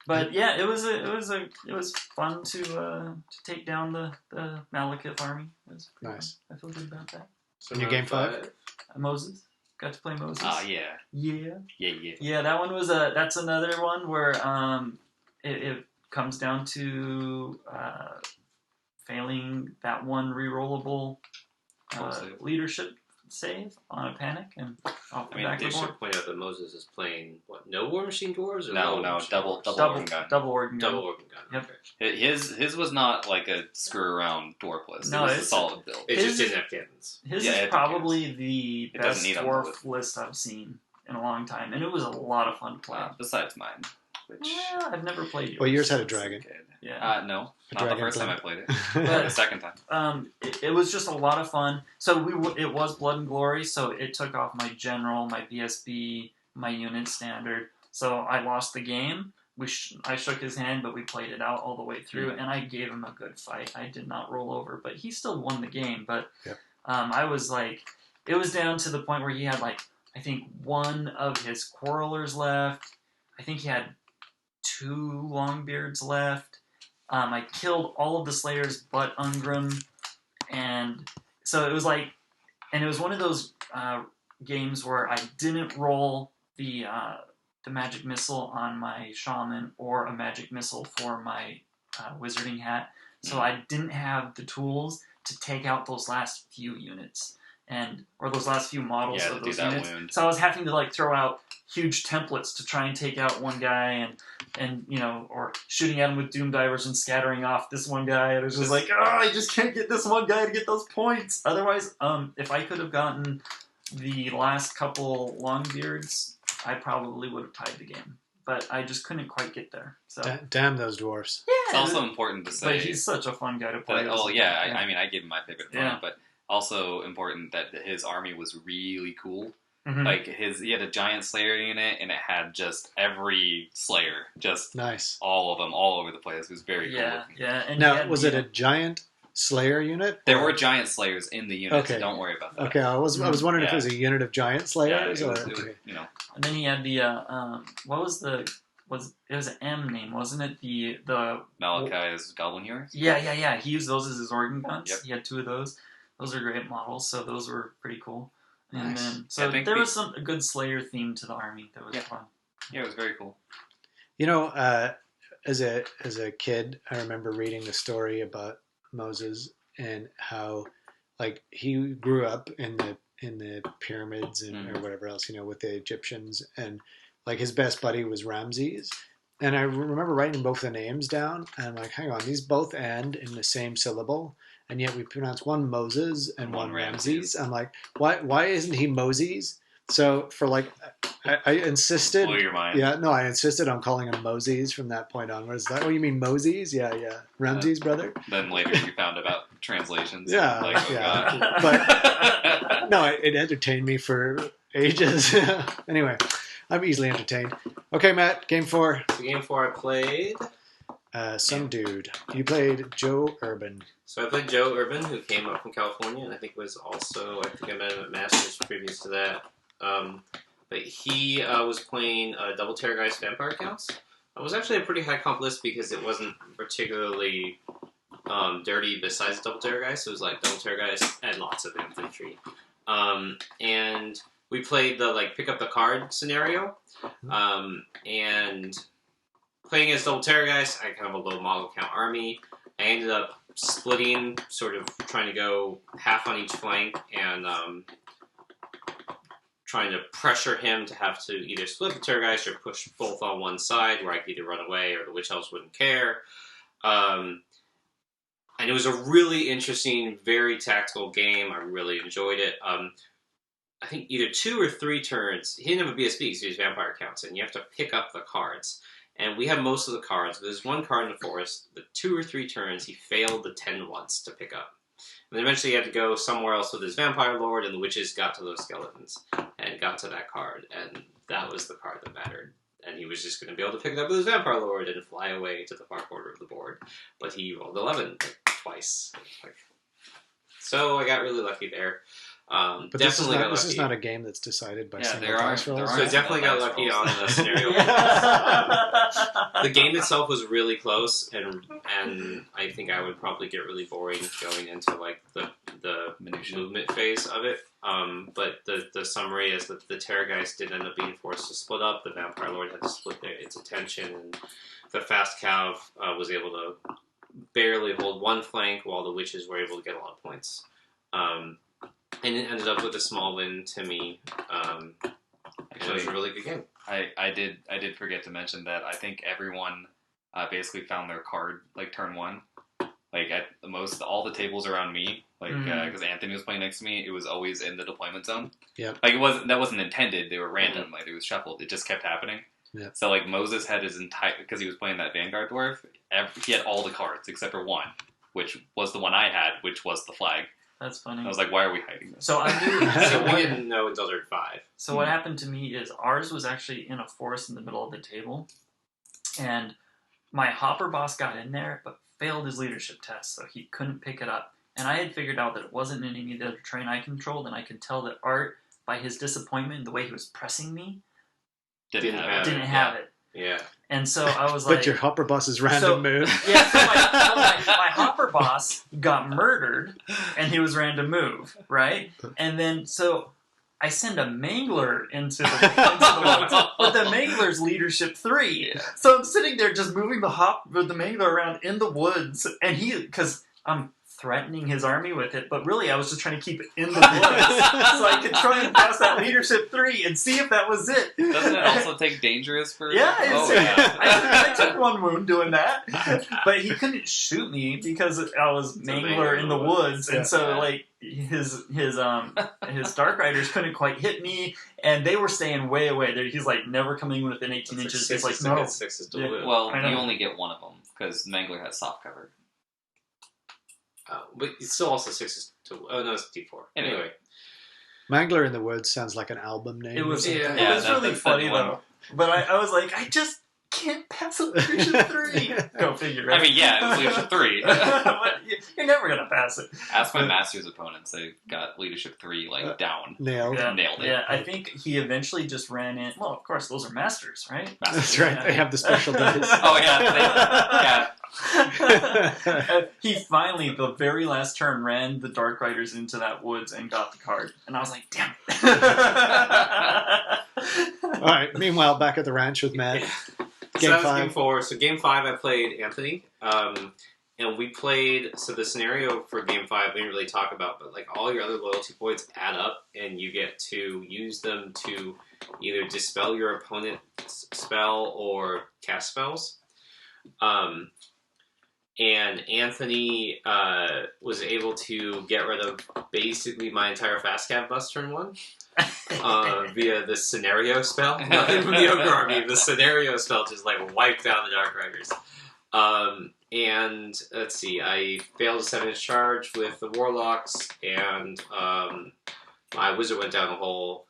But yeah, it was fun to take down the Malekith army. It was nice. Fun. I feel good about that. So your game 5? Moses. Got to play Moses. Oh, yeah. Yeah. Yeah. Yeah, that one was that's another one where it comes down to failing that one rerollable leadership save on a panic and off the back of the board. They should point out that Moses is playing, no War Machine Dwarves? Or no, double organ gun. Double organ gun. Double organ gun. Yep. Okay. His was not like a screw around dwarf list. No, it was a solid build. It just didn't have cannons. His is probably the best dwarf list I've seen in a long time, and it was a lot of fun to play. Besides mine, which I've never played yours. Well, yours had a dragon. Yeah. No, not the first time I played it. But the second time. It was just a lot of fun. So it was Blood and Glory, so it took off my general, my BSB, my unit standard. So I lost the game. I shook his hand, but we played it out all the way through, and I gave him a good fight. I did not roll over, but he still won the game. But I was it was down to the point where he had I think one of his quarrelers left. I think he had 2 Longbeards left. I killed all of the Slayers but Ungrim, and so it was and it was one of those games where I didn't roll the magic missile on my shaman or a magic missile for my wizarding hat, so I didn't have the tools to take out those last few units or those last few models of those units. Wound. So I was having to throw out huge templates to try and take out one guy and or shooting at him with doom divers and scattering off this one guy. It was just I just can't get this one guy to get those points. Otherwise, if I could have gotten the last couple Longbeards, I probably would have tied the game. But I just couldn't quite get there. So Damn those dwarves. yeah, It's also important to say. But he's such a fun guy to play. I mean, I gave him my favorite opponent, Yeah. but also important that his army was really cool. Mhm. Like he had a giant Slayer unit, and it had just every Slayer, just Nice. all of them, all over the place. It was very cool looking. Yeah. And Now, was it a giant Slayer unit? There were giant Slayers in the unit, Okay. so don't worry about that. Okay, I was wondering if it was a unit of giant Slayers Yeah, or it was, okay. you know. And then he had the what was it was an M name, wasn't it? The Malachi's Goblin Heroes. Yeah. He used those as his organ guns. Yep. He had 2 of those. Those are great models, so those were pretty cool. And Nice. then so there was a good Slayer theme to the army that was fun. Yeah, it was very cool. You know, as a kid, I remember reading the story about Moses and how, like, he grew up in the pyramids and or whatever else, you know, with the Egyptians, and like his best buddy was Ramses. And I remember writing both the names down, and I'm like, hang on, these both end in the same syllable, and yet we pronounce one Moses and one Ramses. I'm like, why isn't he Moses? So for like, I insisted. Blow your mind. Yeah, no, I insisted on calling him Moses from that point onwards. Like, oh, you mean Moses? Yeah. Ramses, brother. Then later you found about translations. Yeah, Like, oh yeah. God. But no, it entertained me for ages. Anyway, I'm easily entertained. Okay, Matt, game 4. So game 4 I played. Some dude. You played Joe Urban. So I played Joe Urban, who came up from California, and I think I met him at Masters previous to that. But he was playing Double Terrorgeist Vampire Counts. It was actually a pretty high comp list because it wasn't particularly dirty besides Double Terrorgeist. It was like Double Terrorgeist and lots of infantry. And we played the pick up the card scenario. And playing as Double Terrorgeist, I kind of a low model count army. I ended up splitting, sort of trying to go half on each flank and trying to pressure him to have to either split the Terrorgeist or push both on one side where I could either run away or the Witch Elves wouldn't care. And it was a really interesting, very tactical game. I really enjoyed it. I think either 2 or 3 turns, he didn't have a BSB because he was Vampire Counts, and you have to pick up the cards. And we have most of the cards. There's one card in the forest. The 2 or 3 turns, he failed the 10 once to pick up. And then eventually he had to go somewhere else with his Vampire Lord, and the witches got to those skeletons and got to that card. And that was the card that mattered. And he was just going to be able to pick it up with his Vampire Lord and fly away to the far corner of the board. But he rolled 11 twice. So I got really lucky there. But this is not a game that's decided by single dice rolls. So I definitely got lucky on the scenario. The game itself was really close, and I think I would probably get really boring going into like the movement phase of it. But the summary is that the Terrorgeist did end up being forced to split up. The Vampire Lord had to split its attention, and the Fast Cav was able to barely hold one flank, while the Witches were able to get a lot of points. And it ended up with a small win to me. Actually, it was a really good game. I did forget to mention that I think everyone basically found their card like turn 1. Like at the most, all the tables around me, like because Anthony was playing next to me, it was always in the deployment zone. Yeah, like that wasn't intended. They were random. Like it was shuffled. It just kept happening. Yeah. So like Moses had his entire, because he was playing that Vanguard Dwarf. He had all the cards except for one, which was the one I had, which was the flag. That's funny. I was like, why are we hiding this? So I knew. So we didn't know until turn 5. So what happened to me is ours was actually in a forest in the middle of the table, and my hopper boss got in there but failed his leadership test, so he couldn't pick it up. And I had figured out that it wasn't in any of the other terrain I controlled, and I could tell that Art, by his disappointment, the way he was pressing me, didn't have it. Yeah. And so I was like... But your hopper boss's random move. Yeah, so my hopper boss got murdered, and he was random move, right? And then, so I send a Mangler into the woods, but the Mangler's leadership 3. Yeah. So I'm sitting there just moving the Mangler around in the woods, and because I'm threatening his army with it, but really I was just trying to keep it in the woods so I could try and pass that leadership 3 and see if that was it. Doesn't it also take dangerous for? Yeah, yeah. I took 1 wound doing that, but he couldn't shoot me because I was Mangler in the woods, and so like his Dark Riders couldn't quite hit me, and they were staying way away. He's like never coming within 18 inches. He's like, no. 6 is diluted. Well, you only get one of them because Mangler has soft cover. But it's still also 6 is no, it's D4. Anyway. Mangler in the Woods sounds like an album name. It was that's really funny though. But I was like, I just can't pass a leadership 3. Go figure. Right? I mean, yeah, it was leadership 3. But you're never gonna pass it. Ask my Masters opponents; they got leadership 3 down. Nailed. Yeah, Nailed it. Yeah, I think he eventually just ran in. Well, of course, those are masters, right? That's right. They have the special dice. Oh yeah. He finally, the very last turn, ran the Dark Riders into that woods and got the card. And I was like, damn it. All right. Meanwhile, back at the ranch with Matt. So that was game 4. So game 5, I played Anthony. And we played, so the scenario for game 5 we didn't really talk about, but like all your other loyalty points add up and you get to use them to either dispel your opponent's spell or cast spells. And Anthony was able to get rid of basically my entire fast cab bus turn 1 via the scenario spell. Nothing from the Ogre Army. The scenario spell just like wiped out the Dark Riders. And let's see, I failed a 7-inch charge with the Warlocks, and my Wizard went down a hole.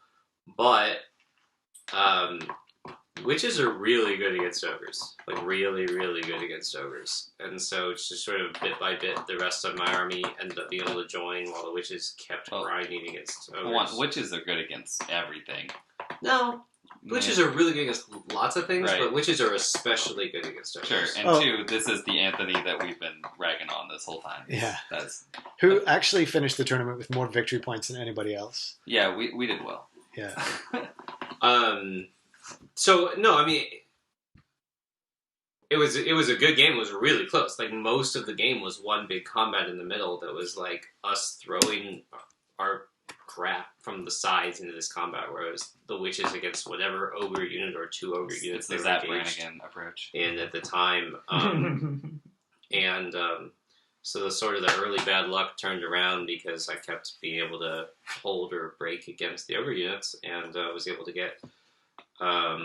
But Witches are really good against ogres. Like, really, really good against ogres. And so, it's just sort of bit by bit, the rest of my army ended up being able to join while the witches kept grinding against ogres. Witches are good against everything. No. Witches are really good against lots of things, right. But witches are especially good against ogres. Sure, and 2, this is the Anthony that we've been ragging on this whole time. Yeah. Who actually finished the tournament with more victory points than anybody else. Yeah, we did well. Yeah. So no, I mean, it was a good game. It was really close. Like most of the game was one big combat in the middle that was like us throwing our crap from the sides into this combat, where it was the witches against whatever ogre unit or 2 ogre units. It's the Zap Brannigan approach. And at the time, so the sort of the early bad luck turned around because I kept being able to hold or break against the ogre units, and was able to get a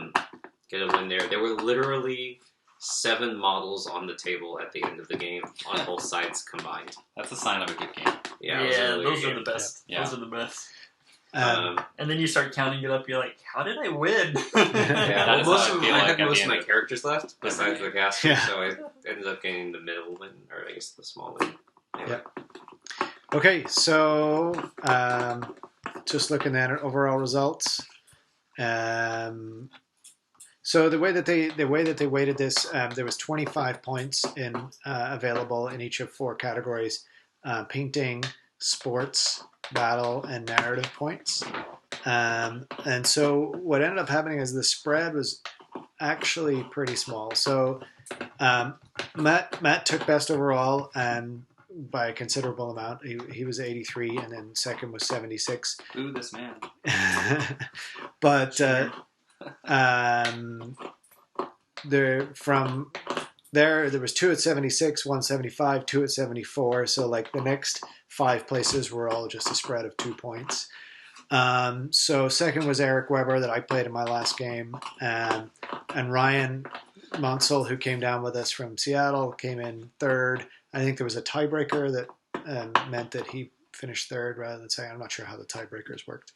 win there. There were literally 7 models on the table at the end of the game on both sides combined. That's a sign of a good game. Yeah, those are the best. Yeah. Those are the best. And then you start counting it up. You're like, "How did I win?" I had most of my characters left besides the caster, so I ended up getting the middle win, or I guess the small win. Yeah. Okay, so just looking at overall results. So the way that they weighted this, there was 25 points available in each of 4 categories: painting, sports, battle, and narrative points. And so what ended up happening is the spread was actually pretty small. So Matt took best overall, and by a considerable amount. He was 83, and then second was 76. Ooh, this man. But there was 2 at 76, 1 75, 2 at 74. So like the next 5 places were all just a spread of 2 points. So second was Eric Weber that I played in my last game, and Ryan Monsell, who came down with us from Seattle, came in third. I think there was a tiebreaker that meant that he finished third rather than second. I'm not sure how the tiebreakers worked.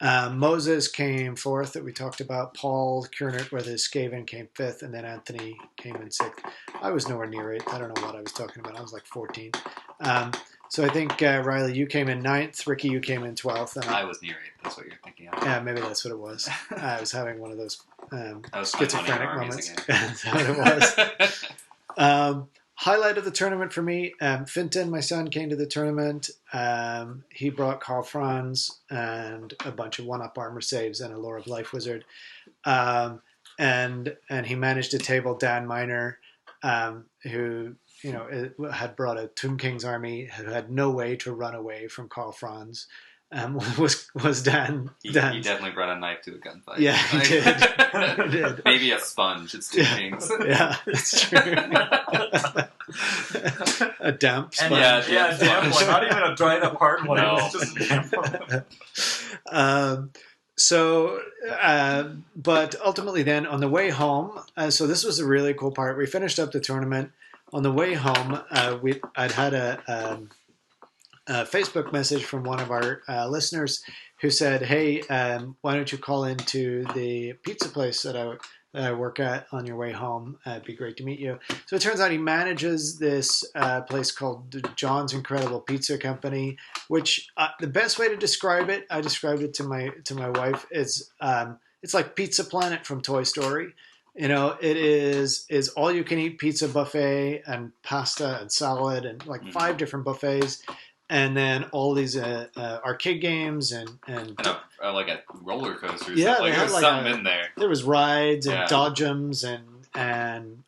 Moses came fourth that we talked about. Paul Kernert with his Skaven came fifth, and then Anthony came in sixth. I was nowhere near it. I don't know what I was talking about. I was like 14th. So I think, Riley, you came in 9th. Ricky, you came in 12th. And I was near 8th. That's what you're thinking of. Yeah, maybe that's what it was. I was having one of those was schizophrenic moments. That's what it was. Highlight of the tournament for me, Finton, my son, came to the tournament. He brought Karl Franz and a bunch of one-up armor saves and a Lore of Life wizard. And he managed to table Dan Miner, who it had brought a Tomb King's army who had no way to run away from Karl Franz. Was Dan? He definitely brought a knife to the gunfight. Yeah, he did. He did. Maybe a sponge. It's Tomb Kings. Yeah, it's true. A damp sponge. Yeah, damp one. Not even a dried up hard one. No. It was just a damp one. But ultimately then on the way home, so this was a really cool part. We finished up the tournament. On the way home, I'd had a Facebook message from one of our listeners who said, "Hey, why don't you call into the pizza place that I work at on your way home? It'd be great to meet you." So it turns out he manages this place called John's Incredible Pizza Company, which the best way to describe it, I described it to my wife, is it's like Pizza Planet from Toy Story. It is all you can eat pizza buffet and pasta and salad and like 5 different buffets. And then all these arcade games and like a roller coaster. Yeah, Like there was something in there. There was rides and dodgems and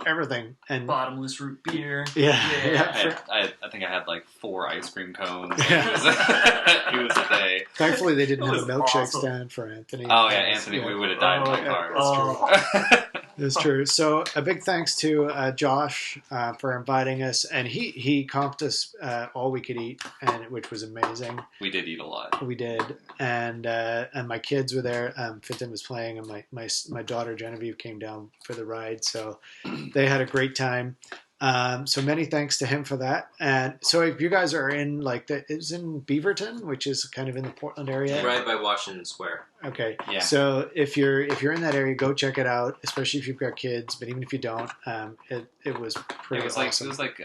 everything and bottomless root beer. Yeah. I think I had like 4 ice cream cones. Yeah. It was a day. Thankfully, they didn't have a milkshake awesome. stand for Anthony. Oh yeah, Anthony, we would have died in my car. It's true. So a big thanks to Josh for inviting us, and he comped us all we could eat, which was amazing. We did eat a lot. We did, and my kids were there. Finton was playing, and my daughter Genevieve came down for the ride, so they had a great time. So many thanks to him for that. And so if you guys are in it's in Beaverton, which is kind of in the Portland area, Right by Washington Square. Okay. Yeah. So if you're in that area, go check it out, especially if you've got kids. But even if you don't, it was pretty awesome. It was like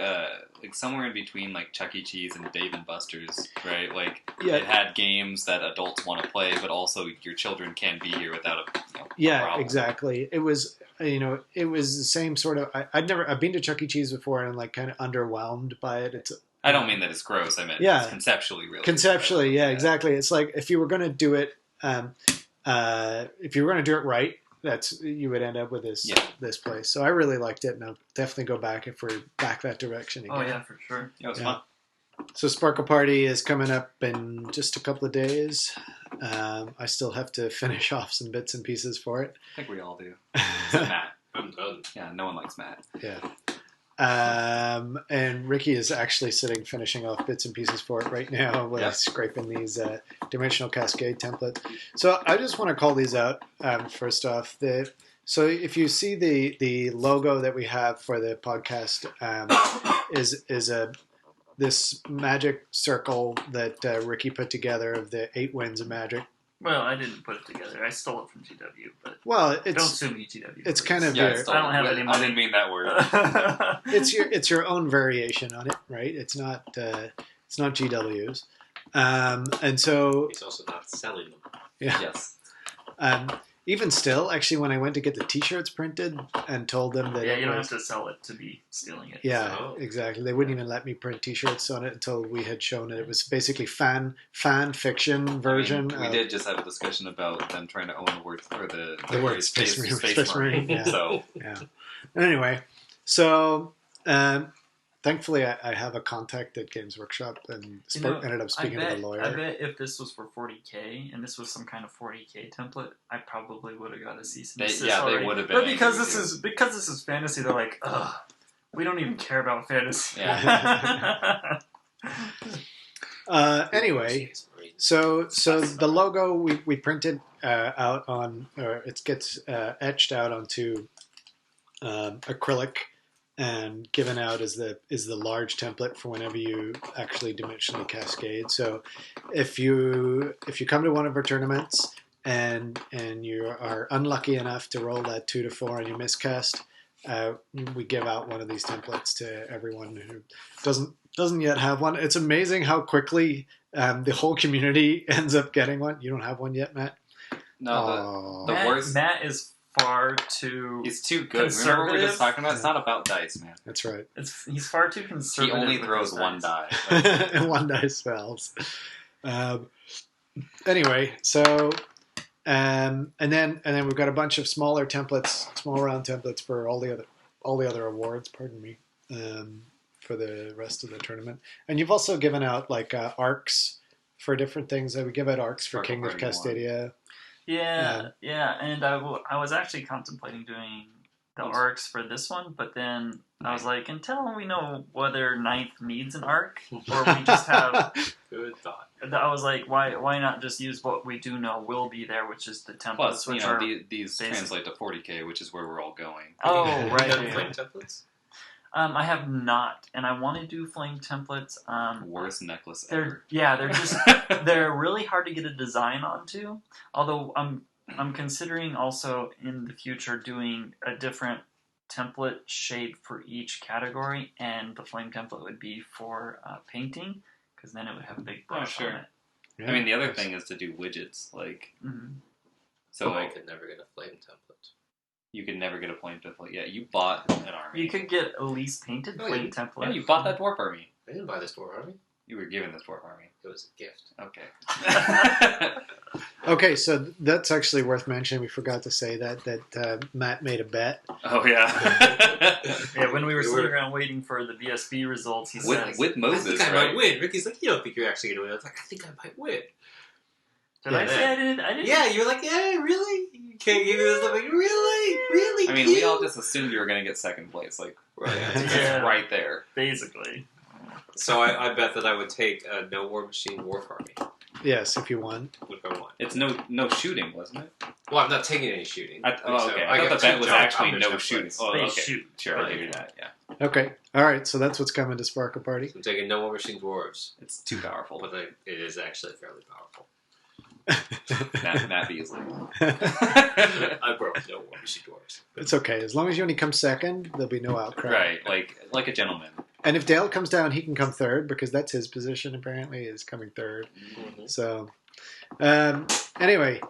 somewhere in between like Chuck E. Cheese and Dave and Buster's, right? Like it had games that adults want to play, but also your children can be here without a problem. Exactly. It was it was the same sort of. I've been to Chuck E. Cheese before and like kind of underwhelmed by it. I don't mean that it's gross. I meant it's conceptually really. Conceptually, exactly. It's like if you were going to do it. If you were going to do it right, you would end up with this place. So I really liked it, and I'll definitely go back if we're back that direction again. Oh yeah, for sure. It was fun. So Sparkle Party is coming up in just a couple of days. I still have to finish off some bits and pieces for it. I think we all do. Except Matt. I'm done. Yeah, no one likes Matt. Yeah. And Ricky is actually finishing off bits and pieces for it right now with scraping these dimensional Cascade templates. So I just want to call these out first off. So if you see the logo that we have for the podcast is this magic circle that Ricky put together of the 8 winds of magic. Well, I didn't put it together. I stole it from GW, but don't sue me, GW. It's kind of I don't have any money. I didn't mean that word. It's your own variation on it, right? It's not GW's, and so He's also not selling them. Yeah. Yes. Even still, actually, when I went to get the T-shirts printed and told them that you don't have to sell it to be stealing it. Yeah, So. exactly. They wouldn't even let me print T-shirts on it until we had shown it. It was basically fan fiction version. We did just have a discussion about them trying to own the word or the word Space Marine. Yeah. So yeah. Anyway, so thankfully I have a contact at Games Workshop, and ended up speaking to the lawyer. I bet if this was for 40K and this was some kind of 40K template, I probably would have got a cease and desist already. They would have been. But because this is fantasy, they're like, ugh, we don't even care about fantasy. Yeah. Anyway, so the logo we printed out on, or it gets etched out onto acrylic and given out as the large template for whenever you actually dimensionally cascade. So if you come to one of our tournaments and you are unlucky enough to roll that 2 to 4 and you miscast, we give out one of these templates to everyone who doesn't yet have one. It's amazing how quickly the whole community ends up getting one. You don't have one yet, Matt? No, the worst. Matt is far too. He's too good. Remember what we were just talking about? It's not about dice, man. That's right. He's far too He conservative. only throws one die. One dice spells. Anyway, so and then we've got a bunch of small round templates for all the other awards. Pardon me. for the rest of the tournament. And you've also given out like arcs for different things. We give out arcs for Sparkle King of Party Cascadia. Yeah, and I was actually contemplating doing the arcs for this one, but then I was like, until we know whether Ninth needs an arc, or we just have... Good thought. I was like, why not just use what we do know will be there, which is the templates, Plus, which these basic. Translate to 40k, which is where we're all going. Oh, You right. got Yeah. flame templates? I have not, and I want to do flame templates. Worst necklace ever. They're really hard to get a design onto. Although I'm considering also in the future doing a different template shape for each category, and the flame template would be for painting, because then it would have a big brush on it. Yeah. I mean, the other thing is to do widgets, like so. I could never get a flame template. You could never get a flame template. Yeah, you bought an army. You could get a least painted flame template. Yeah, you bought that dwarf army. I didn't buy this dwarf army. You were given this dwarf army. It was a gift. Okay. Okay, so that's actually worth mentioning. We forgot to say that Matt made a bet. Oh yeah. Yeah, when we were sitting around waiting for the BSB results, he said, with Moses, I think I right? might win. Ricky's like, you don't think you're actually going to win? I was like, I think I might win. Did I say I didn't? Yeah, you're like, yeah, really? You can't give me this. I'm like, really? I mean, we all just assumed you were going to get second place. Like, it's right there. Basically. So I bet that I would take a no war machine dwarf army. Yes, if you won. If I won. It's no shooting, wasn't it? Well, I'm not taking any shooting. Okay. I got thought the bet two was jump actually counters no templates. shooting. Oh, They okay. shoot. Sure, I'll give you that. Yeah. Okay, all right. So that's what's coming to Sparkle Party. So I'm taking no war machine dwarves, It's too powerful. but it is actually fairly powerful. Matt Beasley. I broke no war machine dwarves. It's okay as long as you only come second. There'll be no outcry. Right, like a gentleman. And if Dale comes down, he can come third because that's his position. Apparently, is coming third. Mm-hmm. So, anyway,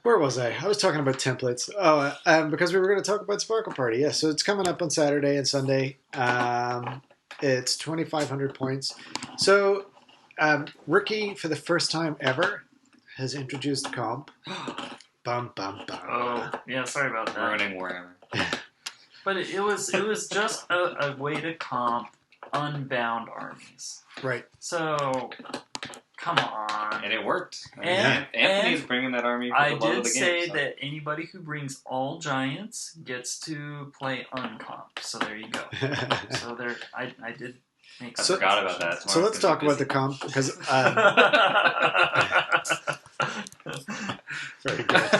where was I? I was talking about templates. Oh, because we were going to talk about Sparkle Party. Yeah, so it's coming up on Saturday and Sunday. It's 2,500 points. So, Ricky, for the first time ever, has introduced comp. Bum bum bum. Oh, yeah. Sorry about that. Ruining Warhammer. But it was just a way to comp unbound armies. Right. So, come on. And it worked. And- Anthony's and bringing that army for I the love of did the game. say so. that anybody who brings all giants gets to play uncomp. So there you go. So there, I did make. I So- forgot about that. So let's talk about the comp because very good.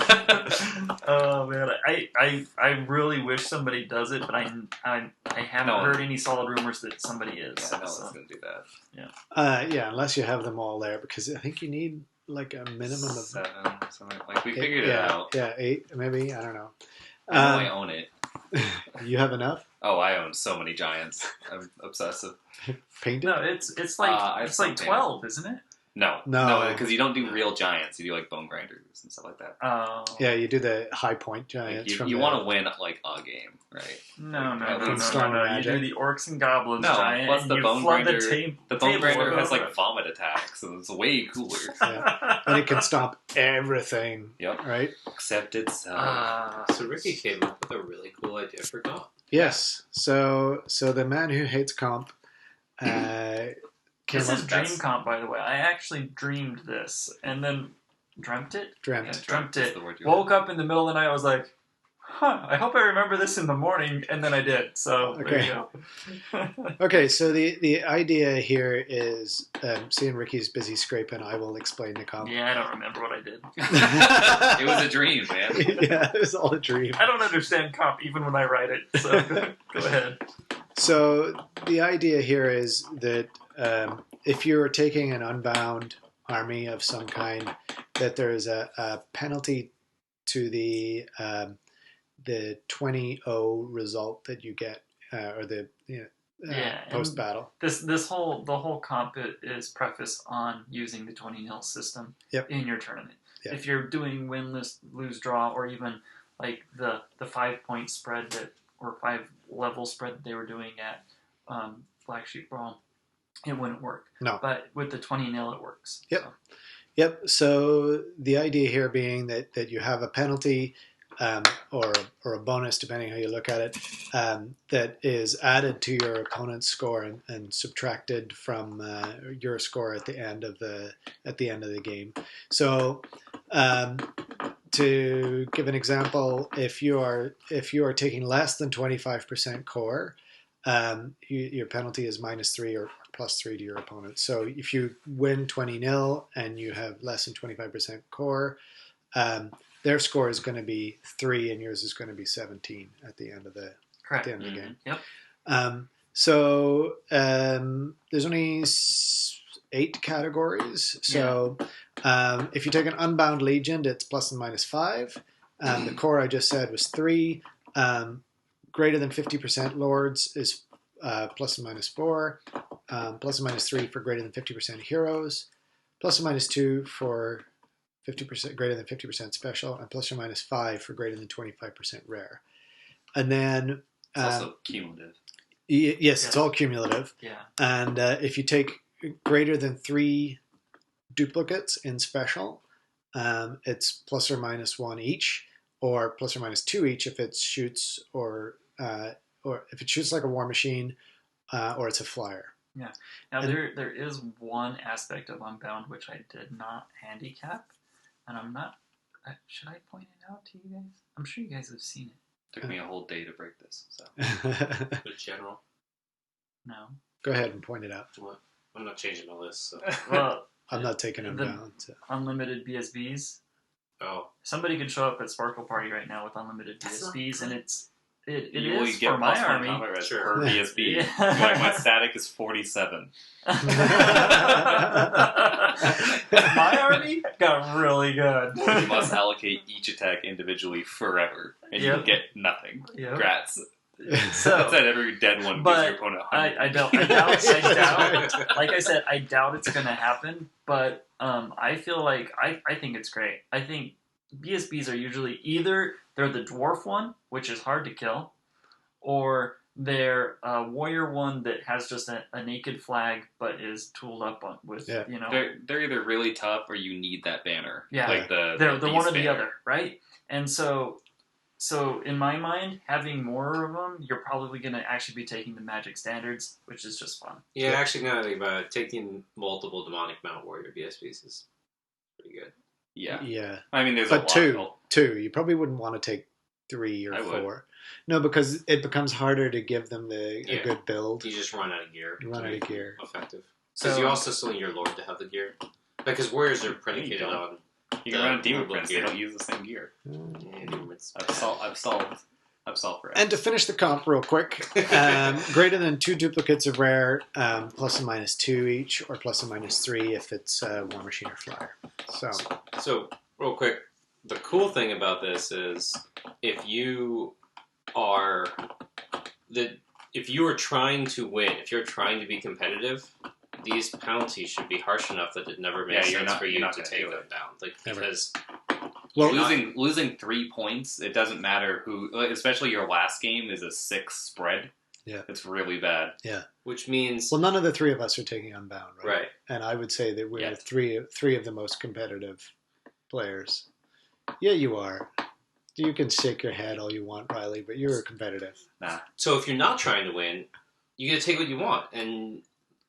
Oh man, I really wish somebody does it, but I haven't heard any solid rumors that somebody is. Yeah, no so. one's going to do that. Yeah, unless you have them all there because I think you need like a minimum of 7, something like we eight- figured it yeah, out. Yeah, 8 maybe. I don't know. I know I own it. You have enough Oh, I own so many giants. I'm obsessive. painted. No, it's like I it's like something. 12, isn't it? No, No. because you don't do real giants. You do like bone grinders and stuff like that. Oh. Yeah, you do the high point Like, giants. you want to win like a game, right? No. Strong You magic. do the orcs and goblins No, giant. plus and the you bone flood grinder. The The bone table grinder with has it. like vomit attacks, so it's way cooler. And it can stomp everything. Yep. Right. Except itself. So Ricky came up with a really cool idea for comp. Yes. So the man who hates comp. This is That's- dream comp, by the way. I actually dreamed this and then dreamt it. dreamt. Yeah, dreamt is it. the word you Woke up in the middle of the night. I was like, I hope I remember this in the morning. And then I did. So there Okay. you go. Okay, so the idea here is seeing Ricky's busy scraping. I will explain the comp. Yeah, I don't remember what I did. It was a dream, man. Yeah, it was all a dream. I don't understand comp even when I write it. So go ahead. So the idea here is that if you're taking an unbound army of some kind, that there is a penalty to the 20-0 result that you get, or the post battle. The whole comp is prefaced on using the 20-0 system in your tournament. Yep. If you're doing win, lose, draw, or even like the 5-point spread or 5-level spread that they were doing at Black Sheep Brawl, it wouldn't work. No. But with the 20-0 it works. Yep. So. Yep. So the idea here being that you have a penalty or a bonus, depending how you look at it, that is added to your opponent's score and subtracted from your score at the end of the game. So, to give an example, if you are taking less than 25% core, your penalty is -3 or +3 to your opponent. So if you win 20-0 and you have less than 25% core, their score is going to be 3 and yours is going to be 17 at the end of the game. Yep. So there's only 8 categories. So if you take an Unbound Legion, it's plus and minus 5. The core I just said was 3. Greater than 50% Lords is plus and minus 4. Plus and minus 3 for greater than 50% Heroes. Plus and minus 2 for 50% greater than 50% Special, and plus or minus 5 for greater than 25% Rare. And then it's also cumulative. Yes, it's all cumulative. Yeah. And if you take greater than 3 duplicates in Special, it's plus or minus 1 each, or plus or minus 2 each if it shoots or if it shoots like a war machine, or it's a flyer. Yeah. Now there is one aspect of Unbound which I did not handicap, and I'm not. Should I point it out to you guys? I'm sure you guys have seen it. Took me a whole day to break this. So The general. No. Go ahead and point it out. What? I'm not changing my list. So. Well, I'm not taking them down. So. Unlimited BSBs. Oh. Somebody could show up at Sparkle Party right now with unlimited BSBs, and it you is for my army. Sure. Per BSB. Yeah. Like my static is 47. My army got really good. You must allocate each attack individually forever, and you get nothing. Yep. Grats. So that's at every dead one gives your opponent 100. I doubt. Like I said, I doubt it's going to happen. But I feel like I think it's great. I think BSBs are usually either they're the dwarf one, which is hard to kill, or they're a warrior one that has just a naked flag but is tooled up with They're either really tough or you need that banner. Yeah, like they're the one or the other, right? And so in my mind, having more of them, you're probably going to actually be taking the Magic Standards, which is just fun. Yeah, actually, now that I think about it, taking multiple Demonic Mount Warrior BSBs is pretty good. Yeah. I mean, there's but a lot. two. You probably wouldn't want to take 3 or 4. No, because it becomes harder to give them a good build. You just run out of gear. Effective. Because you also still need your Lord to have the gear. Because Warriors are predicated on... You can run a Demon Prince, they don't use the same gear. I've solved for it. And to finish the comp real quick, greater than 2 duplicates of Rare, plus and minus 2 each, or plus and minus 3 if it's War Machine or Flyer. So, real quick, the cool thing about this is if you are trying to win, if you're trying to be competitive, these penalties should be harsh enough that it never makes sense for you to take them down. Because losing 3 points, it doesn't matter who, especially your last game is a 6 spread. Yeah, it's really bad. Yeah, which means none of the 3 of us are taking Unbound, right? Right. And I would say that we're three of the most competitive players. Yeah, you are. You can shake your head all you want, Riley, but you're competitive. Nah. So if you're not trying to win, you got to take what you want, and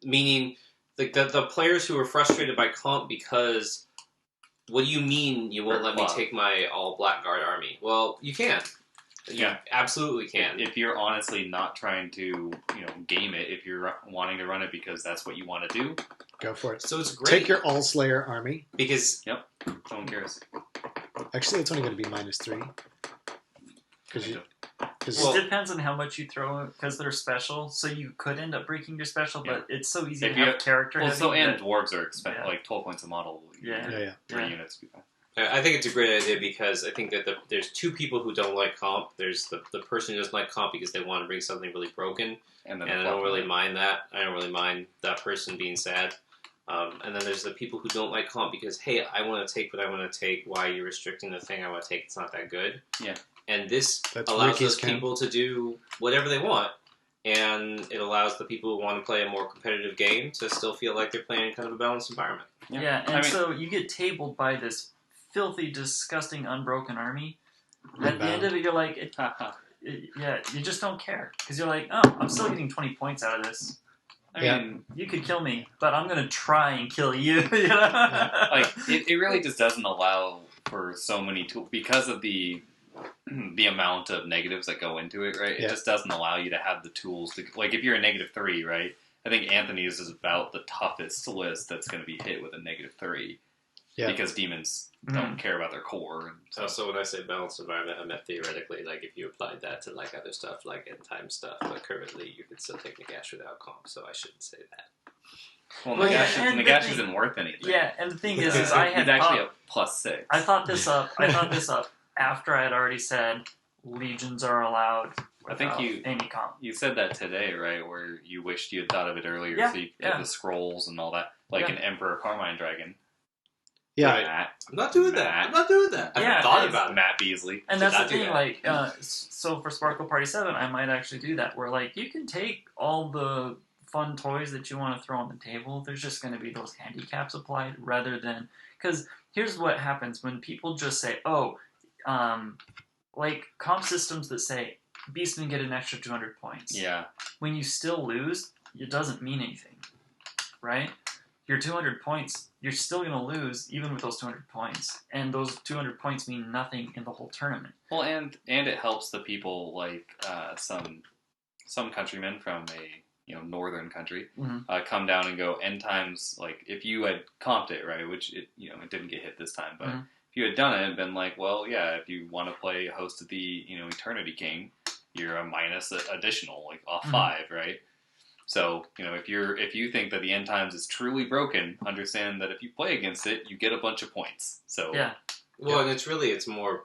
meaning the players who are frustrated by comp because, what do you mean you won't let me take my all Blackguard army? Well, you can. You absolutely can. If you're honestly not trying to, game it, if you're wanting to run it because that's what you want to do, go for it. So it's great. Take your All Slayer army. Because no one cares. Actually, it's only going to be -3. It depends on how much you throw, because they're special, so you could end up breaking your special, but it's so easy to have character heavy. And dwarves are like 12 points a model. 3 units. I think it's a great idea because I think that there's 2 people who don't like comp. There's the person who doesn't like comp because they want to bring something really broken, and I don't really mind that. I don't really mind that person being sad. And then there's the people who don't like comp because, hey, I want to take what I want to take. Why are you restricting the thing I want to take? It's not that good. Yeah. And this allows those people to do whatever they want. And it allows the people who want to play a more competitive game to still feel like they're playing in kind of a balanced environment. Yeah, so you get tabled by this filthy, disgusting, unbroken army. At the end of it, you're like, you just don't care because you're like, oh, I'm still getting 20 points out of this. I mean, you could kill me, but I'm gonna try and kill you. You know? Like it really just doesn't allow for so many tools because of the amount of negatives that go into it, right? It just doesn't allow you to have the tools to, like, if you're a -3, right? I think Anthony's is about the toughest list that's going to be hit with a -3 because demons don't care about their core. So when I say balanced environment, I meant theoretically, like, if you applied that to, like, other stuff, like end time stuff, but currently you could still take Nagash without comp, so I shouldn't say that. Well, Nagash isn't worth anything. Yeah, and the thing is I had he's actually a +6. I thought this up after I had already said legions are allowed. I think any comp. You said that today, right? Where you wished you had thought of it earlier, so you had the scrolls and all that, like an Emperor Carmine Dragon. Yeah, right. I'm not doing that. I haven't thought about it. Matt Beasley. And that's the thing, like, so for Sparkle Party 7, I might actually do that, where, like, you can take all the fun toys that you want to throw on the table. There's just going to be those handicaps applied rather than... Because here's what happens when people just say, like, comp systems that say, Beastmen get an extra 200 points. Yeah. When you still lose, it doesn't mean anything, right? Your 200 points, you're still going to lose even with those 200 points. And those 200 points mean nothing in the whole tournament. Well, and it helps the people like some countrymen from a northern country come down and go end times. Like if you had comped it, right, which it didn't get hit this time, but if you had done it and been like, well, yeah, if you want to play Host of the Eternity King, you're a minus additional, like off 5, right? So, if you think that the end times is truly broken, understand that if you play against it, you get a bunch of points. So Well, and it's more,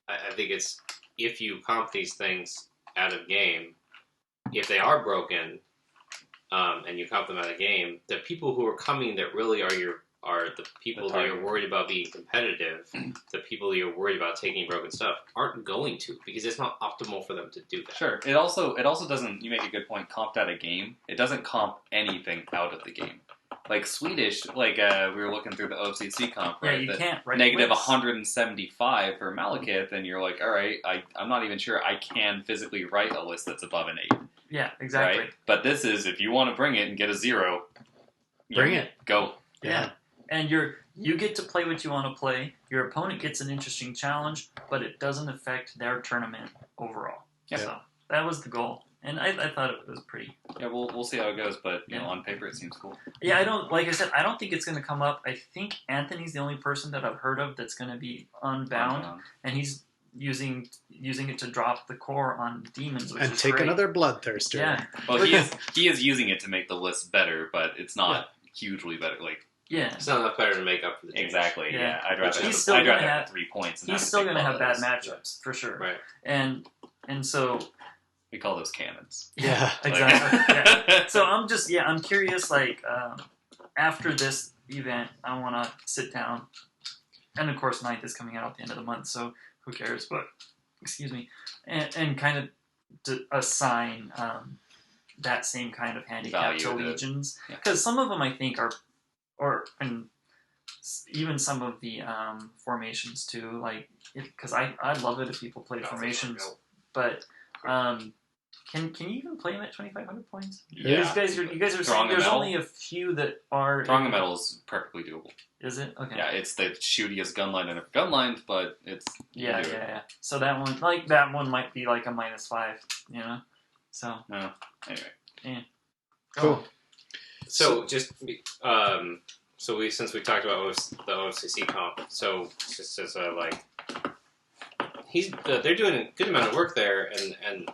I think it's, if you comp these things out of game, if they are broken, and you comp them out of game, the people who are coming that really are the people that you're worried about being competitive, the people that you're worried about taking broken stuff, aren't going to, because it's not optimal for them to do that. Sure. It also doesn't, you make a good point, comped out of game. It doesn't comp anything out of the game. Like Swedish, like we were looking through the OCC comp, right? Yeah, you can't. Right, negative 175 for Malekith, and you're like, all right, I'm not even sure I can physically write a list that's above an 8. Yeah, exactly. Right? But this is, if you want to bring it and get a 0, bring it. Go. Yeah. And you get to play what you want to play. Your opponent gets an interesting challenge, but it doesn't affect their tournament overall. Yeah. So that was the goal, and I thought it was pretty. Yeah, we'll see how it goes, but on paper it seems cool. Yeah, I don't think it's going to come up. I think Anthony's the only person that I've heard of that's going to be unbound, and he's using it to drop the core on demons, which and is take great. another bloodthirster. Yeah. Well, he is using it to make the list better, but it's not hugely better. Like. Yeah, it's not enough better to make up for the damage. Exactly. Yeah, I'd rather have 3 points. And he's still going to have bad matchups for sure. Right. And so we call those cannons. Yeah, exactly. Yeah. So I'm curious. Like after this event, I want to sit down, and of course, 9th is coming out at the end of the month. So who cares? But excuse me, and kind of to assign that same kind of handicap to legions, because some of them I think are. And even some of the formations too, like because I love it if people play formations, but can you even play them at 2,500 points? Yeah, you guys are saying there's only a few that are. Throng of Metal is perfectly doable. Is it? Okay. Yeah, it's the shootiest gunline in gunlines, but it's yeah. So that one might be like a -5, So anyway, yeah. Cool. So just since we talked about the OFCC comp, so just as they're doing a good amount of work there, and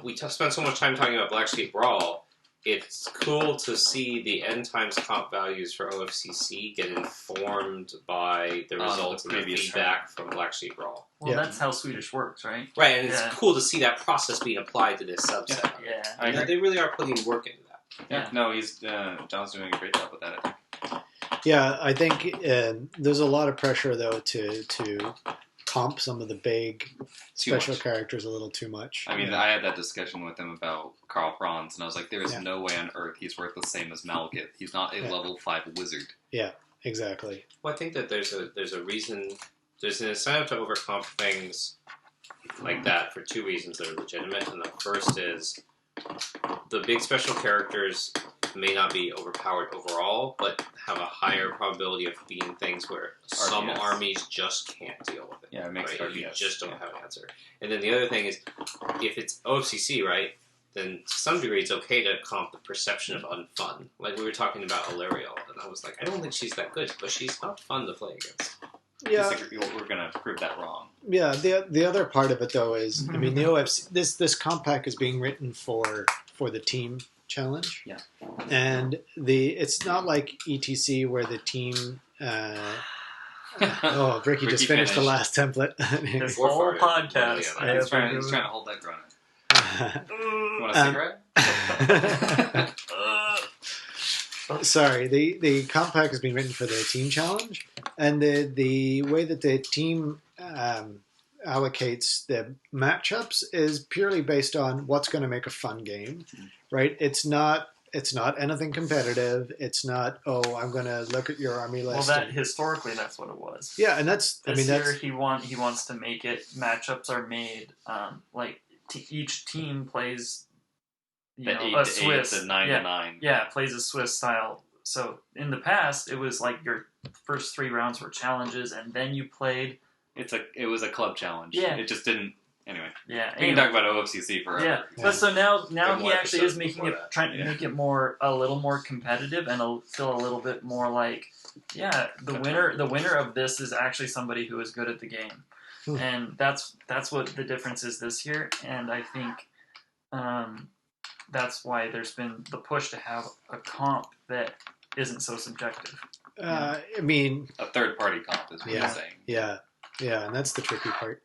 we spent so much time talking about Black Sheep Brawl. It's cool to see the end times comp values for OFCC get informed by the results and the feedback from Black Sheep Brawl. Well, that's how Swedish works, right? Right, and it's cool to see that process being applied to this subset. Yeah. They really are putting work into that. Yeah. No, John's doing a great job with that, I think. Yeah, I think there's a lot of pressure though to comp some of the big special characters a little too much. I mean, I had that discussion with him about Karl Franz, and I was like, there is no way on earth he's worth the same as Malekith. He's not a level 5 wizard. Yeah, exactly. Well, I think that there's a reason there's an incentive to overcomp things like that for two reasons that are legitimate. And the first is the big special characters may not be overpowered overall, but have a higher probability of being things where some RPS. armies just can't deal with it. Yeah, it makes right? You RPS, just don't have an answer. And then the other thing is, if it's OFCC, right, then to some degree it's okay to comp the perception of unfun. Like we were talking about Illyrio, and I was like, I don't think she's that good, but she's not fun to play against. Yeah, We're gonna prove that wrong. yeah. The other part of it though is, I mean, the OFC this comp pack is being written for the team challenge. Yeah. And it's not like ETC where the team. Ricky just finished the last template. This whole podcast. Yeah, he's trying to hold that grunt. You want a cigarette? Sorry, the comp pack has been written for the team challenge, and the way that the team allocates the matchups is purely based on what's going to make a fun game, right? It's not anything competitive. It's not, I'm going to look at your army list. Well, historically that's what it was. Yeah, and that's year he wants to make it. Matchups are made each team plays. A Swiss, 8 to 9 to 9. Yeah, plays a Swiss style. So in the past, it was like your first 3 rounds were challenges, and then you played. It was a club challenge. Yeah, it just didn't. Anyway, yeah. We can talk about OFCC forever. Yeah, but so now he actually is making it, trying to make it a little more competitive and feel a little bit more like, the winner of this is actually somebody who is good at the game, and that's what the difference is this year, and I think. That's why there's been the push to have a comp that isn't so subjective. I mean, a third-party comp is what you're saying. Yeah, and that's the tricky part.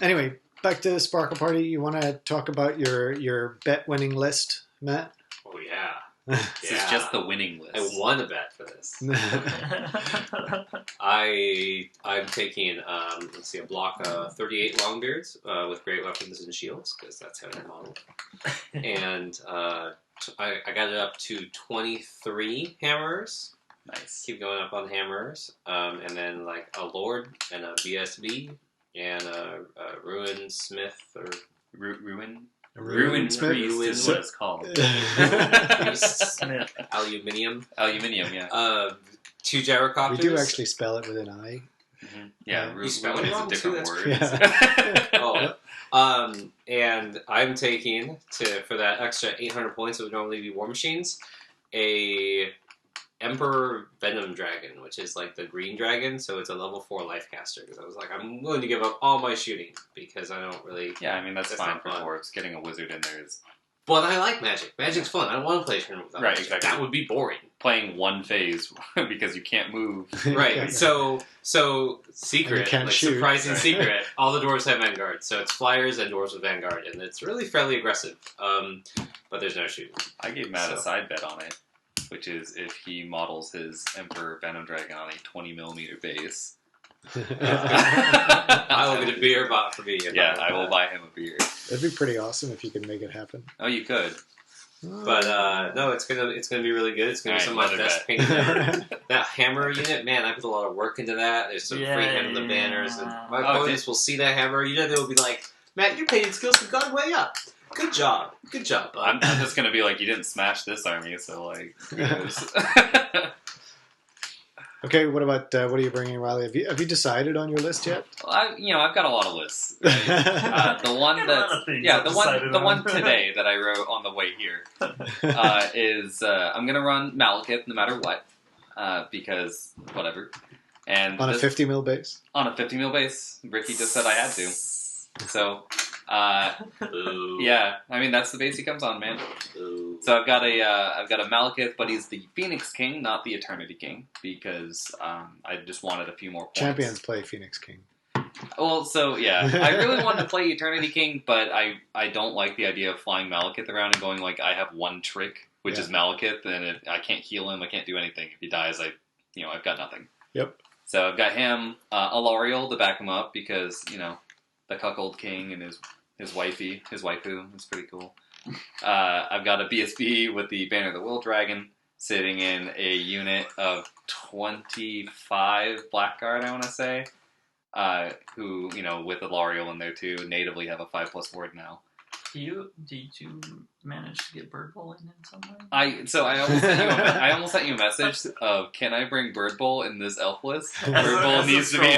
Anyway, back to Sparkle Party. You want to talk about your bet-winning list, Matt? Oh yeah. This is just the winning list. I won a bet for this. I'm taking a block of 38 Longbeards with great weapons and shields, because that's how they're modeled. And I got it up to 23 hammerers. Nice. Keep going up on hammerers, and then like a lord and a BSV and a ruin smith or ruin. Ruin priest is what it's called. Smith. Aluminium, yeah. 2 gyrocopters. We do actually spell it with an I. Mm-hmm. Yeah, you spell ruin it is wrong a different too, word. Yeah. And I'm taking for that extra 800 points that would normally be war machines, a Emperor Venom Dragon, which is like the green dragon, so it's a level 4 life caster. Because I was like, I'm willing to give up all my shooting because I don't really. Yeah, I mean that's fine for fun. dwarves. Getting a wizard in there is. But I like Magic. Magic's fun. I don't want to play a tournament without Magic. Exactly. That would be boring. Playing one phase because you can't move. Right. Yeah. So secret, can't like shoot. surprising secret. All the dwarves have Vanguard, so it's flyers and dwarves with Vanguard, and it's really fairly aggressive. But there's no shooting. I gave Matt a side bet on it, which is if he models his Emperor Venom Dragon on a 20mm base. I will get a beer bought for me. Yeah, I will buy him a beer. That'd be pretty awesome if you could make it happen. Oh, you could. But no, it's gonna be really good. It's gonna be some of my best painting ever. That hammer unit, man, I put a lot of work into that. There's some freehand of the banners, and my opponents will see that hammer. You know, they'll be like, "Matt, your painting skills have gone way up. Good job, bud." I'm just gonna be like, you didn't smash this army, so like. Okay, what about what are you bringing, Riley? Have you decided on your list yet? Well, I've got a lot of lists. Right? The one today that I wrote on the way here is I'm gonna run Malekith no matter what, because whatever. And on a 50 mil base. On a 50 mil base, Ricky just said I had to. So, yeah, I mean that's the base he comes on, man. So I've got a Malekith, but he's the Phoenix King, not the Eternity King, because I just wanted a few more points. Champions play Phoenix King. Well, so yeah, I really wanted to play Eternity King, but I don't like the idea of flying Malekith around and going like I have one trick, which is Malekith, and I can't heal him, I can't do anything. If he dies, I've got nothing. Yep. So I've got him, Alariel to back him up because the Cuckold King and his waifu is pretty cool. I've got a BSB with the Banner of the Will Dragon, sitting in a unit of 25 Blackguard, I want to say, who, with the L'Oreal in there too, natively have a 5+ ward now. Did you manage to get Bird Bowl in some way? I almost sent you a message of, can I bring Bird Bowl in this elf list? Bird Bowl needs to be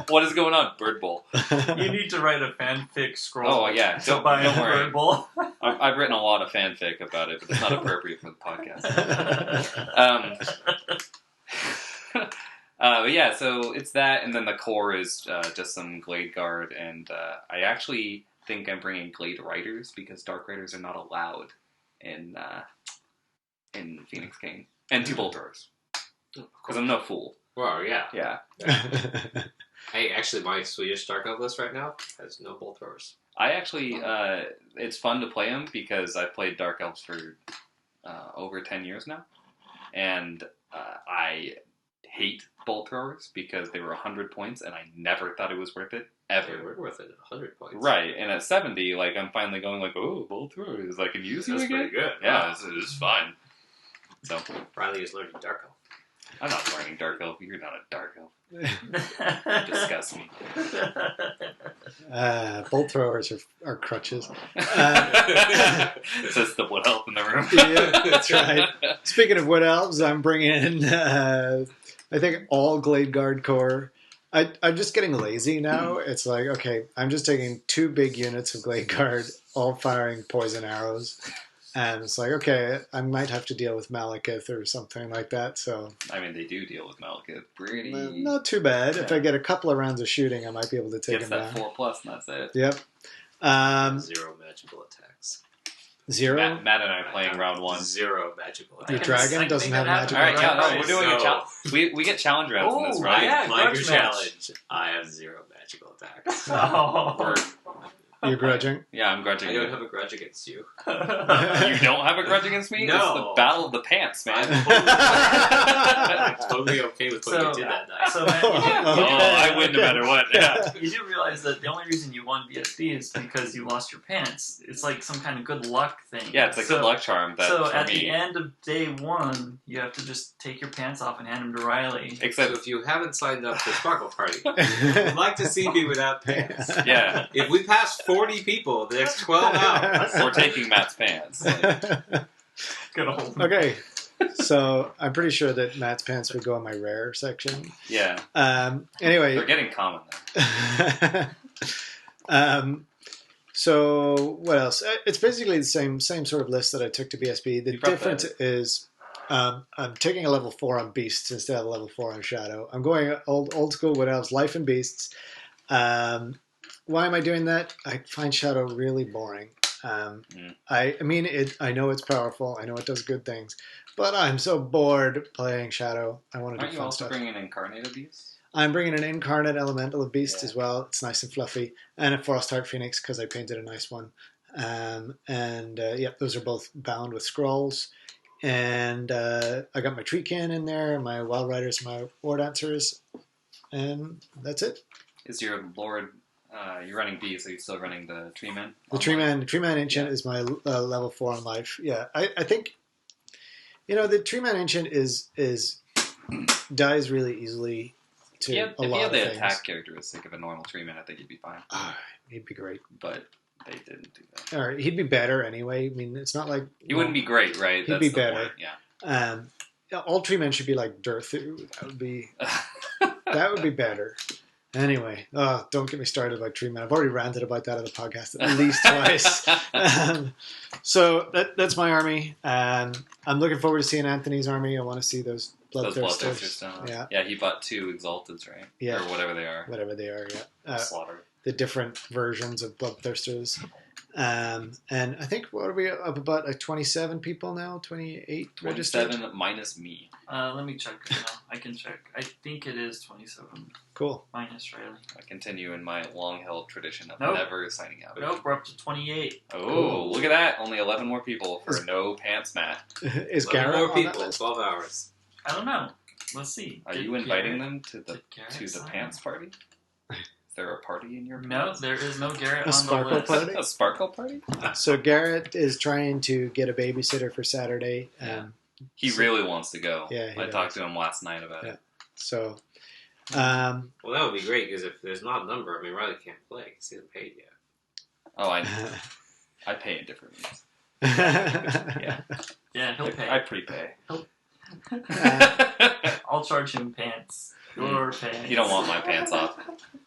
what is going on? Bird Bowl. You need to write a fanfic scroll. Oh yeah, don't worry. Bird Bowl. I've written a lot of fanfic about it, but it's not appropriate for the podcast. But yeah, so it's that, and then the core is just some Glade Guard, and I actually think I'm bringing Glade Riders because Dark Riders are not allowed in Phoenix King, and 2 Bolt Throwers because I'm no fool. Well, yeah. Yeah. Hey, actually, my Swedish Dark Elf list right now has no Bolt Throwers. I actually, it's fun to play them because I've played Dark Elves for over 10 years now, and I hate Bolt Throwers because they were 100 points, and I never thought it was worth it. Ever. They were worth it 100 points. Right, and at 70, I'm finally going oh, Bolt Throwers, I can use you again? That's pretty good. Yeah, it's fine. So, Riley is learning Dark Elf. I'm not learning Dark Elf, you're not a Dark Elf. You disgust me. Bolt throwers are crutches. Says the Wood Elf in the room. Yeah, that's right. Speaking of Wood Elves, I'm bringing, I think, all Glade Guard core. I'm just getting lazy now. It's like, okay, I'm just taking 2 big units of Glade Guard, all firing poison arrows. And it's like, okay, I might have to deal with Malekith or something like that. So I mean, they do deal with Malekith pretty... not too bad. Yeah. If I get a couple of rounds of shooting, I might be able to take him down. Gets that 4+, and that's it. Yep. 0 magical attacks. 0? Matt and I are playing round 1. 0 magical attacks. Your dragon doesn't have magical attacks. All right, attacks? we're doing a challenge. We get challenge rounds in this, right? Yeah, Like your challenge. I have 0 magical attacks. You're grudging? Yeah, I'm grudging. I don't have a grudge against you. You don't have a grudge against me? No. It's the battle of the pants, man. I'm totally okay with what you did that night. So, man, I win no matter what. Yeah. You do realize that the only reason you won BSB is because you lost your pants. It's like some kind of good luck thing. Yeah, it's a good luck charm. So at the end of day 1, you have to just take your pants off and hand them to Riley. Except if you haven't signed up for Sparkle Party, I'd like to see me without pants. Yeah. If we pass 40 people the next 12 hours, we're taking Matt's pants. Good old. Okay. So I'm pretty sure that Matt's pants would go in my rare section. Yeah. Anyway. They're getting common though. So what else? It's basically the same sort of list that I took to BSB. The difference is I'm taking a level 4 on Beasts instead of a level 4 on Shadow. I'm going old school Wood Elves, Life and Beasts. Why am I doing that? I find Shadow really boring. I mean, I know it's powerful. I know it does good things, but I'm so bored playing Shadow. I want to do fun stuff. Are you also bringing an Incarnated Beast? I'm bringing an Incarnate Elemental of Beast as well. It's nice and fluffy, and a Frostheart Phoenix because I painted a nice one. Those are both bound with scrolls. And I got my Treekin in there, my Wild Riders, my War Dancers, and that's it. Is your Lord? You're running Beast. Are you still running the Treeman? The Treeman Ancient is my level 4 on life. Yeah, I think the Treeman Ancient is dies really easily to a lot of things. If you had the attack characteristic of a normal Treeman, I think he'd be fine. He'd be great, but they didn't do that. All right, he'd be better anyway. I mean, it's not like he wouldn't be great, right? He'd be better. Point. Yeah. All Treemen should be like Durthu. That would be better. Anyway, don't get me started about Treeman. I've already ranted about that on the podcast at least twice. So that's my army. I'm looking forward to seeing Anthony's army. I want to see those Bloodthirsters. Yeah, he bought 2 Exalteds, right? Yeah. Or whatever they are. Whatever they are, yeah. Slaughter. The different versions of Bloodthirsters. And I think, what are we up about, like 27 people now? 28 registered? 27 minus me. Let me check now. I can check. I think it is 27. Cool. Minus Riley. I continue in my long-held tradition of never signing out. Nope, we're up to 28. Oh, cool. Look at that. Only 11 more people for no pants Matt. Is Garrett more people in 12 hours? I don't know. Let's see. Are you inviting them to the pants party? Is there a party in your pants? No, there is no Garrett on sparkle the list. party? A sparkle party? So Garrett is trying to get a babysitter for Saturday. He really wants to go. Yeah, I talked to him last night about it. So, well, that would be great because if there's not a number, I mean, Riley can't play because he hasn't paid yet. Oh, I pay in different means. Yeah, he'll pay. I prepay. I'll charge him pants. Your pants. You don't want my pants off.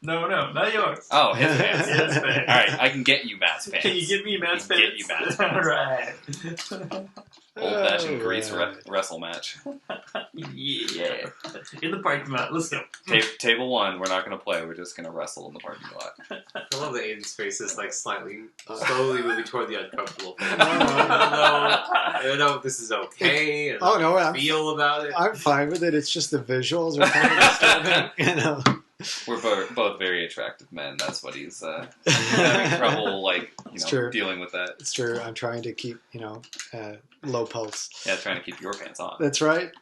No, not yours. Oh, his pants. His pants. All right, I can get you Matt's pants. Can you give me Matt's pants? Get you Matt's pants. All right. Old-fashioned grease wrestle match. Yeah. In the parking lot. Let's go. Table 1, we're not going to play. We're just going to wrestle in the parking lot. I love that Aiden's face is like slowly moving toward the uncomfortable. I don't know if this is okay. I don't know how I feel about it. I'm fine with it. It's just the visuals are kind of disturbing, you know. We're both very attractive men. That's what he's having trouble, dealing with that. It's true. I'm trying to keep, low pulse. Yeah, trying to keep your pants on. That's right.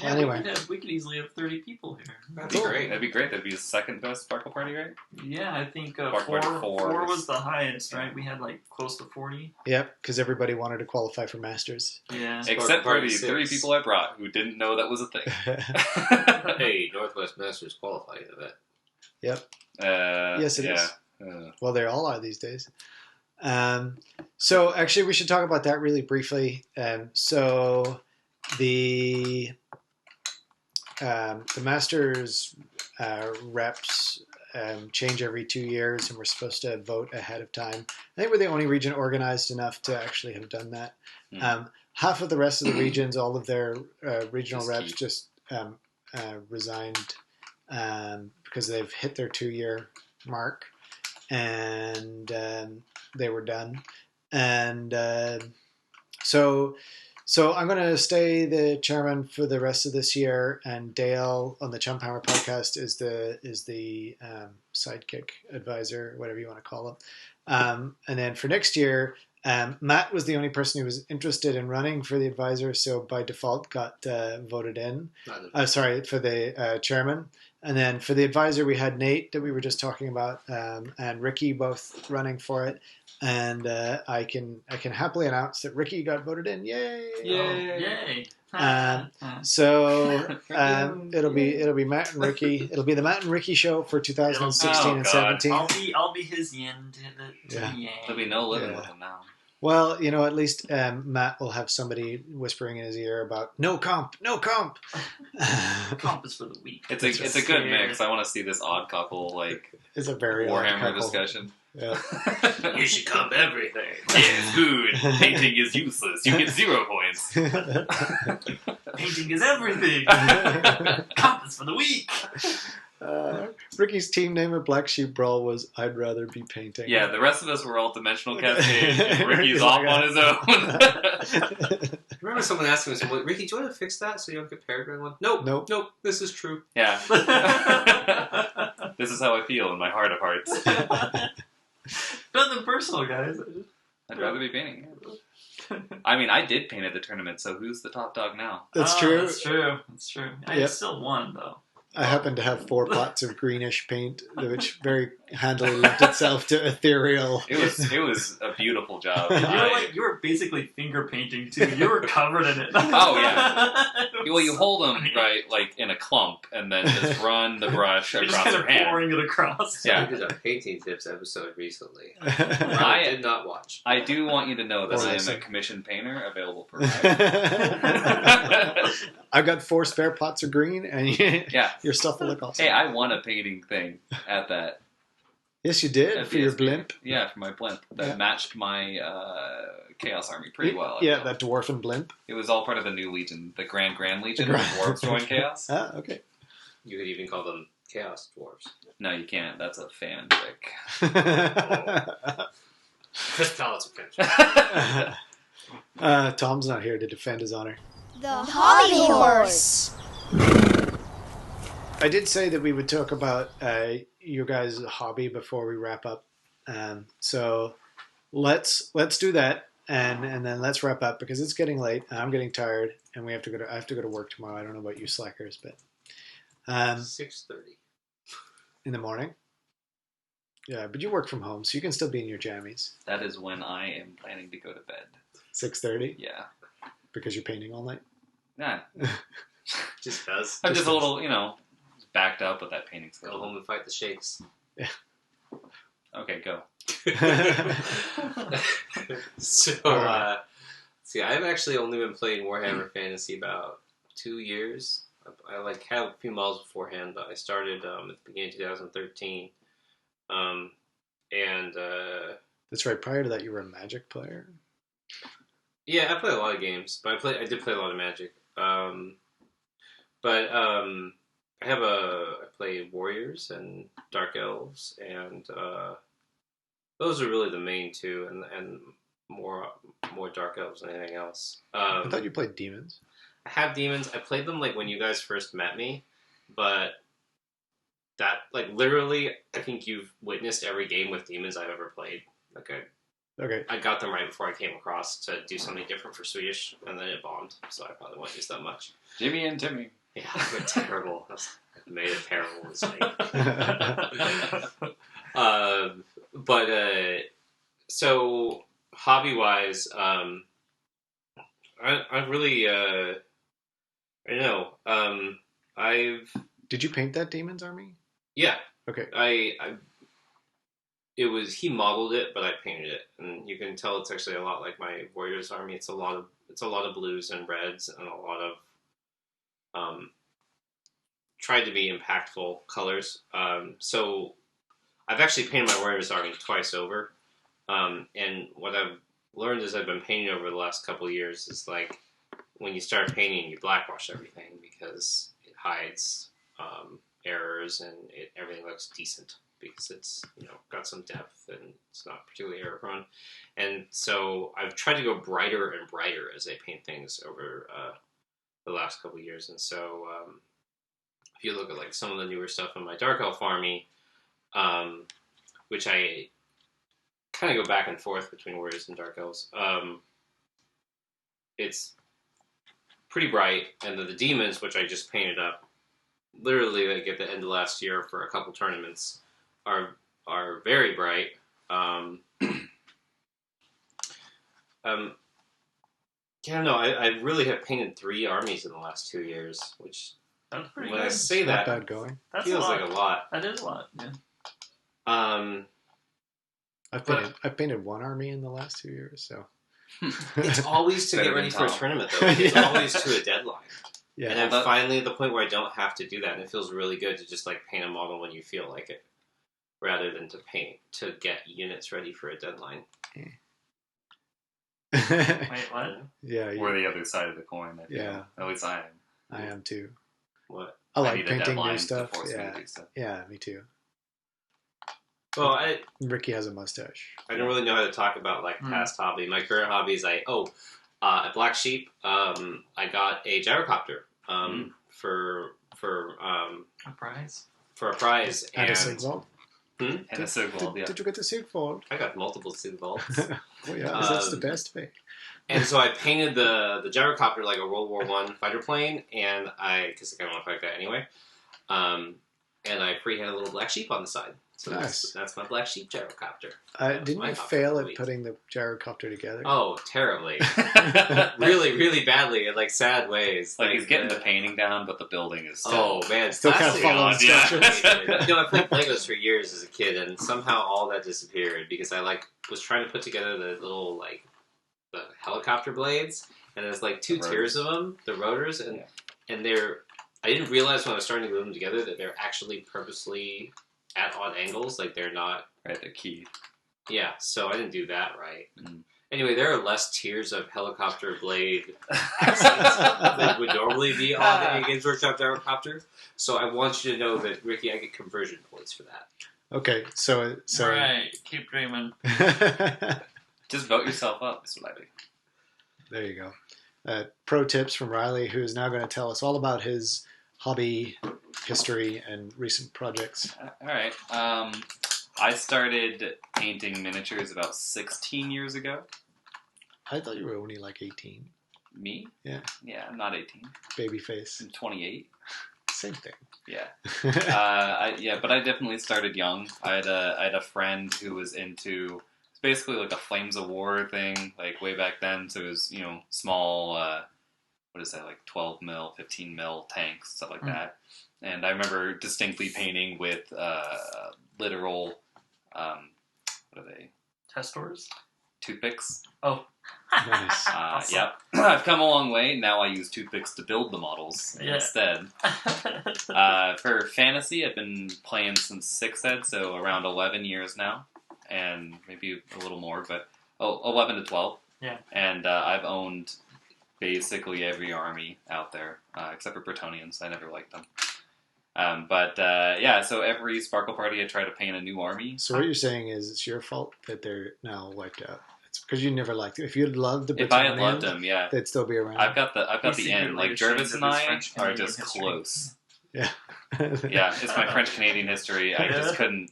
Anyway. We could easily have 30 people here. That'd be great. That'd be great. That'd be the second best Sparkle Party, right? Yeah, I think Sparkle Party 4 was the highest, right? We had close to 40. Yep, because everybody wanted to qualify for Masters. Yeah. Except for the 30 people I brought who didn't know that was a thing. Hey, Northwest Masters qualified for that. Yep. Yes, it is. Well, they all are these days. So actually, we should talk about that really briefly. So the Masters reps change every 2 years, and we're supposed to vote ahead of time. I think we're the only region organized enough to actually have done that. Half of the rest of the regions, all of their regional reps just resigned because they've hit their 2-year mark, and they were done. And so I'm going to stay the chairman for the rest of this year, and Dale on the Chumphammer podcast is the sidekick advisor, whatever you want to call him. And then for next year, Matt was the only person who was interested in running for the advisor, so by default got voted in. For the chairman. And then for the advisor, we had Nate that we were just talking about, and Ricky both running for it. And I can happily announce that Ricky got voted in. Yay! Yay! So it'll be Matt and Ricky. It'll be the Matt and Ricky show for 2016 and 17. I'll be his yin to the yang. There'll be no living with him now. Well, at least Matt will have somebody whispering in his ear about no comp. Comp is for the weak. It's a good mix. I want to see this odd couple it's a very Warhammer discussion. Yeah. You should comp everything. Yes, good. Painting is useless. You get 0 points. Painting is everything. Comp is for the weak. Ricky's team name at Black Sheep Brawl was "I'd rather be painting." Yeah, the rest of us were all Dimensional Cascade, and Ricky's off on his own. I remember someone asking me, Ricky, do you want to fix that so you don't get Peregrine one? Nope. This is true. Yeah. This is how I feel in my heart of hearts. Nothing personal, guys. I'd rather be painting. I mean, I did paint at the tournament, so who's the top dog now? That's true. That's true. I still won, though. I happen to have 4 pots of greenish paint, which very handily lent itself to ethereal. It was a beautiful job. You were basically finger painting too. You were covered in it. Oh yeah. Well, you hold them in a clump, and then just run the brush across your hand. Pouring it across. Yeah. We did a painting tips episode recently. I did not watch. I do want you to know that I am a commissioned painter available for I've got 4 spare pots of green, and your stuff will look awesome. Hey, I won a painting thing at that. Yes, you did, for your blimp. Yeah, for my blimp. That matched my Chaos Army pretty well. Yeah, that dwarfen blimp. It was all part of the new Legion, the Grand Legion, where dwarves join Chaos. Ah, okay. You could even call them Chaos Dwarves. No, you can't. That's a fanfic. Just pallets of finished. Tom's not here to defend his honor. The Hobby Horse. I did say that we would talk about your guys' hobby before we wrap up. So let's do that, and then let's wrap up because it's getting late. I'm getting tired, and I have to go to work tomorrow. I don't know about you slackers, but 6:30 in the morning. Yeah, but you work from home, so you can still be in your jammies. That is when I am planning to go to bed. 6:30. Yeah. Because you're painting all night? Nah. Just does. I'm just a little, backed up with that painting Go schedule. home and fight the shakes. Yeah. Okay, go. So, see, I've actually only been playing Warhammer Fantasy about 2 years. I had a few models beforehand, but I started at the beginning of 2013. That's right. Prior to that, you were a Magic player. Yeah, I play a lot of games, but I did play a lot of Magic. I play Warriors and Dark Elves, and those are really the main two, and more Dark Elves than anything else. I thought you played Demons. I have Demons. I played them when you guys first met me, but that literally, I think you've witnessed every game with Demons I've ever played. Okay. I got them right before I came across to do something different for Swedish, and then it bombed, so I probably won't use that much. Jimmy and Timmy. Yeah, they're terrible. I made a terrible mistake. So hobby-wise, I really, I don't know. Did you paint that Demons army? Yeah. Okay. He modeled it, but I painted it, and you can tell it's actually a lot like my Warriors army. It's a lot of blues and reds, and a lot of tried to be impactful colors. So I've actually painted my Warriors army twice over, and what I've learned as I've been painting over the last couple of years is when you start painting, you blackwash everything because it hides errors and everything looks decent. Because it's got some depth and it's not particularly error prone, and so I've tried to go brighter and brighter as I paint things over the last couple of years. And so if you look at some of the newer stuff in my Dark Elf army, which I kind of go back and forth between Warriors and Dark Elves, it's pretty bright, and the Demons, which I just painted up, literally at the end of last year for a couple tournaments, are very bright. I don't know. I really have painted 3 armies in the last 2 years, which That's pretty when good. I say Not that bad going. That's feels a lot. like a lot. That is a lot. Yeah. I've painted 1 army in the last 2 years, so It's always to Better get ready than for a Tom. tournament, though. It's always to a deadline. yeah. And I'm finally at the point where I don't have to do that, and it feels really good to just paint a model when you feel like it, rather than to get units ready for a deadline. Wait, what? Yeah. We're the other side of the coin. I feel. Yeah. At least I am. I am too. What? I I like need a painting deadline new to stuff. force me Yeah. to do stuff. Yeah, me too. Well, Ricky has a mustache. I don't really know how to talk about past hobby. My current hobby is at Black Sheep. I got a gyrocopter for A prize? for a prize, And a Sigvald. And a Sigvald, yeah. Did you get the Sigvald? I got multiple Sigvalds. Oh yeah, that's the best thing. And so I painted the gyrocopter like a World War I fighter plane, and because I kind of want to fight that anyway. And I had a little black sheep on the side. So Nice. that's my black sheep gyrocopter. Didn't my you hobby fail for the at week. putting the gyrocopter together? Oh, terribly. Really, really badly in sad ways. He's getting the painting down, but the building is still... Oh man, Still kind of plastic. following yeah. instructions. I played Legos for years as a kid, and somehow all that disappeared because I was trying to put together the little the helicopter blades, and there's 2 tiers of them, the rotors, and they're. I didn't realize when I was starting to glue them together that they're actually purposely at odd angles, they're not. Right, the key. Yeah, so I didn't do that right. Mm. Anyway, there are less tiers of helicopter blade accents that would normally be on a Games Workshop gyrocopter. So I want you to know that, Ricky, I get conversion points for that. Okay, so All right, keep dreaming. Just vote yourself up, is what I do. There you go. Pro tips from Riley, who is now going to tell us all about his hobby history and recent projects. All right. I started painting miniatures about 16 years ago. I thought you were only 18. Me? Yeah. Yeah, I'm not 18. Baby face. I'm 28. Same thing. Yeah. But I definitely started young. I had a friend who was into basically like a Flames of War thing, like way back then. So it was, small, what is that, like 12 mil, 15 mil tanks, stuff like that. And I remember distinctly painting with literal, what are they? Testors? Toothpicks. Oh. Nice. Awesome. Yep. I've come a long way. Now I use toothpicks to build the models instead. For fantasy, I've been playing since 6th ed, so around 11 years now. And maybe a little more, but 11 to 12. Yeah. And I've owned basically every army out there, except for Bretonians. I never liked them. So every Sparkle Party I try to paint a new army. So what you're saying is it's your fault that they're now wiped out. It's because you never liked it. If you'd loved the If I had loved them, yeah, they'd still be around. I've got the end. Like Jervis and I French are Canadian just history. close. Yeah. Yeah, it's my French Canadian history. I just couldn't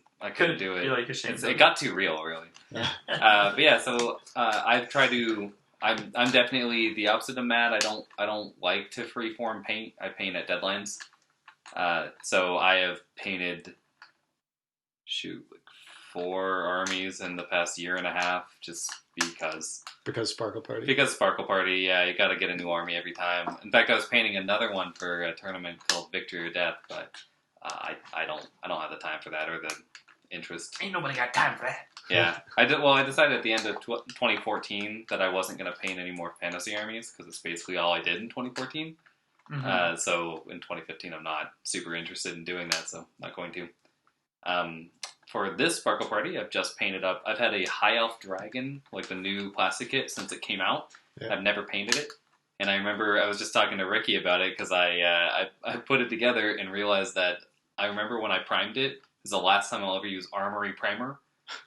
do it. You're like ashamed. It got too real, really. So I've tried to. I'm definitely the opposite of Matt. I don't like to freeform paint. I paint at deadlines. So I have painted, like 4 armies in the past year and a half, just because. Because Sparkle Party. Because Sparkle Party, yeah, you got to get a new army every time. In fact, I was painting another one for a tournament called Victory or Death, but I don't have the time for that or the interest. Ain't nobody got time for that. Yeah, I did. Well, I decided at the end of 2014 that I wasn't going to paint any more fantasy armies because it's basically all I did in 2014. Mm-hmm. So in 2015, I'm not super interested in doing that, so I'm not going to. For this Sparkle Party, I've just painted up. I've had a High Elf Dragon, like the new plastic kit, since it came out. Yeah. I've never painted it. And I remember I was just talking to Ricky about it because I put it together and realized that I remember when I primed it, is the last time I'll ever use Armory Primer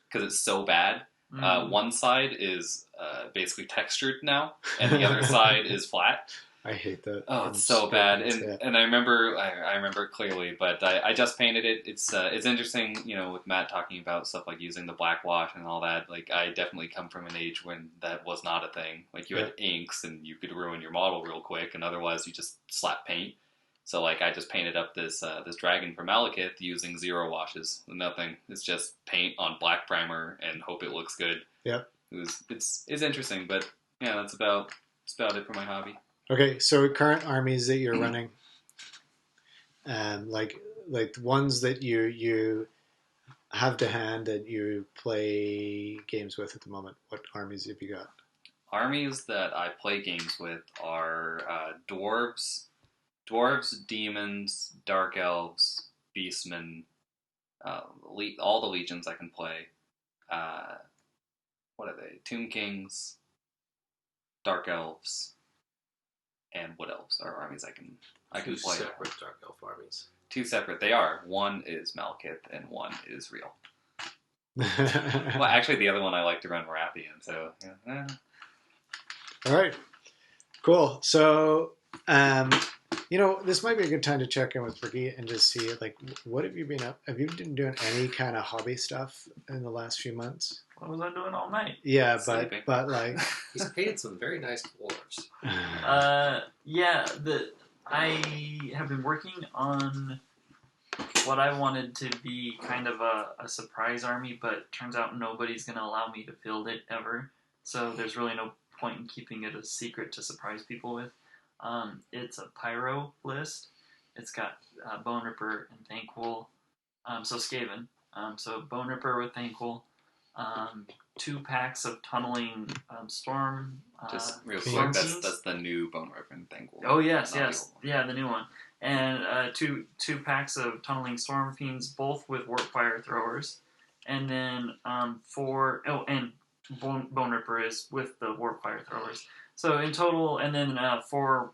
because it's so bad. One side is basically textured now, and the other side is flat. I hate that. Oh, it's so bad, and I remember it clearly. But I just painted it. It's interesting, with Matt talking about stuff like using the black wash and all that. Like I definitely come from an age when that was not a thing. Like you had inks and you could ruin your model real quick, and otherwise you just slap paint. So like I just painted up this dragon from Malekith using 0 washes, nothing. It's just paint on black primer and hope it looks good. Yep. It's interesting, but yeah, that's about it for my hobby. Okay, so current armies that you're running, like the ones that you have to hand that you play games with at the moment. What armies have you got? Armies that I play games with are dwarves, demons, dark elves, beastmen, all the legions I can play. What are they? Tomb Kings, dark elves. And wood elves are armies I can play. 2 separate Dark Elf armies. 2 separate. They are. One is Malekith and one is real. Well, actually, the other one I like to run Marathian. So, yeah. All right, cool. So, this might be a good time to check in with Ricky and just see, like, what have you been up? Have you been doing any kind of hobby stuff in the last few months? What was I doing all night? Yeah, Sleeping. but like, He's painted some very nice dwarves. I have been working on what I wanted to be kind of a surprise army, but turns out nobody's going to allow me to build it ever. So there's really no point in keeping it a secret to surprise people with. It's a pyro list. It's got Bone Ripper and Thankful. So Skaven. So Bone Ripper with Thankful. 2 packs of tunneling storm. Just real storm quick, fiends. that's the new Bone Ripper thing. Oh yes, yeah, the new one. And two packs of tunneling storm fiends, both with warp fire throwers, and then and Bone Ripper is with the warp fire throwers. So in total, and then 4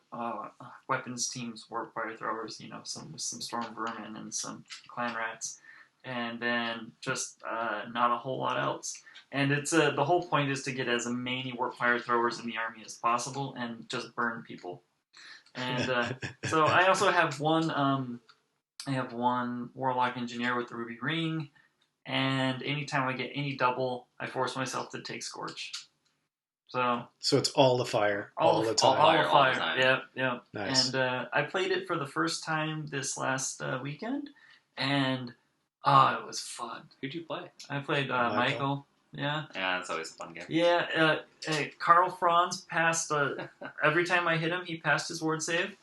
weapons teams warp fire throwers. Some storm vermin and some clan rats. And then just not a whole lot else. And it's the whole point is to get as many warp fire throwers in the army as possible and just burn people. And so I also have one. I have one warlock engineer with the ruby ring, and anytime I get any double, I force myself to take scorch. So it's all the fire, all the time. All the all the fire. time. Yeah. Nice. And I played it for the first time this last weekend, and it was fun. Who'd you play? I played Michael. Michael. Yeah. Yeah, it's always a fun game. Yeah, Karl Franz passed, every time I hit him, he passed his ward save.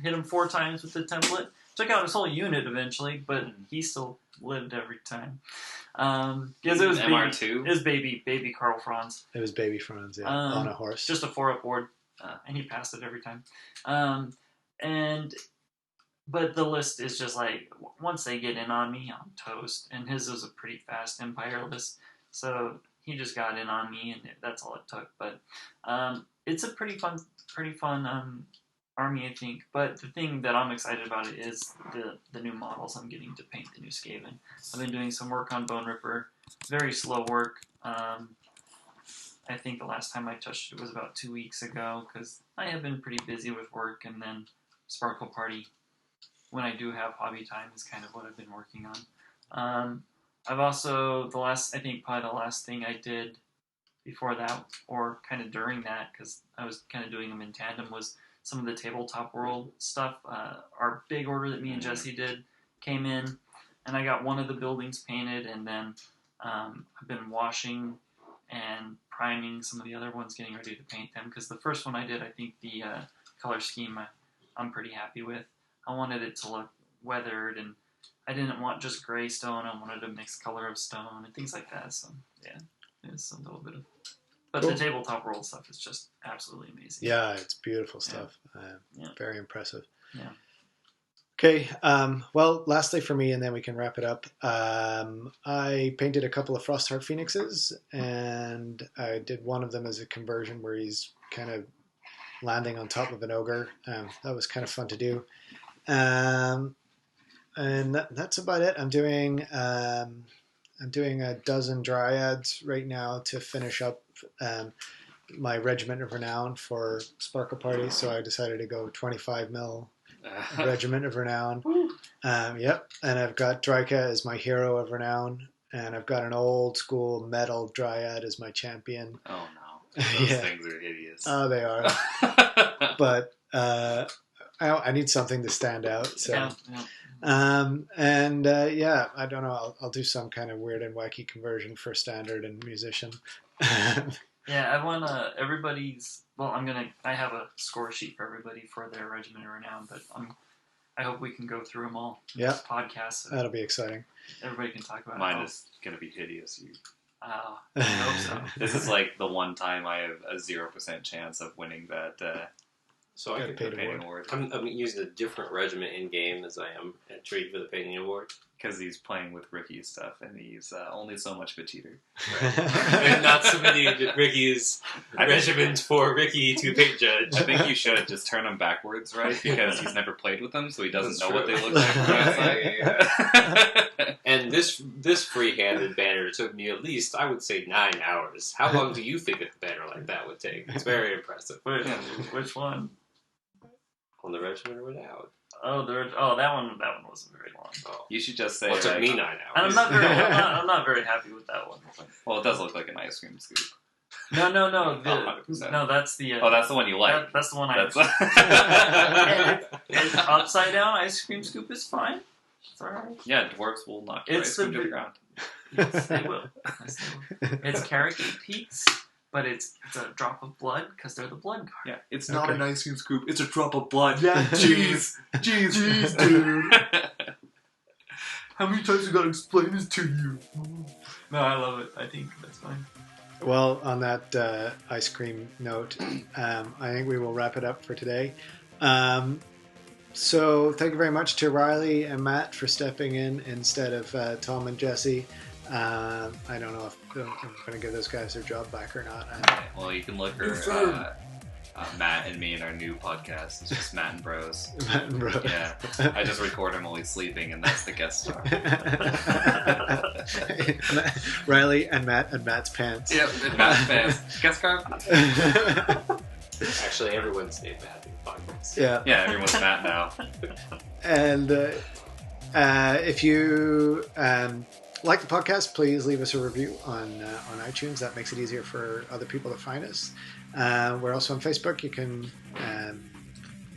Hit him 4 times with the template. Took out his whole unit eventually, but he still lived every time. Because it was MR2? It was baby Karl Franz. It was baby Franz, yeah, on a horse. Just a 4-up ward, and he passed it every time. But the list is just like, once they get in on me, I'm toast. And his was a pretty fast Empire list, so he just got in on me, and that's all it took. But it's a pretty fun army, I think. But the thing that I'm excited about it is the new models I'm getting to paint the new Skaven. I've been doing some work on Bone Ripper. Very slow work. I think the last time I touched it was about 2 weeks ago, because I have been pretty busy with work, and then Sparkle Party, when I do have hobby time, is kind of what I've been working on. I've also, probably the last thing I did before that, or kind of during that, because I was kind of doing them in tandem, was some of the Tabletop World stuff. Our big order that me and Jesse did came in, and I got one of the buildings painted, and then I've been washing and priming some of the other ones, getting ready to paint them, because the first one I did, I think the color scheme I'm pretty happy with. I wanted it to look weathered, and I didn't want just gray stone. I wanted a mixed color of stone and things like that. So yeah, it's a little bit of. But cool. The Tabletop World stuff is just absolutely amazing. Yeah, it's beautiful stuff. Yeah. Very impressive. Yeah. Okay. Well, lastly for me, and then we can wrap it up. I painted a couple of Frostheart Phoenixes, and I did one of them as a conversion where he's kind of landing on top of an ogre. That was kind of fun to do. And that's about it. I'm doing a dozen dryads right now to finish up my Regiment of Renown for Sparkle Party. So I decided to go 25 mil Regiment of Renown. Yep. And I've got Dryka as my hero of renown, and I've got an old school metal dryad as my champion. Oh no, those things are hideous. Oh, they are. But I need something to stand out. So. Yeah. I don't know. I'll do some kind of weird and wacky conversion for standard and musician. Yeah, I want everybody's. Well, I have a score sheet for everybody for their Regiment of Renown, but I hope we can go through them all. Yeah, podcast. So that'll be exciting. Everybody can talk about. Mine is gonna be hideous. I hope so. This is like the one time I have a 0% chance of winning that. So I can paint award. I'm using a different regiment in game as I am entry for the painting award. Because he's playing with Ricky's stuff, and he's only so much of a cheater. Right. And not so many Ricky's regiments for Ricky to paint judge. I think you should just turn them backwards, right? Because he's never played with them, so he doesn't know what they look like from outside. And this free-handed banner took me at least, I would say, 9 hours. How long do you think a banner like that would take? It's very impressive. Which one? On the Regiment of Renown. That one wasn't very long. Oh. You should just say. Well, it took me 9 hours. And I'm not very happy with that one. Well, it does look like an ice cream scoop. No. No, that's the. That's the one you like. That's the one I. And upside down ice cream scoop is fine. It's alright. Yeah, dwarves will knock your ice cream to the ground. Yes, they will. It's Carrot Cake Peaks. But it's a drop of blood because they're the blood card. Yeah, it's not an ice cream scoop. It's a drop of blood. Yeah, jeez, dude. How many times you gotta explain this to you? No, I love it. I think that's fine. Well, on that ice cream note, I think we will wrap it up for today. So thank you very much to Riley and Matt for stepping in instead of Tom and Jesse. I don't know if I'm going to give those guys their job back or not. Well, you can look for Matt and me in our new podcast. It's just Matt and Bros. Matt and Bros. Yeah. I just record him while he's sleeping, and that's the guest star. Riley and Matt and Matt's pants. Yep, and Matt's pants. Guest star. Actually, everyone's named Matt in the podcast. Yeah, everyone's Matt now. And if you like the podcast, please leave us a review on iTunes. That makes it easier for other people to find us. We're also on Facebook. You can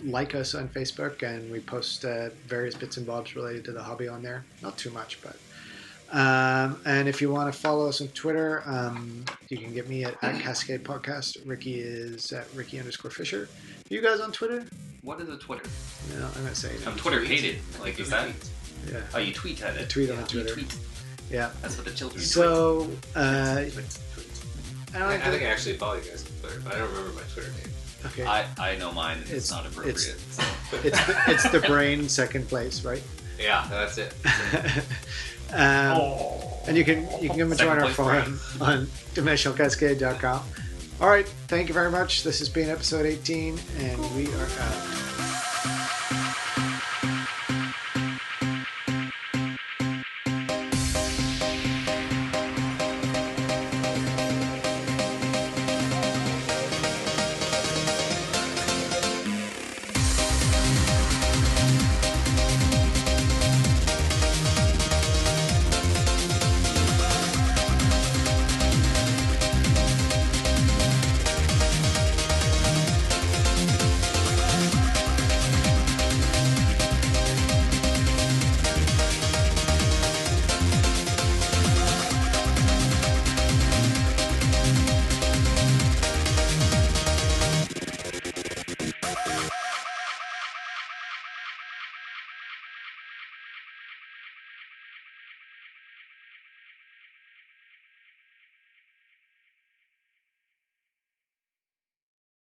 like us on Facebook, and we post various bits and bobs related to the hobby on there. Not too much, but And if you want to follow us on Twitter, you can get me at Cascade Podcast. Ricky is at Ricky_Fisher. You guys on Twitter? What is a Twitter? No, I'm going to say it. I'm Twitter hated. Like, is that? Yeah. Oh, you tweet at it. I tweet on Twitter. Tweet. Yeah. That's what the children So, tweet. I think I actually follow you guys on Twitter, but I don't remember my Twitter name. Okay. I know mine. It's not appropriate. So. It's the brain second place, right? Yeah, that's it. And you can come and join our forum on dimensionalcascade.com. All right, thank you very much. This has been episode 18, and we are out.